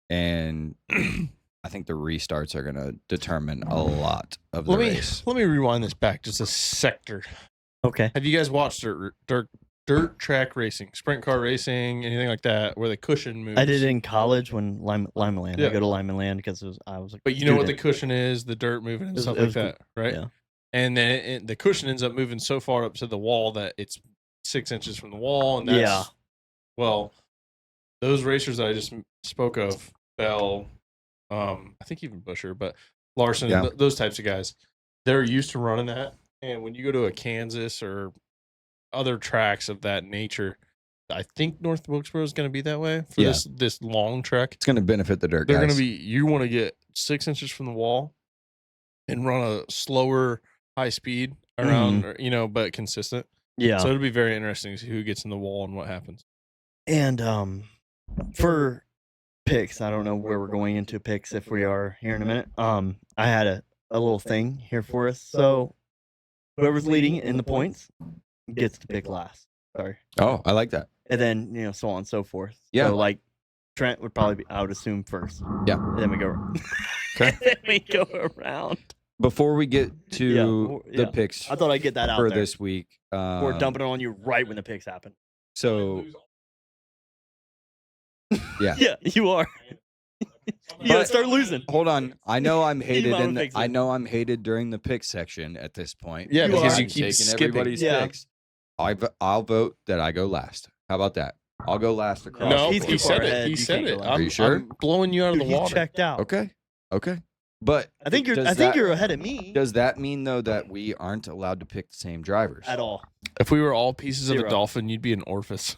And I think the restarts are going to determine a lot of the race. Let me rewind this back just a sector. Okay. Have you guys watched dirt track racing, sprint car racing, anything like that, where the cushion moves? I did it in college when Lima Land. Yeah. I go to Lima Land because I was like, But you know what the student. cushion is, the dirt moving and It was- stuff it like was cool. that, right? Yeah. And then the cushion ends up moving so far up to the wall that it's 6 inches from the wall. And that's, Yeah. well, those racers that I just spoke of, Bell, I think even Busher, but Larson, Yeah. those types of guys, they're used to running that. And when you go to a Kansas or other tracks of that nature, I think North Wilkesboro is going to be that way for Yeah. this long trek. It's going to benefit the dirt They're guys. going to be, you want to get 6 inches from the wall and run a slower, high speed around, but consistent. Yeah. So it'll be very interesting to see who gets in the wall and what happens. And for picks, I don't know where we're going into picks if we are here in a minute. I had a little thing here for us. So whoever's leading in the points gets to pick last. Sorry. Oh, I like that. And then, so on and so forth. Yeah. So like Trent would probably be, I would assume, first. Yeah. And then we go Okay. then we go around. Before we get to Yeah. the picks I thought I'd get that out for there. this week, We're dumping it on you right when the picks happen. So, yeah. Yeah, you are. You gotta start losing. Hold on. I know I'm hated might in the, fix it. I know I'm hated during the pick section at this point. Yeah, because I'm you keep taking skipping. everybody's Yeah. picks. I'll vote that I go last. How about that? I'll go last across. No, the he's board. he too far said ahead. it. He You said can't it. go Are you sure? I'm blowing you out of Dude, the he's water. checked out. Okay. But I think you're. does I think that- you're ahead of me. Does that mean though that we aren't allowed to pick the same drivers? At all. If we were all pieces of Zero. a dolphin, you'd be an orifice.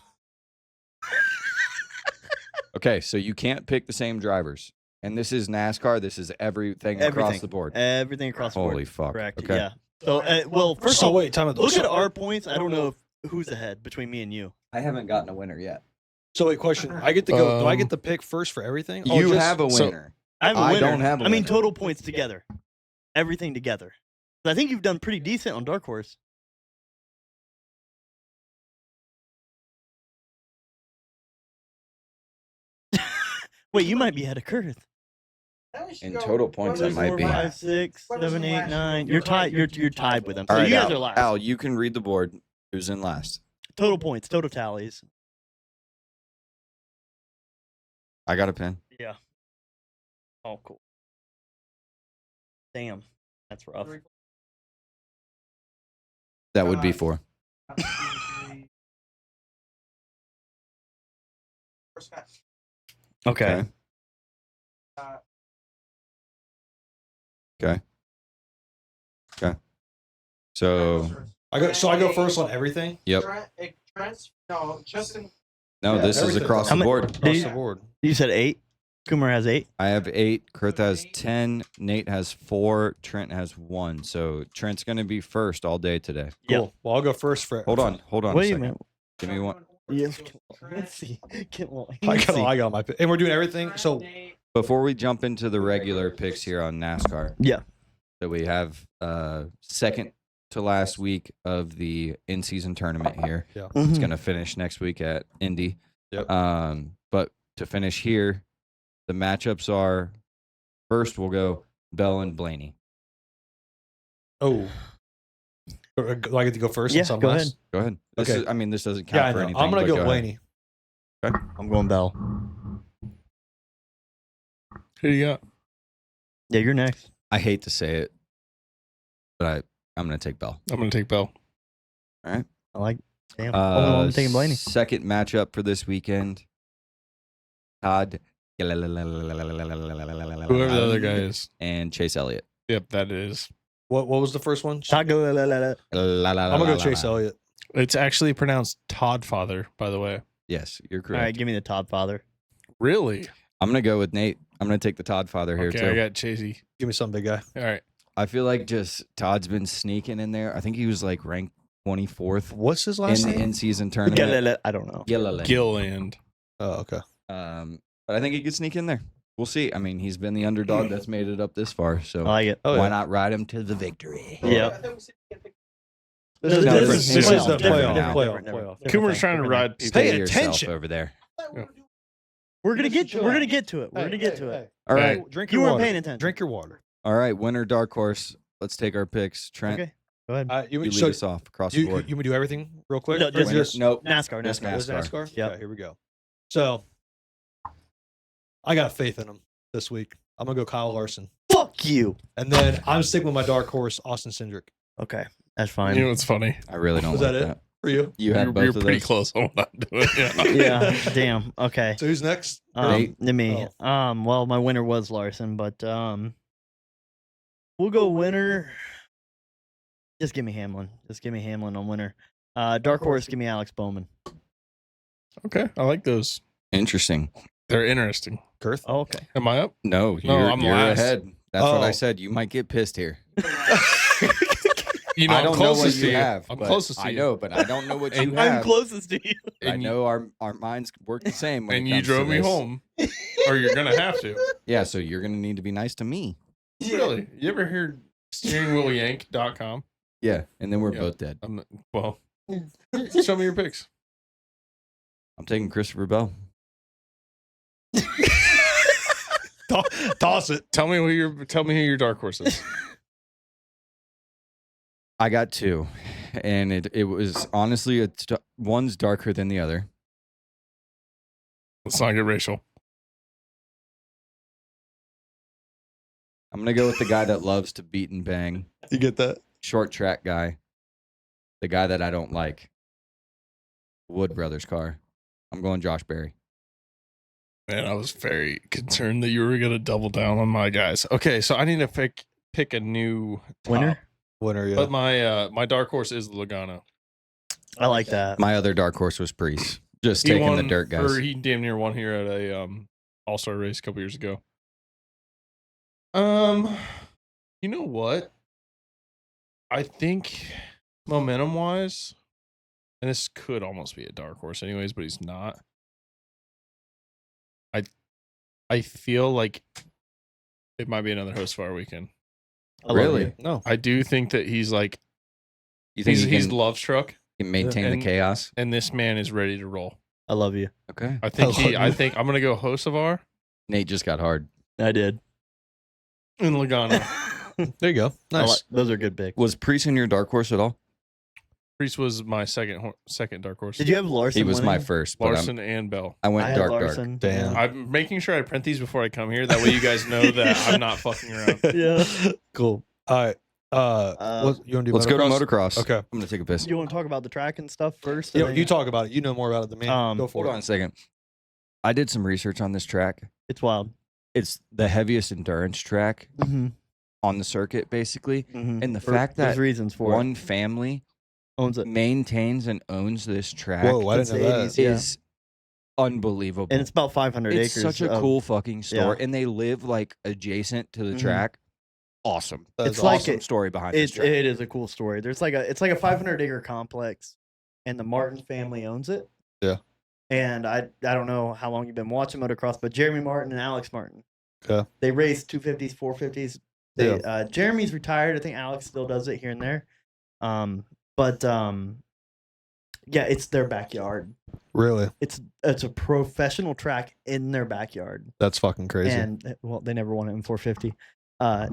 Okay, so you can't pick the same drivers. And this is NASCAR. This is everything across Everything. the board. Everything across the board. Holy fuck. Correct. Okay. Yeah. So, well, first So of all, wait, time out. look So, at our points. I don't know who's ahead between me and you. I haven't gotten a winner yet. so wait, question. I get to go. Do I Um, get the pick first for everything? Or You just- have a so- winner. I have a I winner. don't have a I mean, winner. total points together. Everything together. So I think you've done pretty decent on Dark Horse. Wait, you might be ahead of Kurth. In total points, that might be. 5, 6, 7, 8, 9. You're tied. You're tied with them. So All right, you guys Al, are last. Al, you can read the board. Who's in last? Total points, total tallies. I got a pen. Yeah. Oh, cool. Damn, that's rough. That would be 4. Okay. Okay. Okay. So, I go first on everything. yep. No, Justin. No, Yeah, this is everything. across How the many- board. Across the board. You said 8. Coomer has 8. I have 8. Kurth has 10. Nate has 4. Trent has 1. So Trent's going to be first all day today. Yep. Cool. Well, I'll go first for. Hold on a Wait a second. minute. Give me one. Yes. Let's see. I got my pick, and we're doing everything. So Before we jump into the regular picks here on NASCAR, Yeah. so we have second to last week of the in-season tournament here. It's Mhm. going to finish next week at Indy. Yep. But to finish here, the matchups are first we'll go Bell and Blaney. do I get to go first? Yeah, since I'm go last? ahead. Go ahead. This Okay. is, I mean, this doesn't Yeah, count I for know. anything. I'm gonna but go ahead. Blaney. I'm going Bell. Who you got? Yeah, you're next. I hate to say it, but I'm going to take Bell. I'm gonna take Bell. I like. Damn. I'm taking Blaney. Second matchup for this weekend. Todd Whoever the other guy is. and Chase Elliott. Yep, that is. What was the first one? Taco. I'm I'm gonna go Chase Elliott. It's actually pronounced Todd Father, by the way. Yes, you're All correct. right, give me the Todd Father. Really? I'm going to go with Nate. I'm going to take the Todd father here Okay, too. I got Chasey. Give me some big guy. All right. I feel like just Todd's been sneaking in there. I think he was like ranked 24th What's his in last the name? in-season tournament. I don't know. Gilliland. Gilland. Oh, okay. But I think he could sneak in there. We'll see. I mean, he's been the underdog that's made it up this far. So I like it. Oh, why yeah. not ride him to the victory? Yep. This is No, different. this is This is the different playoff. now. Playoff. Coomer's trying to ride people. Pay Stay yourself attention. over there. We're gonna get to it. We're gonna get to it. All Hey. right. Drink You your weren't water. paying attention. Drink your water. All right. Winner, dark horse. Let's take our picks. Trent, Okay. Go ahead. you lead so us off across the you board. want me to do everything real quick? No, Or just- just Nope. NASCAR. Just NASCAR. Just NASCAR. NASCAR? Yep. Okay, here we go. So I got faith in him this week. I'm gonna go Kyle Larson, Fuck you. and then I'm sticking with my dark horse, Austin Cindric. Okay, that's fine. You know what's funny? I really don't Was like that it? that. For you. You had both You're of pretty those. close on what I'm doing. Yeah. Yeah. Damn. Okay. So who's next? Nate? Me. Well, my winner was Larson, but we'll go winner. Just give me Hamlin. Just give me Hamlin on winner. Dark horse. Give me Alex Bowman. Okay, I like those. Interesting. They're interesting. Kurth. Oh, okay. Am I up? No, No, you're, I'm you're last. ahead. That's what I Oh. said. You might get pissed here. You know, I I'm don't know what closest you to you. have. I'm but closest to I you. know, but I don't know what you I'm have. closest to you. I And you- know our minds work the same. When And it you comes to drove me this. home, or you're gonna have to. Yeah, so you're gonna need to be nice to me. Really? You ever hear steeringwheelyank.com? Yeah, and then we're Yeah. both dead. Well, show me your picks. I'm taking Christopher Bell. Toss it. Tell me who your dark horse is. I got 2, and it was honestly one's darker than the other. Let's not get racial. I'm gonna go with the guy that loves to beat and bang, You get that? short track guy, the guy that I don't like. Wood Brothers car. I'm going Josh Berry. Man, I was very concerned that you were gonna double down on my guys. Okay, so I need to pick a new top. Winner? Winner, yeah. But my dark horse is Logano. I like that. My other dark horse was Priest. Just He taking the won- dirt guys. Or he damn near won here at a All-Star race a couple years ago. You know what? I think momentum wise, and this could almost be a dark horse anyways, but he's not. I feel like it might be another host fire weekend. I love Really? you. No. I do think that he's like You think he's he love struck, can maintain the and- chaos? and this man is ready to roll. I love you. Okay. I think love I you. think I'm gonna go Hocevar Nate just got hard. I did. and Logano. There you go. Nice. Those are good picks. Was Priest in your dark horse at all? Priest was my second dark horse. Did you have Larson? He was my winning? first, but Larson and Bell? I I went had dark. Larson. Damn. I'm making sure I print these before I come here. That way you guys know that I'm not fucking around. Yeah. Cool. All right. You want to do Let's go to motocross? motocross. Okay. I'm gonna take a piss. You want to talk about the track and stuff first? You, and you then- talk about it. You know more about it than me. Go for Hold it. on a second. I did some research on this track. It's wild. It's the heaviest endurance track Mm-hmm. on the circuit, basically. Mm-hmm. And the fact there's that reasons for one family it. Owns it. maintains and owns this track Whoa, I Since didn't know the that. 80s, yeah. is unbelievable. And it's about 500 It's acres. such a of- cool fucking store, yeah. and they live like adjacent to the Mhm. track. Awesome. That's It's like Awesome it- story behind this track. It is a cool story. It's like a 500 acre complex, and the Martin family owns it. Yeah. And I don't know how long you've been watching motocross, but Jeremy Martin and Alex Martin. Okay. They race 250s, 450s. Jeremy's retired. I think Alex still does it here and there. Yeah, it's their backyard. Really? It's a professional track in their backyard. That's fucking crazy. And well, they never won it in 450.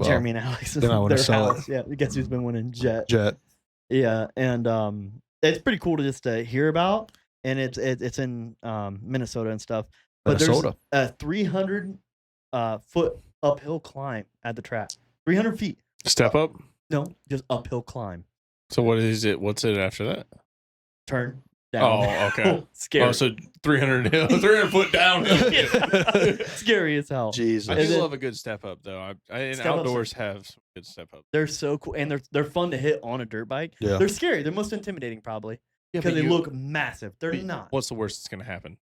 Jeremy and Alex. then I wanna their sell it. house. Yeah, guess who's been winning Jet? Jet. Yeah, and it's pretty cool to just hear about, and it's in Minnesota and stuff. But Minnesota. there's a 300 foot uphill climb at the track. 300 feet. Step up. No, just uphill climb. So what is it? What's it after that? Turn down. Oh, okay. Scary. Oh, so 300 foot downhill. Scary as hell. Jesus. I And do then- love a good step up though. And Step ups are- outdoors have some good step up. They're so cool, and they're fun to hit on a dirt bike. Yeah. They're scary. They're most intimidating probably because they look massive. They're not. What's the worst that's gonna happen?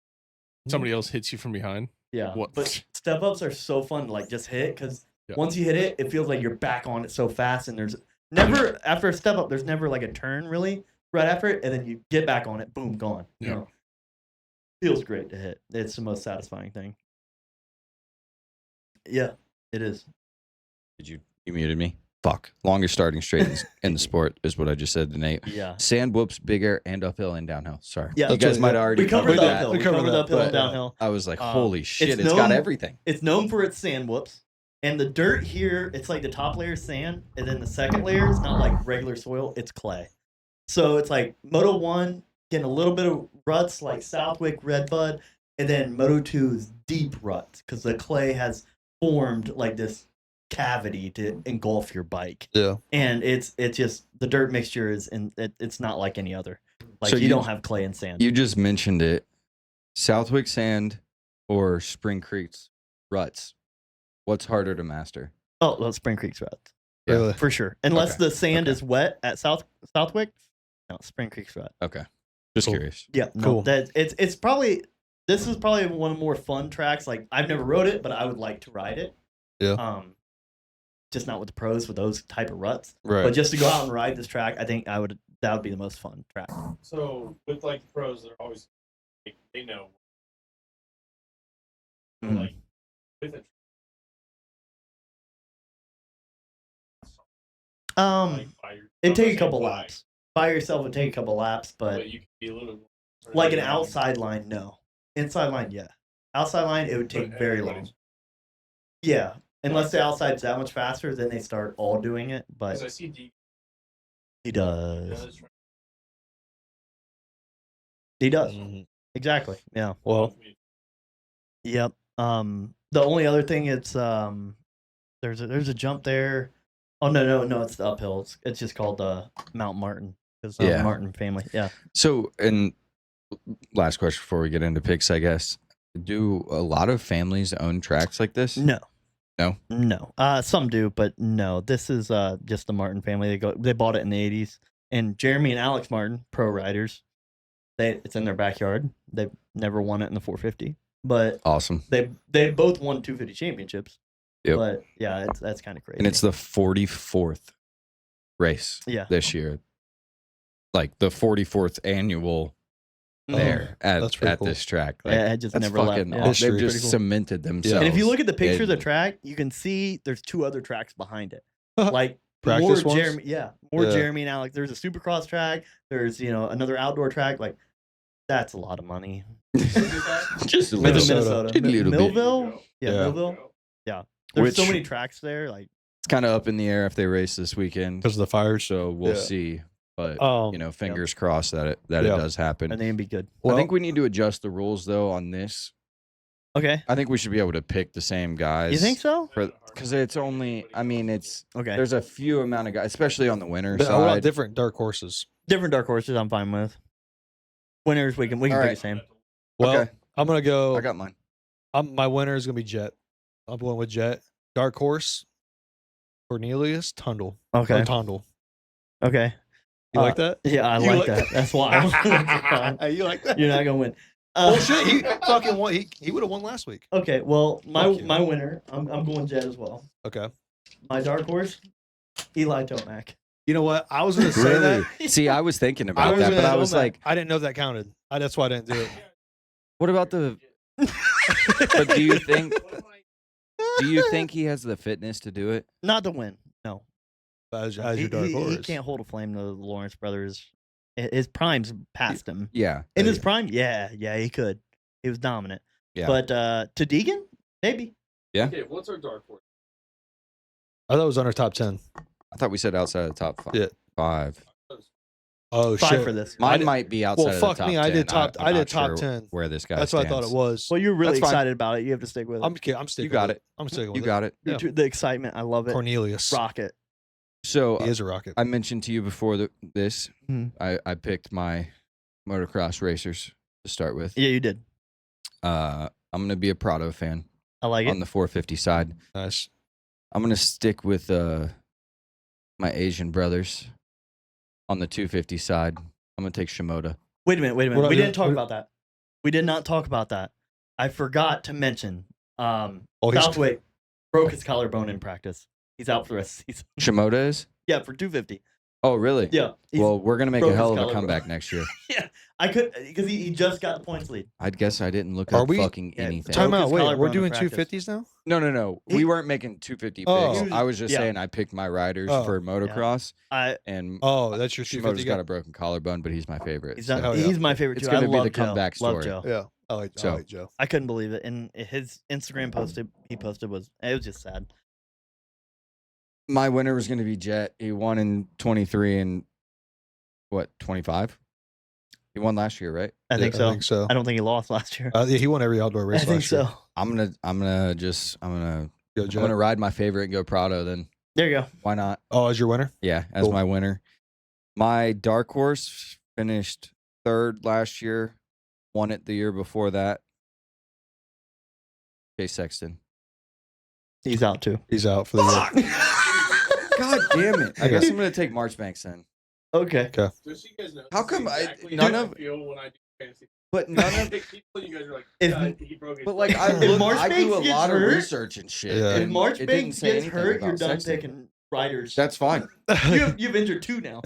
Somebody else hits you from behind. Yeah, What? but step ups are so fun to like just hit because Yeah. once you hit it, it feels like you're back on it so fast, and there's never after a step up, there's never like a turn really right after it, and then you get back on it, boom, gone. You Yeah. know, feels great to hit. It's the most satisfying thing. Yeah, it is. Did you muted me? Fuck. Longest starting straight in the sport is what I just said to Nate. Yeah. Sand whoops bigger and uphill and downhill. Sorry. Yeah. you guys That's might what- already We covered the that. uphill. We We covered covered the that, uphill and but- downhill. I was like, Um, holy shit, it's it's got known- everything. It's known for its sand whoops. And the dirt here, it's like the top layer is sand, and then the second layer is not like regular soil, it's clay. So it's like Moto 1 getting a little bit of ruts like Southwick, Redbud, and then Moto 2 is deep ruts because the clay has formed like this cavity to engulf your bike. Yeah. And it's just the dirt mixture is it's not like any other. Like So you you- don't have clay and sand. You just mentioned it. Southwick sand or Spring Creek's ruts. What's harder to master? Oh, well, Spring Creek's ruts. Yeah. Really? For sure. Unless Okay. the sand Okay. is wet at Southwick. No, Spring Creek's rut. Okay. Just Cool. curious. Yeah, no, Cool. that it's probably this is probably one of the more fun tracks. Like I've never rode it, but I would like to ride it. Yeah. Just not with the pros with those type of ruts, Right. but just to go out and ride this track, I think that would be the most fun track. So with like the pros, they're always they know. Mhm. Like with it. It'd take a couple laps. By yourself, it'd take a couple laps, but you can be a little bit more, like an outside line, no. Inside line, yeah. Outside line, it would take very long. Yeah, unless the outside's that much faster, then they start all doing it. Because I But see D he does. does. He does Mhm. exactly. Yeah. Well, Yep. The only other thing it's there's a jump there. Oh no, it's the uphill. It's just called Mount Martin. It's Yeah. Martin family. Yeah. So, and last question before we get into picks, I guess. Do a lot of families own tracks like this? No. No? No. Some do, but no. This is just the Martin family. They bought it in the 80s. And Jeremy and Alex Martin, pro riders, it's in their backyard. They've never won it in the 450, but Awesome. they both won 250 championships. Yep. But yeah, that's kind of crazy. And it's the 44th race yeah. this year. Like the 44th annual there that's pretty at cool. this track. Like, Yeah, it just that's never left. fucking Yeah. awesome. History. They've just Pretty cool. cemented themselves. And if you look at the picture of the in- track, you can see there's 2 other tracks behind it. Like Practice more ones? Jeremy, more Yeah. Jeremy and Alex. There's a Supercross track. There's another outdoor track. Like that's a lot of money. just a little, Minnesota. just a little bit. Millville, Yeah. Millville, yeah. There's so Which- many tracks there. Like It's kind of up in the air if they race this weekend. Because of the fires. So we'll Yeah. see. But Um, fingers crossed that it Yeah. does happen. and they can be good. well, I think we need to adjust the rules though on this. Okay, I think we should be able to pick the same guys. you think so? Because it's only. I mean, it's Okay, there's a few amount of guys, especially on the winner but what about side. different dark horses? different dark horses. I'm fine with. Winners, we can All pick right. the same. Well, Okay. I'm gonna go. I got mine. My winner is gonna be Jet. I'm going with Jet. Dark horse, Cornelius Tundle. Okay, Or Tondle. okay. You like that? Yeah, I You like like that. That's why You like that? you're not gonna win. Oh shit! He fucking won. He would have won last week. Okay, well, Fuck you. my winner, I'm going Jet as well. Okay. My dark horse, Eli Tomac. You know what? I was gonna say that. See, I was thinking I about was that, but gonna- I was like, I didn't know if that counted. That's why I didn't do it. what about the? But do you think he has the fitness to do it? Not to win. No, As he, your dark he- horse. he can't hold a flame to the Lawrence brothers. His prime's past him. Yeah. In his prime, yeah, he could. He was dominant. Yeah. But to Deegan, maybe. Okay, what's our dark horse? I thought it was under top 10. I thought we said outside of the top five. Yeah. Five. Oh Five shit! for this. Mine did- might be outside Well, of the fuck top me. 10. I did top. I'm I not did top sure 10. Where this guy That's what I thought it stands. was. Well, you're really That's fine. excited about it. You have to stick with it. I'm sticking. You got with it. I'm sticking with You it. got it. Yeah. The excitement, I love it. Cornelius. Rocket. So He is a rocket. I mentioned to you before this, Mhm. I picked my motocross racers to start with. Yeah, you did. I'm gonna be a Prado fan I like it. on the 450 side. Nice. I'm gonna stick with my Asian brothers on the 250 side. I'm gonna take Shimoda. Wait a minute. What We about didn't you? talk What- about that. We did not talk about that. I forgot to mention. Oh, he's Southwick broke his collarbone in practice. He's out for the rest of the season. Shimoda is? Yeah, for 250. Oh, really? Yeah. he's- Well, we're gonna make broke a his hell of a collarbone. comeback next year. I could because he just got the points lead. I guess I didn't look Are up we- fucking Yeah, anything. Time Time out. his Wait, collarbone we're in doing practice. 250s now? No. He- We weren't making 250 Oh. picks. He was- I was just yeah. saying I picked my riders Oh. for motocross, and Oh, that's your Shimoda's 250 got guy? a broken collarbone, but he's my favorite. He's, so- not, Oh, yeah. he's my favorite It's too. gonna I be the love Joe. comeback Love story. Joe. Yeah. I like Joe. I couldn't believe it, and his Instagram he posted was just sad. My winner was going to be Jet. He won in 23 and 25? He won last year, right? I think so. I think so. I don't think he lost last year. Yeah, he won every outdoor race I think last year. so. I'm gonna Go, Jet. ride my favorite and go Prado. Then There you go. why not? Oh, as your winner? Yeah, as Cool. my winner. My dark horse finished third last year, won it the year before that. Chase Sexton. He's out too. He's out for the year. God damn it! I guess I'm gonna take Marchbanks then. Okay. Just so you guys know, How this is come exactly none how of- I feel when I do fantasy. But none of People, you guys are like, If- "God, he broke his But like I, leg." If look, March I do Banks a gets lot of hurt- research and shit. Yeah. If and March it didn't Banks say gets anything hurt, about you're done Sexton. picking riders. That's fine. you've injured two now.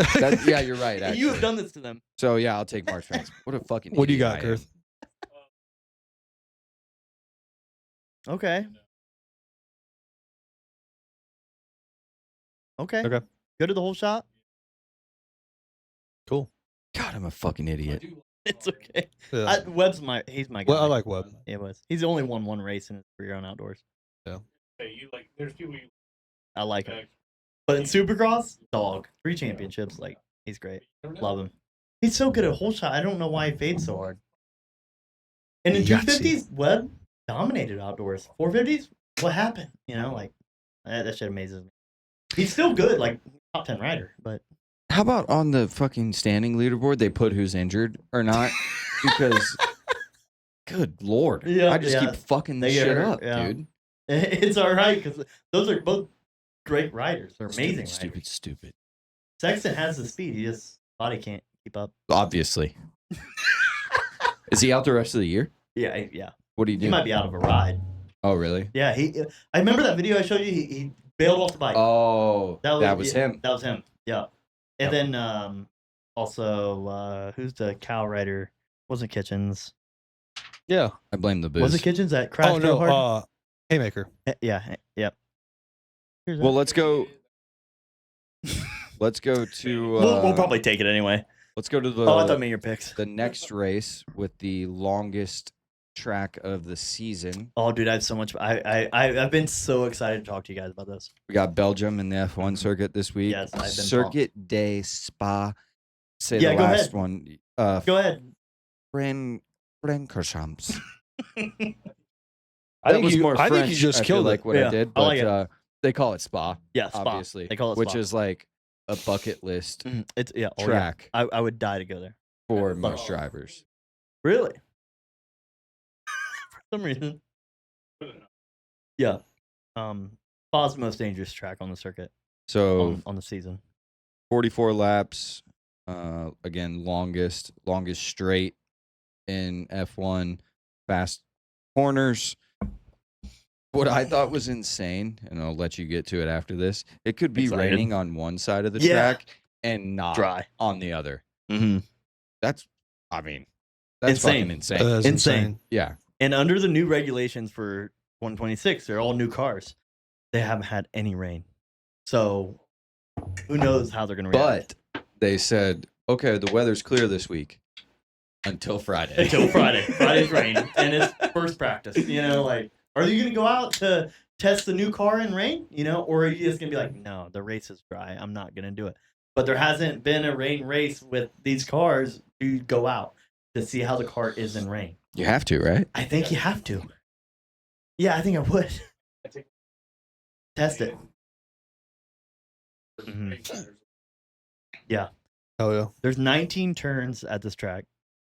Yeah, you're right. Actually. You have done this to them. So yeah, I'll take Marchbanks. What a fucking. What do you idiot got, I am. Kurth? Okay. Okay. Okay. Go to the whole shot. Cool. God, I'm a fucking idiot. It's okay. Yeah. Webb's he's my guy. Well, I like Webb. He was. He's only won one race in his career on outdoors. Hey, you like, there's people you I like him. like. But in Supercross, dog. 3 championships. Like, he's great. Love him. He's so good at whole shot. I don't know why he fades so hard. And in Yahtzee. 250s, Webb dominated outdoors. 450s, what happened? You know, like, that shit amazes me. He's still good, like, top 10 rider, but How about on the fucking standing leaderboard they put who's injured or not? Because, good lord, Yeah, I just yeah. keep fucking They this get shit hurt, up, yeah. dude. it's all right because those are both great riders. They're amazing Stupid, riders. stupid. Sexton has the speed. He just body can't keep up. Obviously. Is he out the rest of the year? Yeah, yeah. What do you do? He might be out of a ride. Oh, really? Yeah, I remember that video I showed you. He bailed off the bike. Oh, that was yeah, him. That was him. Yeah. And then also who's the cow rider? Wasn't Kitchens? Yeah. I blame the booze. Was it Kitchens that crashed Oh real hard? no. Haymaker. Yeah. Yep. Here's Well, that. let's go. Let's go to. We'll probably take it anyway. Let's go to the. Oh, I thought me your picks. The next race with the longest track of the season. Oh, dude, I have so much. I've been so excited to talk to you guys about this. We got Belgium in the F1 circuit this week. Yes, I've been Circuit de Spa. Say Yeah, the go last ahead. one. Go ahead. Francorchamps. I think you French, just I feel killed like it. what I Yeah, did, I but like it. they call it Spa. Yeah, Spa. Obviously, They call it which Spa. is like a bucket list It's yeah. Oh, yeah. track I would die to go there. for most drivers. Really? For some reason. Yeah. Spa's the most dangerous track on the circuit So on the season. 44 laps. Again, longest straight in F1. Fast corners. What I thought was insane, and I'll let you get to it after this. It could be Excited. raining on one side of the Yeah. track and not Dry. on the other. Mm-hmm. That's Insane. fucking insane. That's Insane. Yeah. And under the new regulations for 126, they're all new cars. They haven't had any rain. So who knows how they're going to react. But they said, okay, the weather's clear this week until Friday. Until Friday. Friday's rain. And it's first practice. Like, are you going to go out to test the new car in rain? Or are you just going to be like, no, the race is dry. I'm not going to do it. But there hasn't been a rain race with these cars to go out to see how the car is in rain. You have to, right? I think you have to. Yeah, I think I would. Test it. Yeah. Oh yeah. There's 19 turns at this track.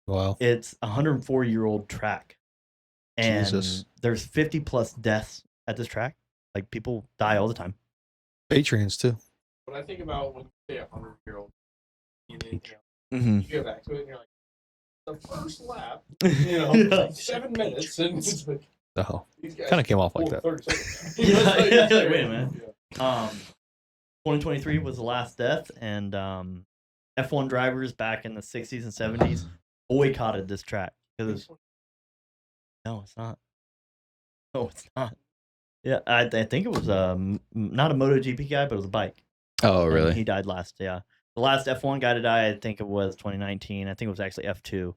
Wow. It's a 104-year-old track. And Jesus. there's 50 plus deaths at this track. Like, people die all the time. Patrons too. When I think about when you say 100-year-old, Mm-hmm. you go back to it and you're like, the first lap, Yeah. 7 minutes, and it's like, Oh. these guys Kind of came off like pulled that. 30 seconds. Yeah, It's yeah, like, wait a minute. Yeah. 2023 was the last death, and F1 drivers back in the 60s and 70s boycotted this track because no, it's not. No, it's not. Yeah, I think it was not a MotoGP guy, but it was a bike. Oh, And really? he died last. Yeah, the last F1 guy to die, I think it was 2019. I think it was actually F2.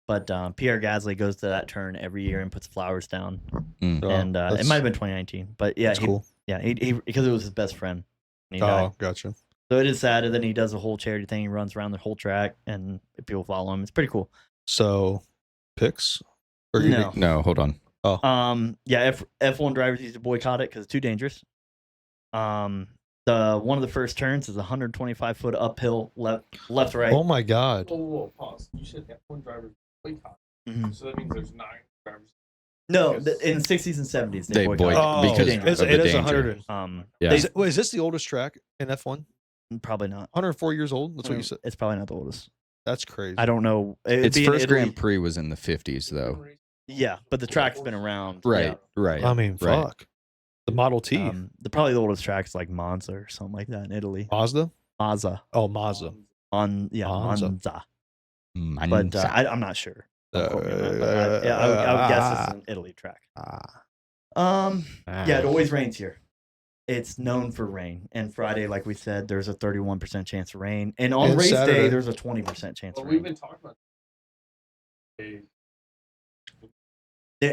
But Pierre Gasly goes to that turn every year and puts flowers down, Mm. Oh, and it that's- might have been 2019. But yeah, That's cool. he because it was his best friend. And he died. Oh, gotcha. So it is sad, and then he does a whole charity thing. He runs around the whole track, and people follow him. It's pretty cool. So, picks? Or No. No, hold on. Yeah, F1 drivers used to boycott it because it's too dangerous. The one of the first turns is 125-foot uphill left right. Oh my God. Whoa, pause. You said F1 drivers boycott. Mhm. So that means there's 9 drivers. No, in the 60s and 70s They they boycotted. boycott- Oh, because dangerous. of the it is danger. 100. Yeah. They, Is this the oldest track in F1? probably not. 104 years old? That's what you said. It's probably not the oldest. That's crazy. I don't know. It'd Its be in first Italy. Grand Prix was in the 50s, though. Yeah, but the track's been around. Right, right. I mean, right. fuck. The Model T. Yeah. Probably the oldest track's like Monza or something like that in Italy. Mazda? Mazda. Oh, Mazda. Monza. Monza. But I'm not sure. Don't quote me on that, but I would guess it's an Italy track. Yeah, it always rains here. It's known for rain. And Friday, like we said, there's a 31% chance of rain. And on And race Saturday. day, there's a 20% chance Well, of we've rain. been talking about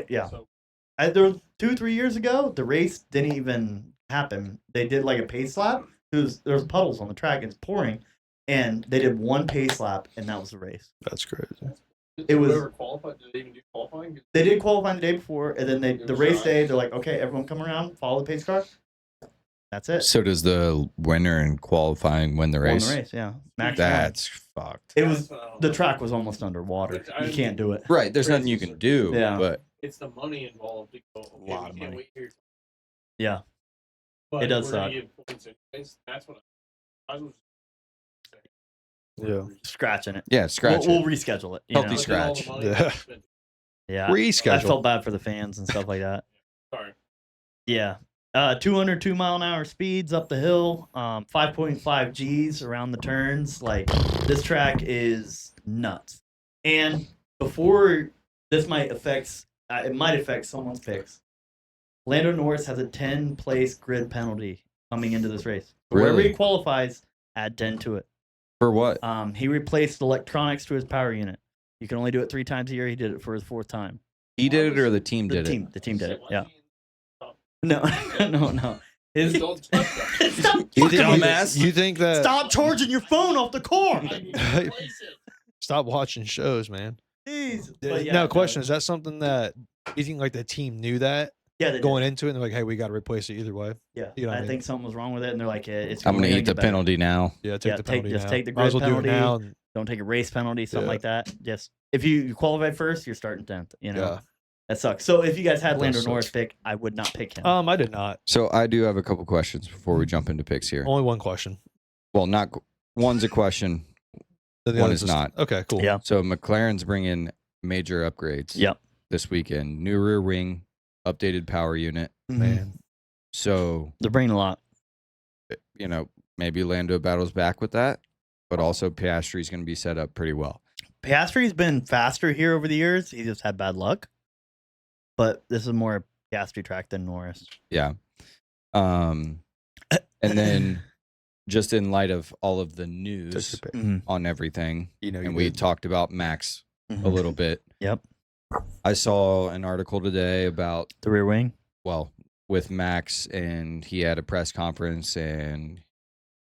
Yeah. So, There was 2-3 years ago, the race didn't even happen. They did like a pace lap. There was puddles on the track. It's pouring. And they did one pace lap, and that was the race. That's crazy. It was- whoever qualified, did they even do qualifying? They did qualify the day before, and then the was race dry. day, they're like, okay, everyone come around, follow the pace car. That's it. So does the winner in qualifying win the Won race? the race, yeah. Max That's fucked. It was the track was almost underwater. You can't do it. Right. There's nothing you can do. Yeah. But It's the money involved. To go, okay, lot of we can't money. wait here. Yeah. But It does we're gonna suck. give points anyways. That's what I was Yeah. Scratching it. yeah, scratch We'll it. reschedule it. Healthy know? scratch. Yeah. Yeah. I Reschedule. felt bad for the fans and stuff like that. Yeah. 202 mile an hour speeds up the hill, 5.5 Gs around the turns. Like, this track is nuts. And before this might affect, it might affect someone's picks. Lando Norris has a 10 place grid penalty coming into this race. Wherever Really? he qualifies, add 10 to it. For what? He replaced electronics to his power unit. You can only do it 3 times a year. He did it for his 4th time. He did it or the team did it? The team did it. Yeah. No, no. His, Don't touch that. stop, You fucking- dumbass. You think that? stop charging your phone off the car. Stop watching shows, man. Jeez. But yeah, Now, question: Is that something that you think like the team knew that Yeah, they did. going into it? And they're like, "Hey, we got to replace it either way." Yeah, You know what I I mean? think something was wrong with it, and they're like, it's. I'm only gonna eat the get better. penalty now. Yeah, take Yeah, the take- penalty. just now. take the Might as well grid do it now. penalty. And, Don't take a race penalty, something Yeah. like that. Just if you qualify first, you're starting 10th. You know, yeah. that sucks. So if you guys had That Lando sucks. Norris pick, I would not pick him. I did not. So I do have a couple questions before we jump into picks here. Only one question. Well, not one's a question. Then the One other's is just- not. Okay, cool. Yeah. So McLaren's bringing major upgrades. Yep. This weekend, new rear wing, updated power unit. Man. So They're bringing a lot. maybe Lando battles back with that, but also Piastri's going to be set up pretty well. Piastri's been faster here over the years. He just had bad luck. But this is more Piastri track than Norris. Yeah. And then just in light of all of the news Mhm. on everything, You know, and we talked about Max a Mhm. little bit. Yep. I saw an article today about, The rear wing. well, with Max, and he had a press conference and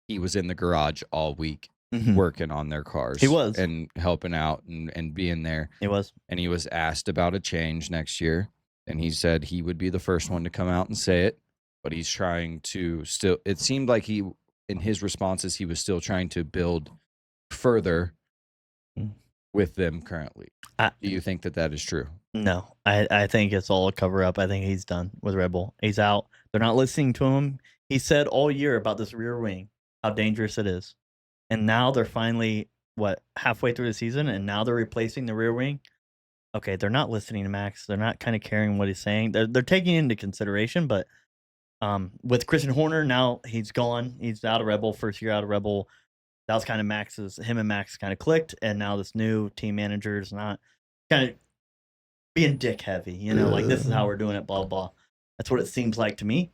he was in the garage all week Mhm. working on their cars. He was. And helping out and being there. It was. And he was asked about a change next year. And he said he would be the first one to come out and say it. But he's trying to still, it seemed like he, in his responses, he was still trying to build further Mm. with them currently. Do you think that that is true? No, I think it's all a cover up. I think he's done with Red Bull. He's out. They're not listening to him. He said all year about this rear wing, how dangerous it is. And now they're finally, halfway through the season, and now they're replacing the rear wing. Okay, they're not listening to Max. They're not kind of caring what he's saying. They're taking it into consideration, but with Christian Horner, now he's gone. He's out of Red Bull, first year out of Red Bull. That was kind of him and Max kind of clicked, and now this new team manager is not kind of being dick heavy, like this is how we're doing it, blah, blah. That's what it seems like to me.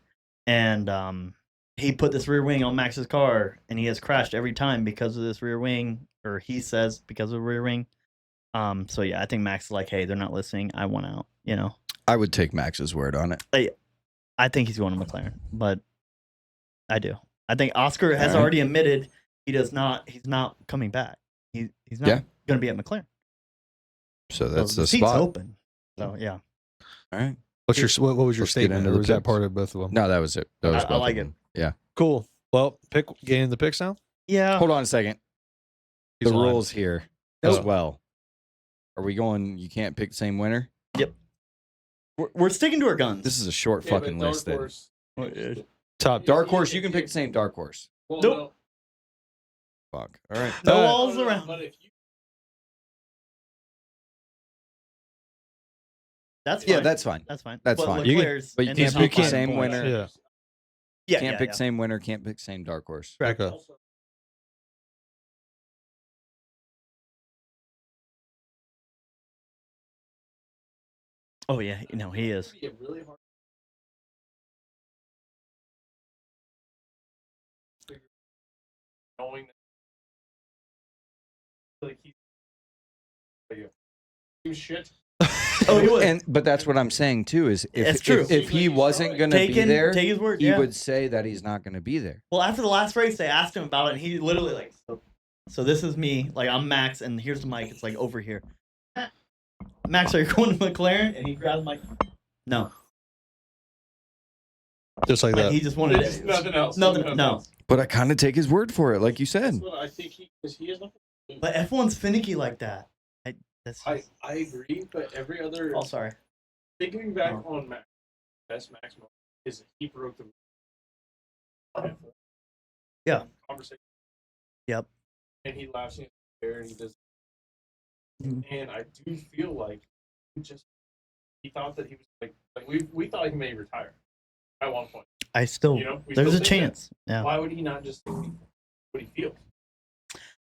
And he put this rear wing on Max's car, and he has crashed every time because of this rear wing, or he says because of the rear wing. So yeah, I think Max is like, hey, they're not listening. I want out, I would take Max's word on it. I think he's going to McLaren, but I do. I think Oscar has Alright. already admitted he's not coming back. He's not Yeah. going to be at McLaren. So that's So the seat's spot. open. So yeah. All right. What was your Let's get statement? into Or the was that picks. part of both of them? No, that was it. That was I both of like it. them. Yeah. Cool. Well, getting the picks now. Yeah. Hold on a second. He's The lying. rules here Oh. as well. Are we going? You can't pick the same winner. We're sticking to our guns. This is a short fucking list. Then Top. dark horse. You can pick the same dark horse. Well, Nope. Fuck. All right. no Uh, walls around. But if you That's fine. Yeah, that's fine. That's fine. that's But fine. Leclerc's But you in can't the pick top the five same points. winner. Yeah. Yeah, Can't yeah, pick yeah. same winner. Can't pick same dark horse. Okay. also Oh yeah, he is. be a really hard knowing like he's shit. Oh, he would. But that's what I'm saying too. Is It's if true. if he wasn't gonna be there, Take his word. he Yeah. would say that he's not gonna be there. Well, after the last race, they asked him about it, and he literally like, so this is me, like I'm Max, and here's the mic. It's like over here. Max, are you going to McLaren? And he grabbed the mic. No, Just like that. he just wanted Just it. nothing else. Nothing. No, But I kind of take his word for it, like you That's said. what I think he is not. but F1's finicky like that. I agree, but every other Oh, sorry. thinking back on Max, best Max moment is he broke the Yeah. conversation. Yep. And he laughs in the air and he does. Mhm. And I do feel like he thought that he was like we thought he may retire. at one point. I still, You know, we there's still a think that. chance. Yeah. Why would he not just think what he feels?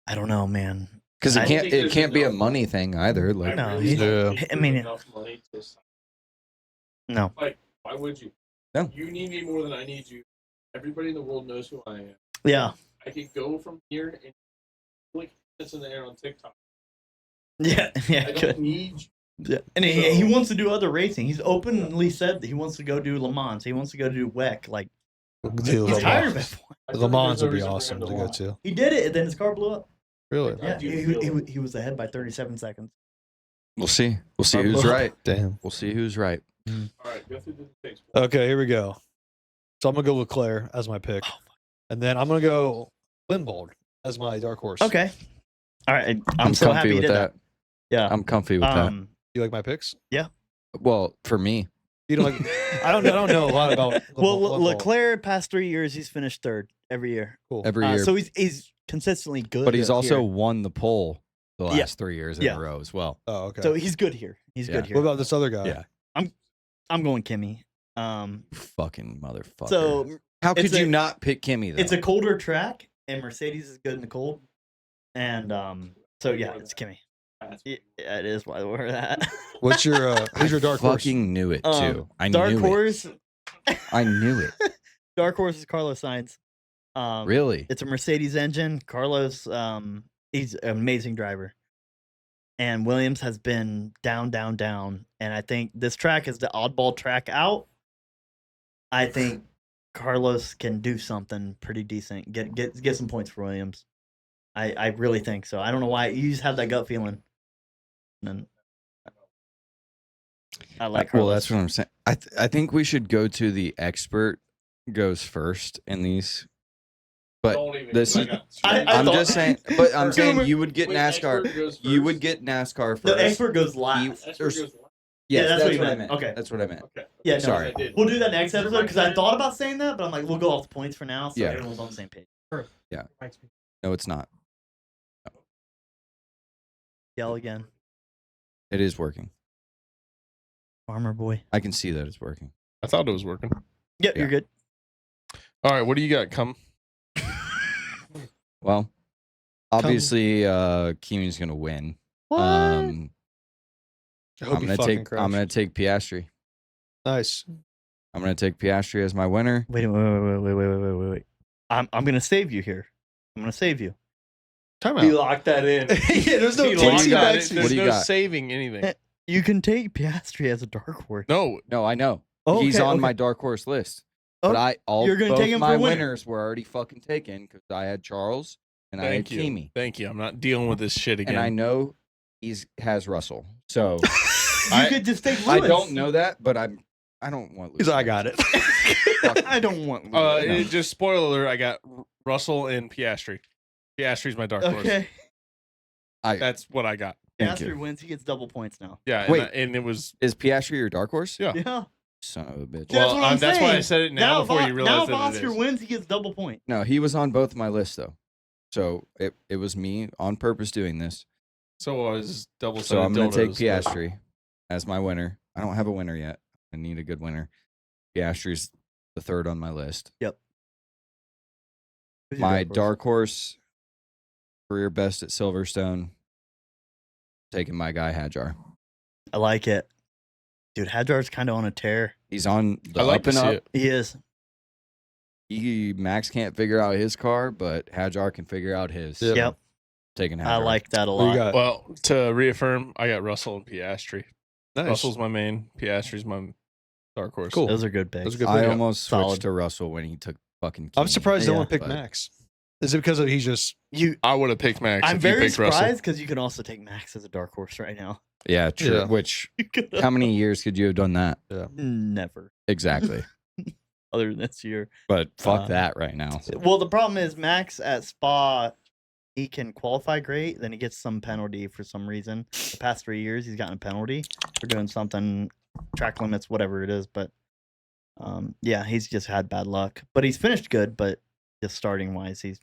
I don't know, man. Because I it think can't there's be a enough- money thing either. Like, No, really he's- don't Yeah. think I there's mean, enough money to sign. No. Like, why would you? No. You need me more than I need you. Everybody in the world knows who I am. Yeah. I could go from here and like this in the air on TikTok. Yeah. Yeah. I Good. don't need you. Yeah. And he wants to do other racing. He's openly said that he wants to go do Le Mans. He wants to go do WEC. Like, Dude, he's Le tired of Mans. it. I feel Le like Mans there's would be no reason for awesome him to lie. go to. He did it, and then his car blew up. Really? Yeah. I do He, feel he, it. he was ahead by 37 seconds. we'll see. We'll see who's Probably. right. Damn. We'll see who's right. All right, go through the things. Okay, here we go. So I'm gonna go Leclerc as my pick, and then I'm gonna go Lindbold as my dark horse. Okay. All right. I'm I'm so comfy happy he with did that. that. Yeah. I'm comfy with that. You like my picks? Well, for me, You don't like? I don't know a lot about. Well, Lindbold. Leclerc past 3 years, he's finished third every year. Cool. every year, So he's consistently good. but he's also here. won the pole the last Yeah. 3 years in Yeah. a row as well. Oh, okay. So he's good here. He's Yeah. good here. what about this other guy? Yeah. I'm going Kimmy. Fucking motherfucker. So how it's could you a- not pick Kimmy though? it's a colder track, and Mercedes is good in the cold. And so yeah, it's Kimmy. Yeah, it is why we're that. What's your who's your dark horse? fucking knew it too. I Dark knew horse. it. I knew it. Dark horse is Carlos Sainz. Really? It's a Mercedes engine. Carlos, he's an amazing driver. And Williams has been down, down, down. And I think this track is the oddball track out. I think Carlos can do something pretty decent. Get some points for Williams. I really think so. I don't know why. You just have that gut feeling. And I like Carlos. Well, that's what I'm saying. I think we should go to the expert goes first in these. But Don't even. this I is- got I I'm thought- just saying. But I'm saying Boomer- you would get Wait, NASCAR. expert goes You would first? get NASCAR first. The expert goes last. Expert there's- goes last. Yes, that's what you I meant. meant. Okay. That's what I meant. Okay. Yeah, no, Sorry. I did. We'll do that next episode because I thought about saying that, but I'm like, we'll go off the points for now, so Yeah. everyone's on the same page. No, it's not. Yell again, It is working. farmer boy. I can see that it's working. I thought it was working. Yep, you're good. All right, what do you got? Come. Well, obviously, Kimi's gonna win. I hope I'm you gonna fucking take. crash. I'm gonna take Piastri. Nice. I'm gonna take Piastri as my winner. Wait. I'm gonna save you here. I'm gonna save you. Time You out. locked that in. Yeah, there's no He What do locked you got? it. back seat. There's What do you no got? saving anything. You can take Piastri as a dark horse. No, No, I know. Oh, He's okay, on okay. my dark horse list. Oh, But you're gonna both take him my for winner. winners were already fucking taken because I had Charles and I had thank you. Kimi, Thank you. I'm not dealing with this shit again. and I know has Russell. So You could just take I Lewis. don't know that, but I don't want. He's Lewis. like, I got it. I don't want. No. just spoiler alert. I got Russell and Piastri. Piastri's my dark horse. Okay. That's what I got. Thank you. Piastri wins. He gets double points now. Yeah. Wait. and it was. Is Piastri your dark horse? Yeah. Yeah. Son of a bitch. That's Well, what I'm that's why I saying. said it now before you realize now if that it Oscar is. wins, he gets double point. No, he was on both my lists though. So it was me on purpose doing this. So was double. So I'm going to take dildos, but- Piastri as my winner. I don't have a winner yet. I need a good winner. Piastri's the third on my list. Who's your My horse? dark horse, career best at Silverstone, taking my guy Hadjar. I like it. Dude, Hadjar's kind of on a tear. He's on the I like up to and see up. it. He is. Max can't figure out his car, but Hadjar can figure out his. Yep. Yep. Taking Hadjar. I like that a What lot. you got? Well, to reaffirm, I got Russell and Piastri. Nice. Russell's my main. Piastri's my dark horse. Cool. Those are good picks. Those are good I pick. almost switched Solid. to Russell when he took fucking. I'm Kimi. surprised no Yeah, one picked but- Max. Is it because of he's just I would have picked Max. I'm if you very picked Russell. surprised because you can also take Max as a dark horse right now. Yeah, true. Yeah. Which how many years could you have done that? Never, Exactly. other than this year. But fuck Uh, that right now. Well, the problem is Max at Spa, he can qualify great, then he gets some penalty for some reason. The past 3 years, he's gotten a penalty for doing something, track limits, whatever it is. But yeah, he's just had bad luck. But he's finished good. But just starting wise, he's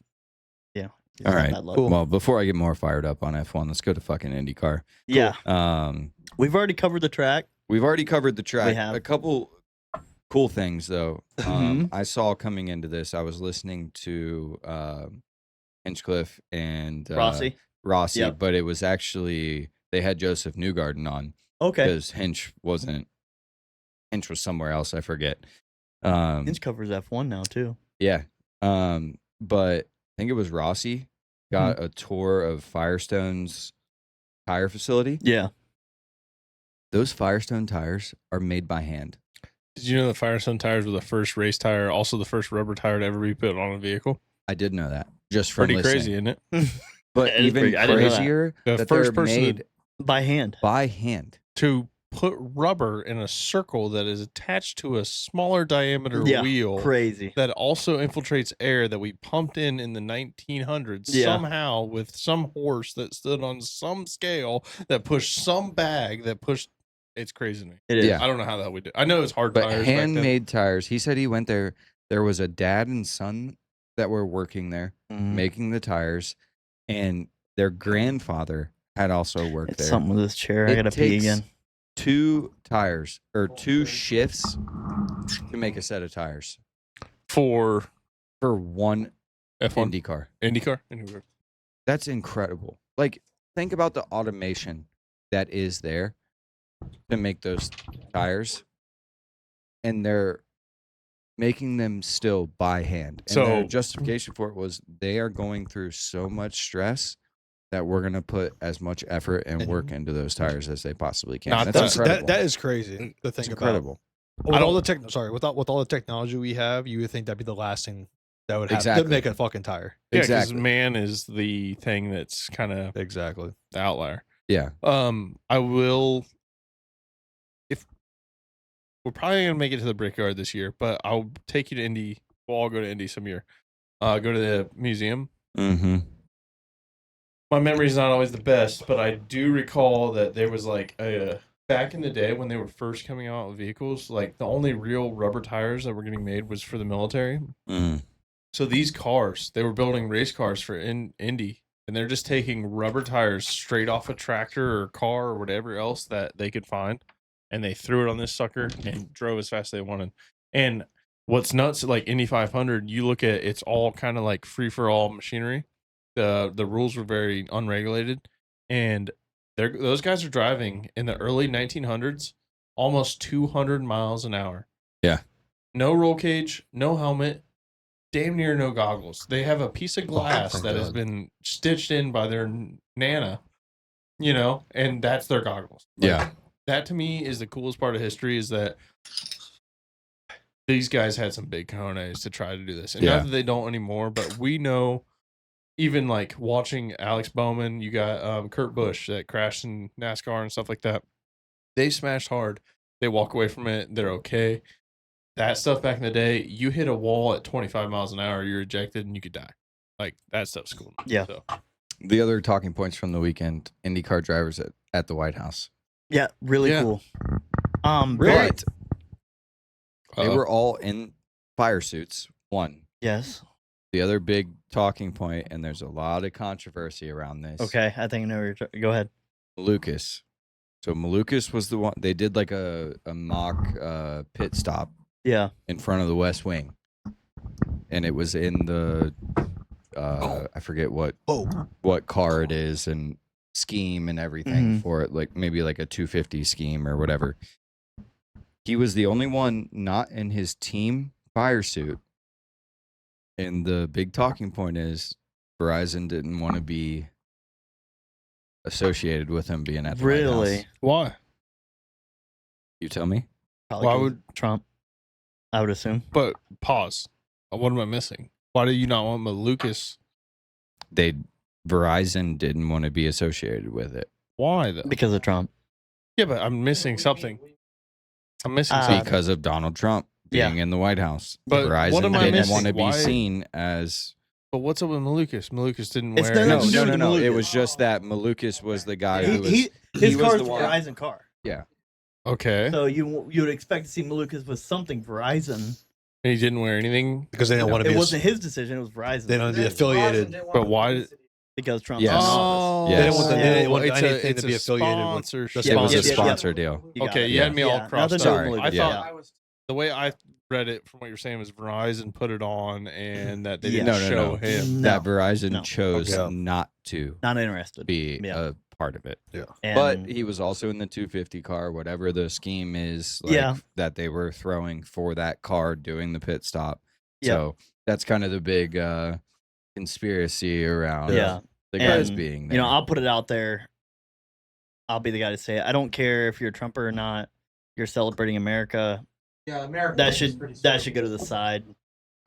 All had right. bad luck. Cool. Well, before I get more fired up on F1, let's go to fucking IndyCar. Yeah, Um, we've already covered the track. we've already covered the track. have. A couple cool things though. Mhm. I saw coming into this, I was listening to Hinchcliffe and Rossi. Yep. but it was actually they had Joseph Newgarden on Okay. because Hinch was somewhere else. I forget. Hinch covers F1 now too. Yeah. But I think it was Rossi got a tour of Firestone's tire facility. Yeah. Those Firestone tires are made by hand. Did you know that Firestone tires were the first race tire, also the first rubber tire to ever be put on a vehicle? I did know that just from Pretty crazy, listening. isn't it? But It is even pretty- I didn't know that. crazier The that first they're person made By hand. by hand. To put rubber in a circle that is attached to a smaller diameter Yeah. wheel Crazy. that also infiltrates air that we pumped in the 1900s Yeah. somehow with some horse that stood on some scale that pushed some bag that pushed. It's crazy to me. It is. Yeah. I don't know how that we did. I know it's hard But tires. back then. handmade tires. He said he went there. There was a dad and son that were working there Mhm. making the tires, and their grandfather had also worked It's there. something with this chair. I It gotta pee takes again. 2 tires or 2 shifts to make a set of tires for for one F1 IndyCar. IndyCar. That's incredible. Like, think about the automation that is there to make those tires, and they're making them still by hand. And their So- justification for it was they are going through so much stress that we're going to put as much effort and work into those tires as they possibly can. Not That's that- incredible. That is crazy to It's think about. incredible. With I all the don't- with all the technology we have, you would think that'd be the last thing that would happen Exactly. to make a fucking tire. Yeah, because Exactly. man is the thing that's kind of Exactly. the outlier. Yeah. I will. If we're probably gonna make it to the Brickyard this year, but I'll take you to Indy. We'll all go to Indy some year. Go to the museum. Mm-hmm. My memory's not always the best, but I do recall that there was like a back in the day when they were first coming out with vehicles, like the only real rubber tires that were getting made was for the military. Mm. So these cars, they were building race cars for Indy, and they're just taking rubber tires straight off a tractor or car or whatever else that they could find, and they threw it on this sucker and drove as fast as they wanted. And what's nuts, like Indy 500, you look at it's all kind of like free for all machinery. The rules were very unregulated, and those guys are driving in the early 1900s almost 200 miles an hour. Yeah. No roll cage, no helmet, damn near no goggles. They have a piece of glass thank that has God. been stitched in by their nana, and that's their goggles. Like, Yeah. that to me is the coolest part of history, is that these guys had some big cojones to try to do this. And Yeah. not that they don't anymore, but we know, even like watching Alex Bowman, you got Kurt Busch that crashed in NASCAR and stuff like that. They smashed hard. They walk away from it. They're okay. That stuff back in the day, you hit a wall at 25 miles an hour, you're ejected and you could die. Like, that stuff's cool. Yeah. So, The other talking points from the weekend: IndyCar drivers at the White House. Yeah, really Yeah. cool. But they uh-oh. were all in fire suits. One. Yes. The other big talking point, and there's a lot of controversy around this. Okay, I think I know where you're go ahead. Malukas. So Malukas was the one. They did like a mock pit stop Yeah. in front of the West Wing, and it was in the I forget what car it is and scheme and everything for it, like maybe like a 250 scheme or whatever. He was the only one not in his team fire suit, and the big talking point is Verizon didn't want to be associated with him being at the White House. Really? Why? You tell me. Probably Why 'cause would- Trump? I would assume. But pause. What am I missing? Why do you not want Malukas? Verizon didn't want to be associated with it Why though? Because of Trump. Yeah, but I'm missing something. I'm missing Uh, something. because of Donald Trump Yeah. being in the White House. But what Verizon am I didn't missing? want to be Why- seen as But what's up with Malukas? Malukas didn't It's wear. nothing no, to do no, with no, no. It Malukas. was just that Malukas was the guy who was. His was car's the a one- Verizon car. Okay. So you would expect to see Malukas with something Verizon. And he didn't wear anything. Because they don't want to It be. wasn't his decision. It was Verizon. They don't be affiliated. But why? Because Trump's Yes. in office. Oh, Yes. They didn't want the- they didn't want it's anything it's to be a affiliated with sponsorship. the It was a Yeah, yeah, yeah. sponsor deal. You got Okay, it. you had me all Yeah, crossed nothing to do up. with I Malukas, thought yeah. the way I read it from what you're saying was Verizon put it on and that they Yeah. didn't No, show no. him. That Verizon No. chose Okay. not to Not interested. be Yeah. a part of it. And But he was also in the 250 car, whatever the scheme is like, Yeah. that they were throwing for that car doing the pit stop. Yeah. So that's kind of the big conspiracy around Yeah. the guys And, being there. you know, I'll put it out there. I'll be the guy to say it. I don't care if you're a Trumper or not. You're celebrating America. Yeah, America. That should go to the side.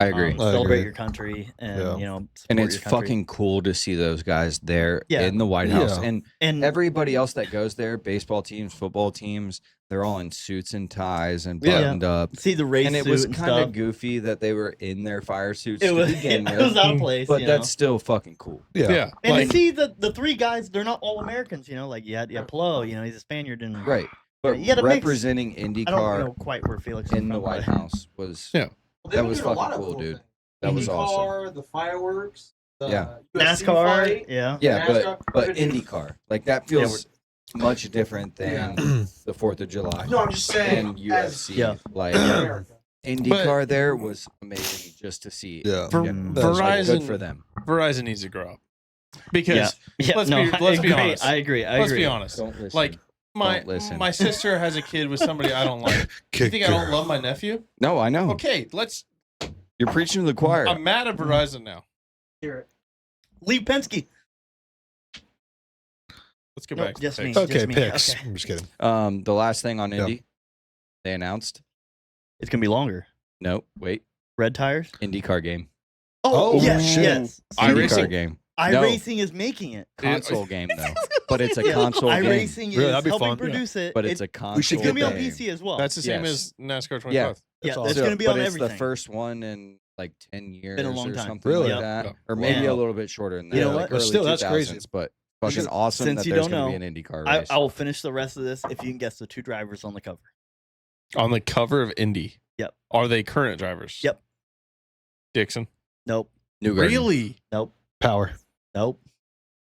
I agree. I Celebrate agree. your country, and Yeah. you know, And support it's your country. fucking cool to see those guys there Yeah. in the White House. Yeah. And everybody else that goes there, baseball teams, football teams, they're all in suits and ties and Yeah. buttoned up. see the race And it suit was and kind stuff. of goofy that they were in their fire suits It to was begin it with. was out of place, But you that's know? still fucking cool. Yeah. And like, to see the three guys, they're not all Americans, you know. Like you had Pelot, you know, he's a Spaniard, and Right. But you gotta mix- representing I don't IndyCar know quite where Felix is in the from, White but- House was Yeah. That was fucking cool, dude. That was awesome. The fireworks. The Yeah. UFC NASCAR, fight. yeah. Yeah, NASCAR, but but- IndyCar, like that feels much different than the 4th of July No, I'm just saying. and UFC. Yeah. Like America. IndyCar there was amazing just to see. Yeah. Ver- That's like good Verizon- for them. Verizon needs to grow up because Yeah, let's no, be- let's be I agree, honest. I agree. I let's agree. be honest. Don't listen. Like my Don't listen. my sister has a kid with somebody I don't like. You Kick think I don't her. love my nephew? No, I know. Okay, let's. You're preaching to the choir. I'm mad at Verizon now. Hear it. Leave Penske. Let's go No, back. To just the me. picks. Okay, Just me. picks. Okay. I'm just kidding. The last thing on Yeah. Indy, they announced. It's gonna be longer. No, wait. Red tires. IndyCar game. Oh, yes, shit. yes. IndyCar iRacing? game. No. iRacing is making it. Console game though, but it's a Yeah, console game. iRacing is Really, that'd be helping fun. produce it. But it's a console. should It's gonna be on game. PC as well. That's the same Yes. as NASCAR 25. yeah, That's it's awesome. gonna be but on it's everything. the first one in like 10 years Been a long or time. something Really? like Yeah. that, or maybe Yeah. a little bit shorter than that. You know like what? But early still, that's crazy. 2000s, But fucking Because awesome since that you there's don't going to know, be an IndyCar I race. will finish the rest of this if you can guess the two drivers on the cover. On the cover of Indy. Yep. Are they current drivers? Yep. Dixon. Nope. Newgarden. Really? Nope. Power. Nope.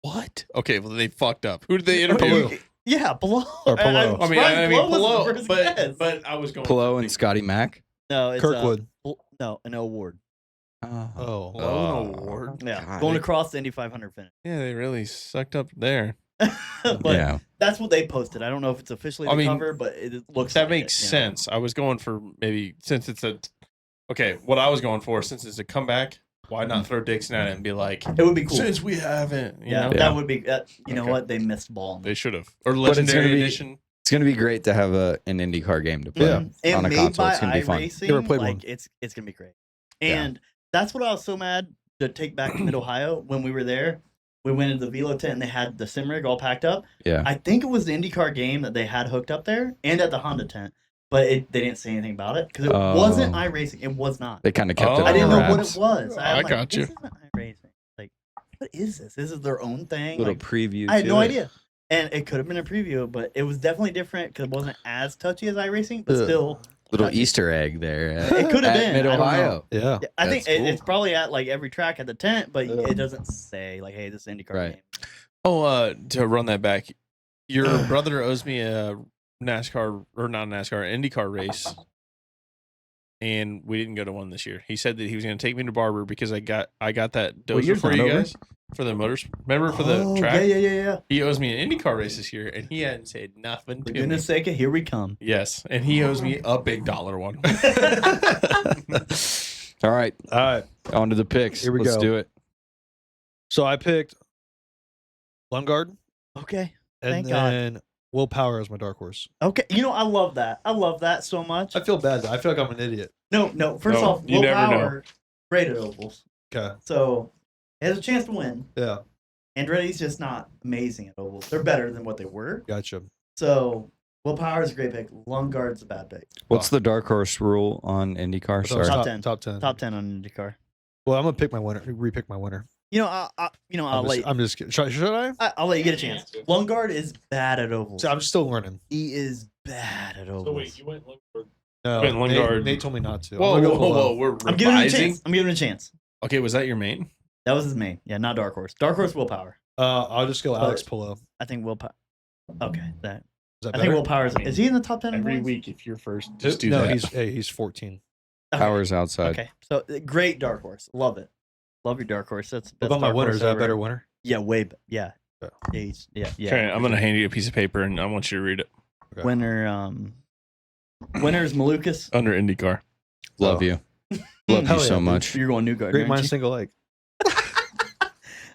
What? Okay, well they fucked up. Who did they interview? Pelot. Yeah, Pelot. Or Pelot. I mean, Pelot was the Pelot, first guess. but I was going. Pelot and Scotty Mack. No, it's Kirkwood. no, an award. Oh. Pelot an award. Yeah, God. going across the Indy 500 finish. Yeah, they really sucked up there. But Yeah. that's what they posted. I don't know if it's officially the I mean, cover, but it looks That like makes it, you know? sense. I was going for maybe since it's a. Okay, what I was going for since it's a comeback, why not throw Dixon at it and be like, It would be cool. since we haven't, you Yeah, know, that would be. You know Okay. what? They missed ball. they should have or But it's gonna legendary be- edition. It's going to be great to have an IndyCar game to play Yeah. And on a made console. by It's going to be fun. iRacing, Never played like one. it's gonna be great. Yeah. And that's what I was so mad to take back to Mid Ohio when we were there. We went into the Velo tent and they had the sim rig all packed up. Yeah. I think it was the IndyCar game that they had hooked up there and at the Honda tent, but they didn't say anything about it because it wasn't Oh. iRacing. It was not. They kind of kept Oh. it I under didn't know what wraps. it was. I I'm like, got you. This isn't iRacing. Like, what is this? This is their own thing. Little Like, preview. I had to no it. idea. And it could have been a preview, but it was definitely different because it wasn't as touchy as iRacing, but Yeah. still. Little touchy. Easter egg there. It could have been. Mid I don't know. Ohio. Yeah. Yeah, I think That's cool. it's probably at like every track at the tent, but Yeah. it doesn't say like, "Hey, this is IndyCar Right. game." Oh, to run that back, your brother owes me a NASCAR or not a NASCAR, IndyCar race, and we didn't go to one this year. He said that he was going to take me to Barber because I got that What dozer year's for not you over? guys for the motors. Remember for the Oh, track? Yeah. He owes me an IndyCar race this year, and he hadn't said nothing For to me. goodness sake, here we come. Yes, and he owes me a big dollar one. All right. All right. On to the picks. Here we Let's go. do it. So I picked Lundgaard Okay. and Thank God. then Will Power as my dark horse. Okay. You know, I love that. I love that so much. I feel bad. I feel like I'm an idiot. No. First No, off, you Will never know. Power, great at ovals, Okay. so he has a chance to win. Yeah. Andretti's just not amazing at ovals. They're better than what they were. Gotcha. So Will Power is a great pick. Lundgaard's a bad pick. What's the dark horse rule on IndyCar? So Sorry. Top 10. Top 10. Top 10 on IndyCar. Well, I'm gonna pick my winner. Repick my winner. You know, I'll let I'm just kidding. Should I? I'll let you get a chance. Lundgaard is bad at ovals. So I'm still learning. He is bad at ovals. So wait, you went Lundgaard. No, Wait, Lundgaard. Nate told me not to. Whoa, I'm gonna whoa, go whoa, below. we're I'm giving him a revising. chance. I'm giving him a chance. Okay, was that your main? That was his main. Yeah, not Dark Horse. Dark Horse Will Power. I'll just go Alex Pillow. I think Will Power. Okay, that that I think better? Will Powers. Is he in the top 10 in Every points? week, if you're first, just do no, that. he's 14. Okay. Powers outside. Okay, so great dark horse. Love it. Love your dark horse. That's What about my dark winner? horse Is that a ever. better winner? Yeah, yeah. Yeah. Yeah. Okay, I'm gonna hand you a piece of paper, and I want you to read it. Okay. Winner. Winner's Malukas. Under IndyCar. Love Oh. you. Love Hell you yeah, so dude. much. You're going New Garden. Great aren't minus you? single leg.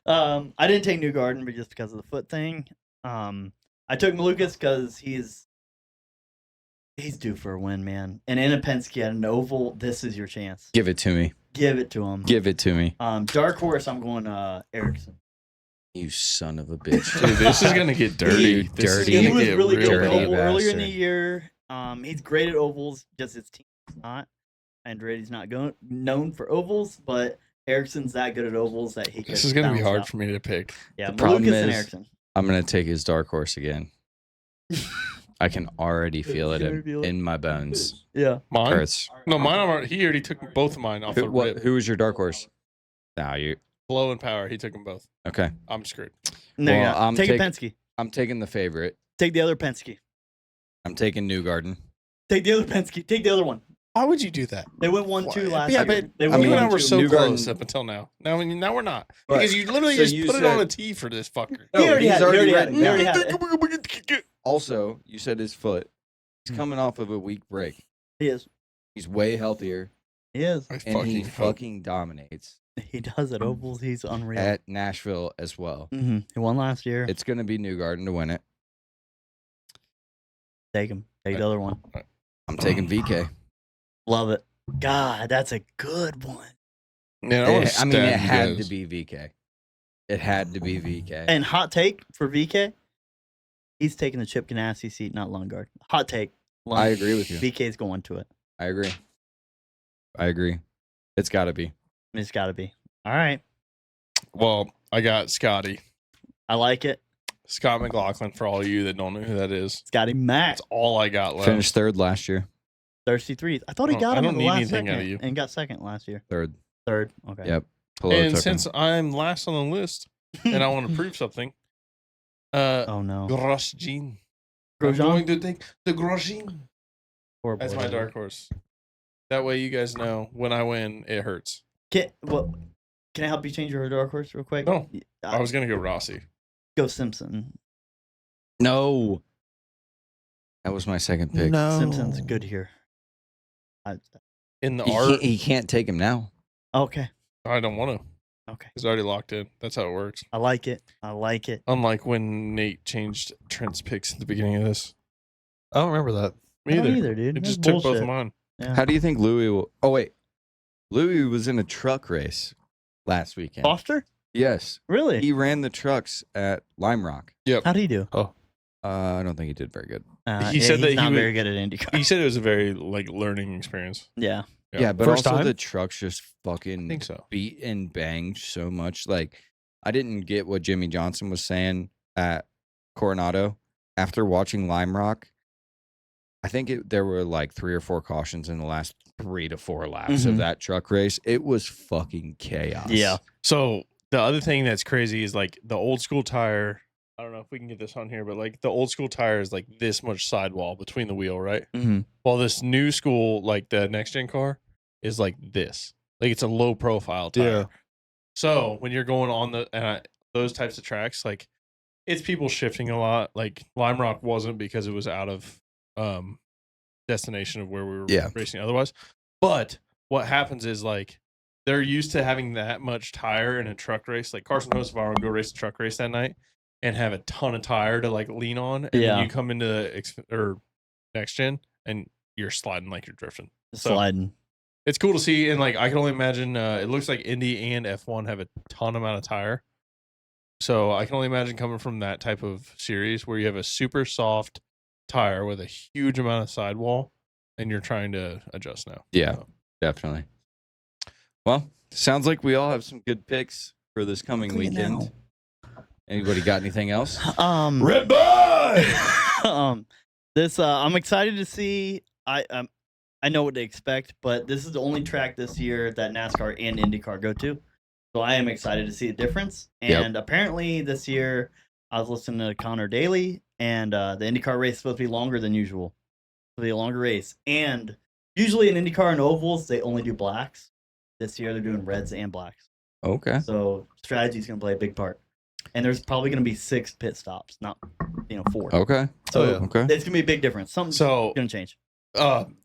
I didn't take New Garden, but just because of the foot thing. I took Malukas because he's due for a win, man. And in a Penske at an oval, this is your chance. Give it to me. Give it to him. Give it to me. Dark horse, I'm going Erickson. You son of a bitch. Dude, this is gonna get dirty. You This is dirty- gonna He was get really real good at dirty oval earlier in the bastard. year. He's great at ovals, just his team is not. Andretti's not known for ovals, but Erickson's that good at ovals that he. This could is gonna be balance hard out. for me to pick. Yeah, The problem Malukas and is- Erickson. I'm going to take his dark horse again. I can already feel it You can feel it? in my bones. Yeah. Mine? Hurts. No, mine. He already took both of mine off the rip. Who was your dark horse? Now you. Blow and Power. He took them both. Okay. I'm screwed. No, Well, yeah. I'm Take a taking- Penske. I'm taking the favorite. Take the other Penske. I'm taking New Garden. Take the other Penske. Take the other one. Why would you do that? They went 1-2 last Yeah, year. but They I went mean, you and I 1-2. were so New close Garden- up until now. Now we're not. Right. Because you literally So just you put it on a said- tee for this fucker. He already he's had it. He already already had written it. He already down. had it. Also, you said his foot. Hmm. He's coming off of a week break. He is. He's way healthier, He is. I and he hope. fucking dominates He does at ovals. He's unreal. at Nashville as well. He won last year. It's going to be New Garden to win it. Take him. Take the other one. I'm taking VK. Love it. God, that's a good one. Yeah, I wanna I mean, stab it you had guys. to be VK. It had to be VK. And hot take for VK, he's taking the Chip Ganassi seat, not Lundgaard. Hot take. I agree with you. VK's going to it. I agree. It's got to be. It's got to be. All right. Well, I got Scotty. I like it. Scott McLaughlin, for all of you that don't know who that is. Scotty Mack. That's all I got left. Finished third last year. Thirsty threes. I thought he Oh, got I him don't in the need last anything second out of you. and got second last year. Third. Third. Okay. Yep. Hello, And took him. since I'm last on the list and I want to prove something, Oh no. Grosjean. I'm Grosjean? going to take the Grosjean. Poor That's boy. my dark horse. That way you guys know when I win, it hurts. Can I help you change your dark horse real quick? No. I was going to go Rossi. Go Simpson. No. That was my second pick. Simpson's good here. In the He art, can't, he can't take him now. Okay. I don't want to. Okay. It's already locked in. That's how it works. I like it. I like it. Unlike when Nate changed Trent's picks at the beginning of this. I don't remember that. Me I don't either. either, dude. It That's just took both bullshit. of mine. Yeah. How do you think Louis will? Oh, wait. Louis was in a truck race last weekend. Foster? Yes. Really? He ran the trucks at Lime Rock. How'd he do? I don't think he did very good. He said that he's he not would- very good at IndyCar. He said it was a very learning experience. Yeah. Yeah, but First also time? the trucks just I fucking think so. beat and banged so much. Like, I didn't get what Jimmy Johnson was saying at Coronado after watching Lime Rock. I think there were like 3 or 4 cautions in the last 3 to 4 laps of Mhm. that truck race. It was fucking chaos. Yeah. So the other thing that's crazy is like the old school tire. I don't know if we can get this on here, but like the old school tire is like this much sidewall between the wheel, right? Mm-hmm. While this new school, like the next gen car, is like this. Like it's a low profile tire. Yeah. So when you're going on those types of tracks, like it's people shifting a lot. Like Lime Rock wasn't because it was out of destination of where we were Yeah. racing otherwise. But what happens is like they're used to having that much tire in a truck race. Like Carson Hocevar would go race a truck race that night and have a ton of tire to like lean on. And Yeah. then you come into next gen and you're sliding like you're drifting. So- Sliding. It's cool to see, and like I can only imagine. It looks like Indy and F1 have a ton amount of tire, so I can only imagine coming from that type of series where you have a super soft tire with a huge amount of sidewall, and you're trying to adjust now. Yeah. So, Definitely. Well, sounds like we all have some good picks for this coming Look at it weekend. Anybody got anything else? Red Bull. This I'm excited to see. I know what to expect, but this is the only track this year that NASCAR and IndyCar go to. So I am excited to see the difference. Yep. And apparently this year, I was listening to Connor Daly. and the IndyCar race is supposed to be longer than usual. It'll be a longer race, and usually in IndyCar and ovals they only do blacks. This year they're doing reds and blacks. Okay. So strategy is going to play a big part, and there's probably going to be 6 pit stops, not 4. Okay. So Okay. it's going to be a big difference. Something's So going to change.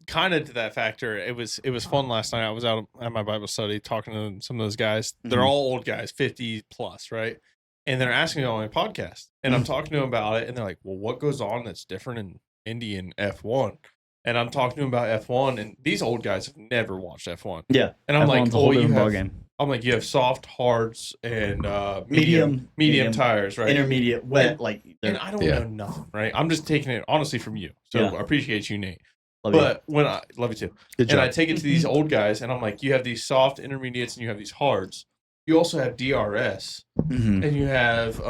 kind of to that factor, it was fun last night. I was out at my Bible study talking to some of those guys. They're Mhm. all old guys, 50 plus, right? And they're asking me on my podcast, and I'm talking to them about it, and they're like, "Well, what goes on that's different in Indy and F1?" And I'm talking to them about F1, and these old guys have never watched F1. Yeah, And I'm like, F1's a whole "Oh, you different have." ballgame. I'm like, "You have soft, hards, and Medium tires, right?" Intermediate, wet, And- like And they're- I don't Yeah. know nothing, right? I'm just taking it honestly from you, so Yeah. I appreciate you, Nate. love you. But when I love you too, Good and job. I take it to these old guys, and I'm like, you have these soft intermediates, and you have these hards. You also have DRS, Mhm. and you have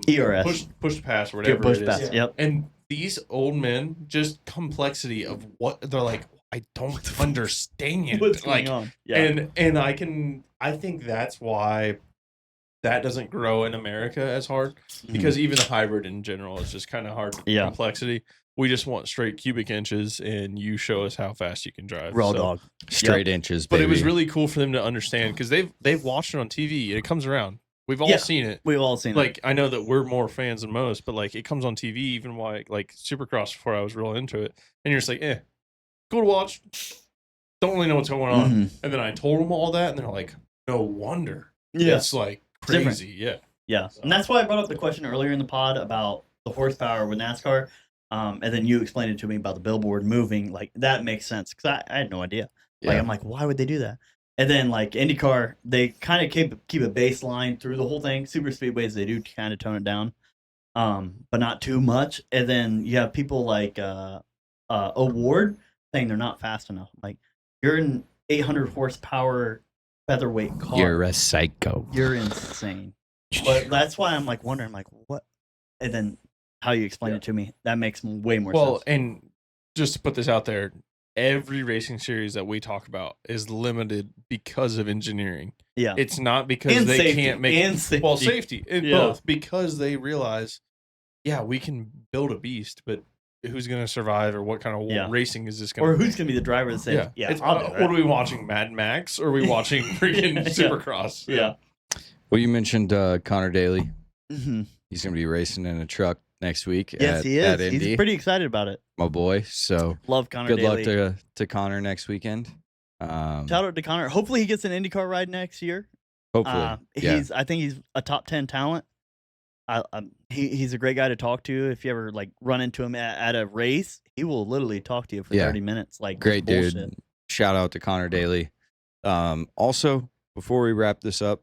ERS, push to pass or Get whatever push it is. pass. Yeah. Yep. And these old men, just complexity of what they're like. I don't understand. What's like, going on? Yeah. and I think that's why that doesn't grow in America as hard, because even the hybrid in general is just kind of hard Yeah. complexity. We just want straight cubic inches, and you show us how fast you can drive. Raw So- dog. Straight inches, But baby. it was really cool for them to understand, because they've watched it on TV and it comes around. We've all Yeah. seen it. We've all seen it. Like, I know that we're more fans than most, but like it comes on TV even while like Supercross before I was real into it, and you're just like, cool to watch. Don't really know what's going on. Mhm. And then I told them all that, and they're like, no wonder. Yeah. It's like different. crazy. Yeah. Yeah, and that's why I brought up the question earlier in the pod about the horsepower with NASCAR, and then you explained it to me about the billboard moving. Like that makes sense because I had no idea. Like Yeah. I'm like, why would they do that? And then like IndyCar, they kind of keep a baseline through the whole thing. Super speedways, they do kind of tone it down, but not too much. And then you have people like Award saying they're not fast enough. Like you're an 800 horsepower featherweight car. You're a psycho. You're insane. But that's why I'm like wondering, like, what? And then how you explain it to me, that makes way more Well, sense. and just to put this out there, every racing series that we talk about is limited because of engineering. Yeah. It's not because And they safety. can't make And safety. well safety Yeah. both, because they realize, yeah, we can build a beast, but who's going to survive, or what kind of Yeah. racing is this going Or to who's going to be the driver that says, yeah, It's, I'll do what it. are we watching, Mad Max, or are we watching freaking Yeah. Supercross? Yeah. Well, you mentioned Connor Daly. Mhm. He's going to be racing in a truck next week. Yes, at, he At is. Indy, He's pretty excited about it. my boy. So Love Connor good Daly. luck to Connor next weekend. Shout out to Connor. Hopefully he gets an IndyCar ride next year. Hopefully, yeah. I think he's a top 10 talent. He's a great guy to talk to. If you ever like run into him at a race, he will literally talk to you for Yeah. 30 minutes. Like Great bullshit. dude. Shout out to Connor Daly. Also, before we wrap this up,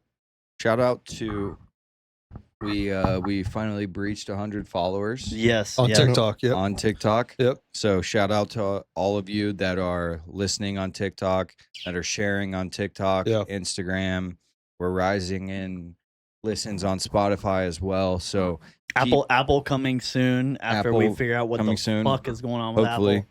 shout out to we finally breached 100 followers Yes. On yeah. TikTok. Yep. on TikTok. Yep. So shout out to all of you that are listening on TikTok, that are sharing on TikTok, Yeah. Instagram. We're rising in listens on Spotify as well. So Apple coming soon after we Apple figure out what coming the soon, fuck is going on with hopefully. Apple.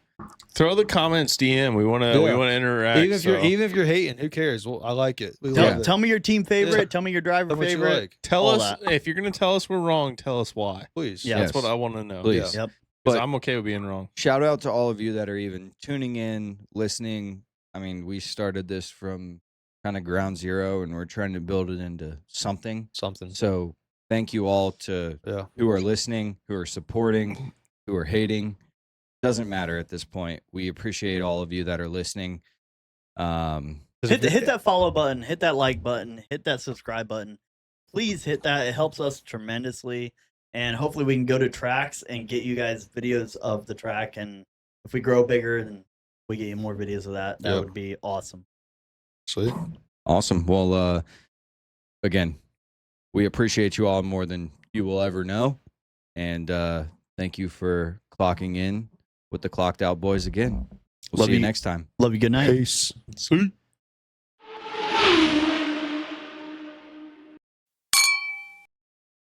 Throw the comments DM. We want to Yeah. interact. Even if you're hating, who cares? Well, I like it. We Tell, love it. tell me your team favorite. Yeah. Tell me your driver Tell me what you favorite. like, tell all us if you're going to tell us we're wrong. Tell us why. please. Yeah. That's Yes. what I want to know. Please. Yeah. Yep. Because But- I'm okay with being wrong. Shout out to all of you that are even tuning in, listening. I mean, we started this from kind of ground zero, and we're trying to build it into something. Something. So thank you all to Yeah. who are listening, who are supporting, who are hating. Doesn't matter at this point. We appreciate all of you that are listening. Hit that follow button. Hit that like button. Hit that subscribe button. Please hit that. It helps us tremendously. And hopefully we can go to tracks and get you guys videos of the track. And if we grow bigger, then we get you more videos of that. That Yep. would be awesome. Sweet. Awesome. Well, again, we appreciate you all more than you will ever know. And thank you for clocking in with the Clocked Out Boys again. We'll Love see you you. next time. Love you. Good night. Peace. Sweet.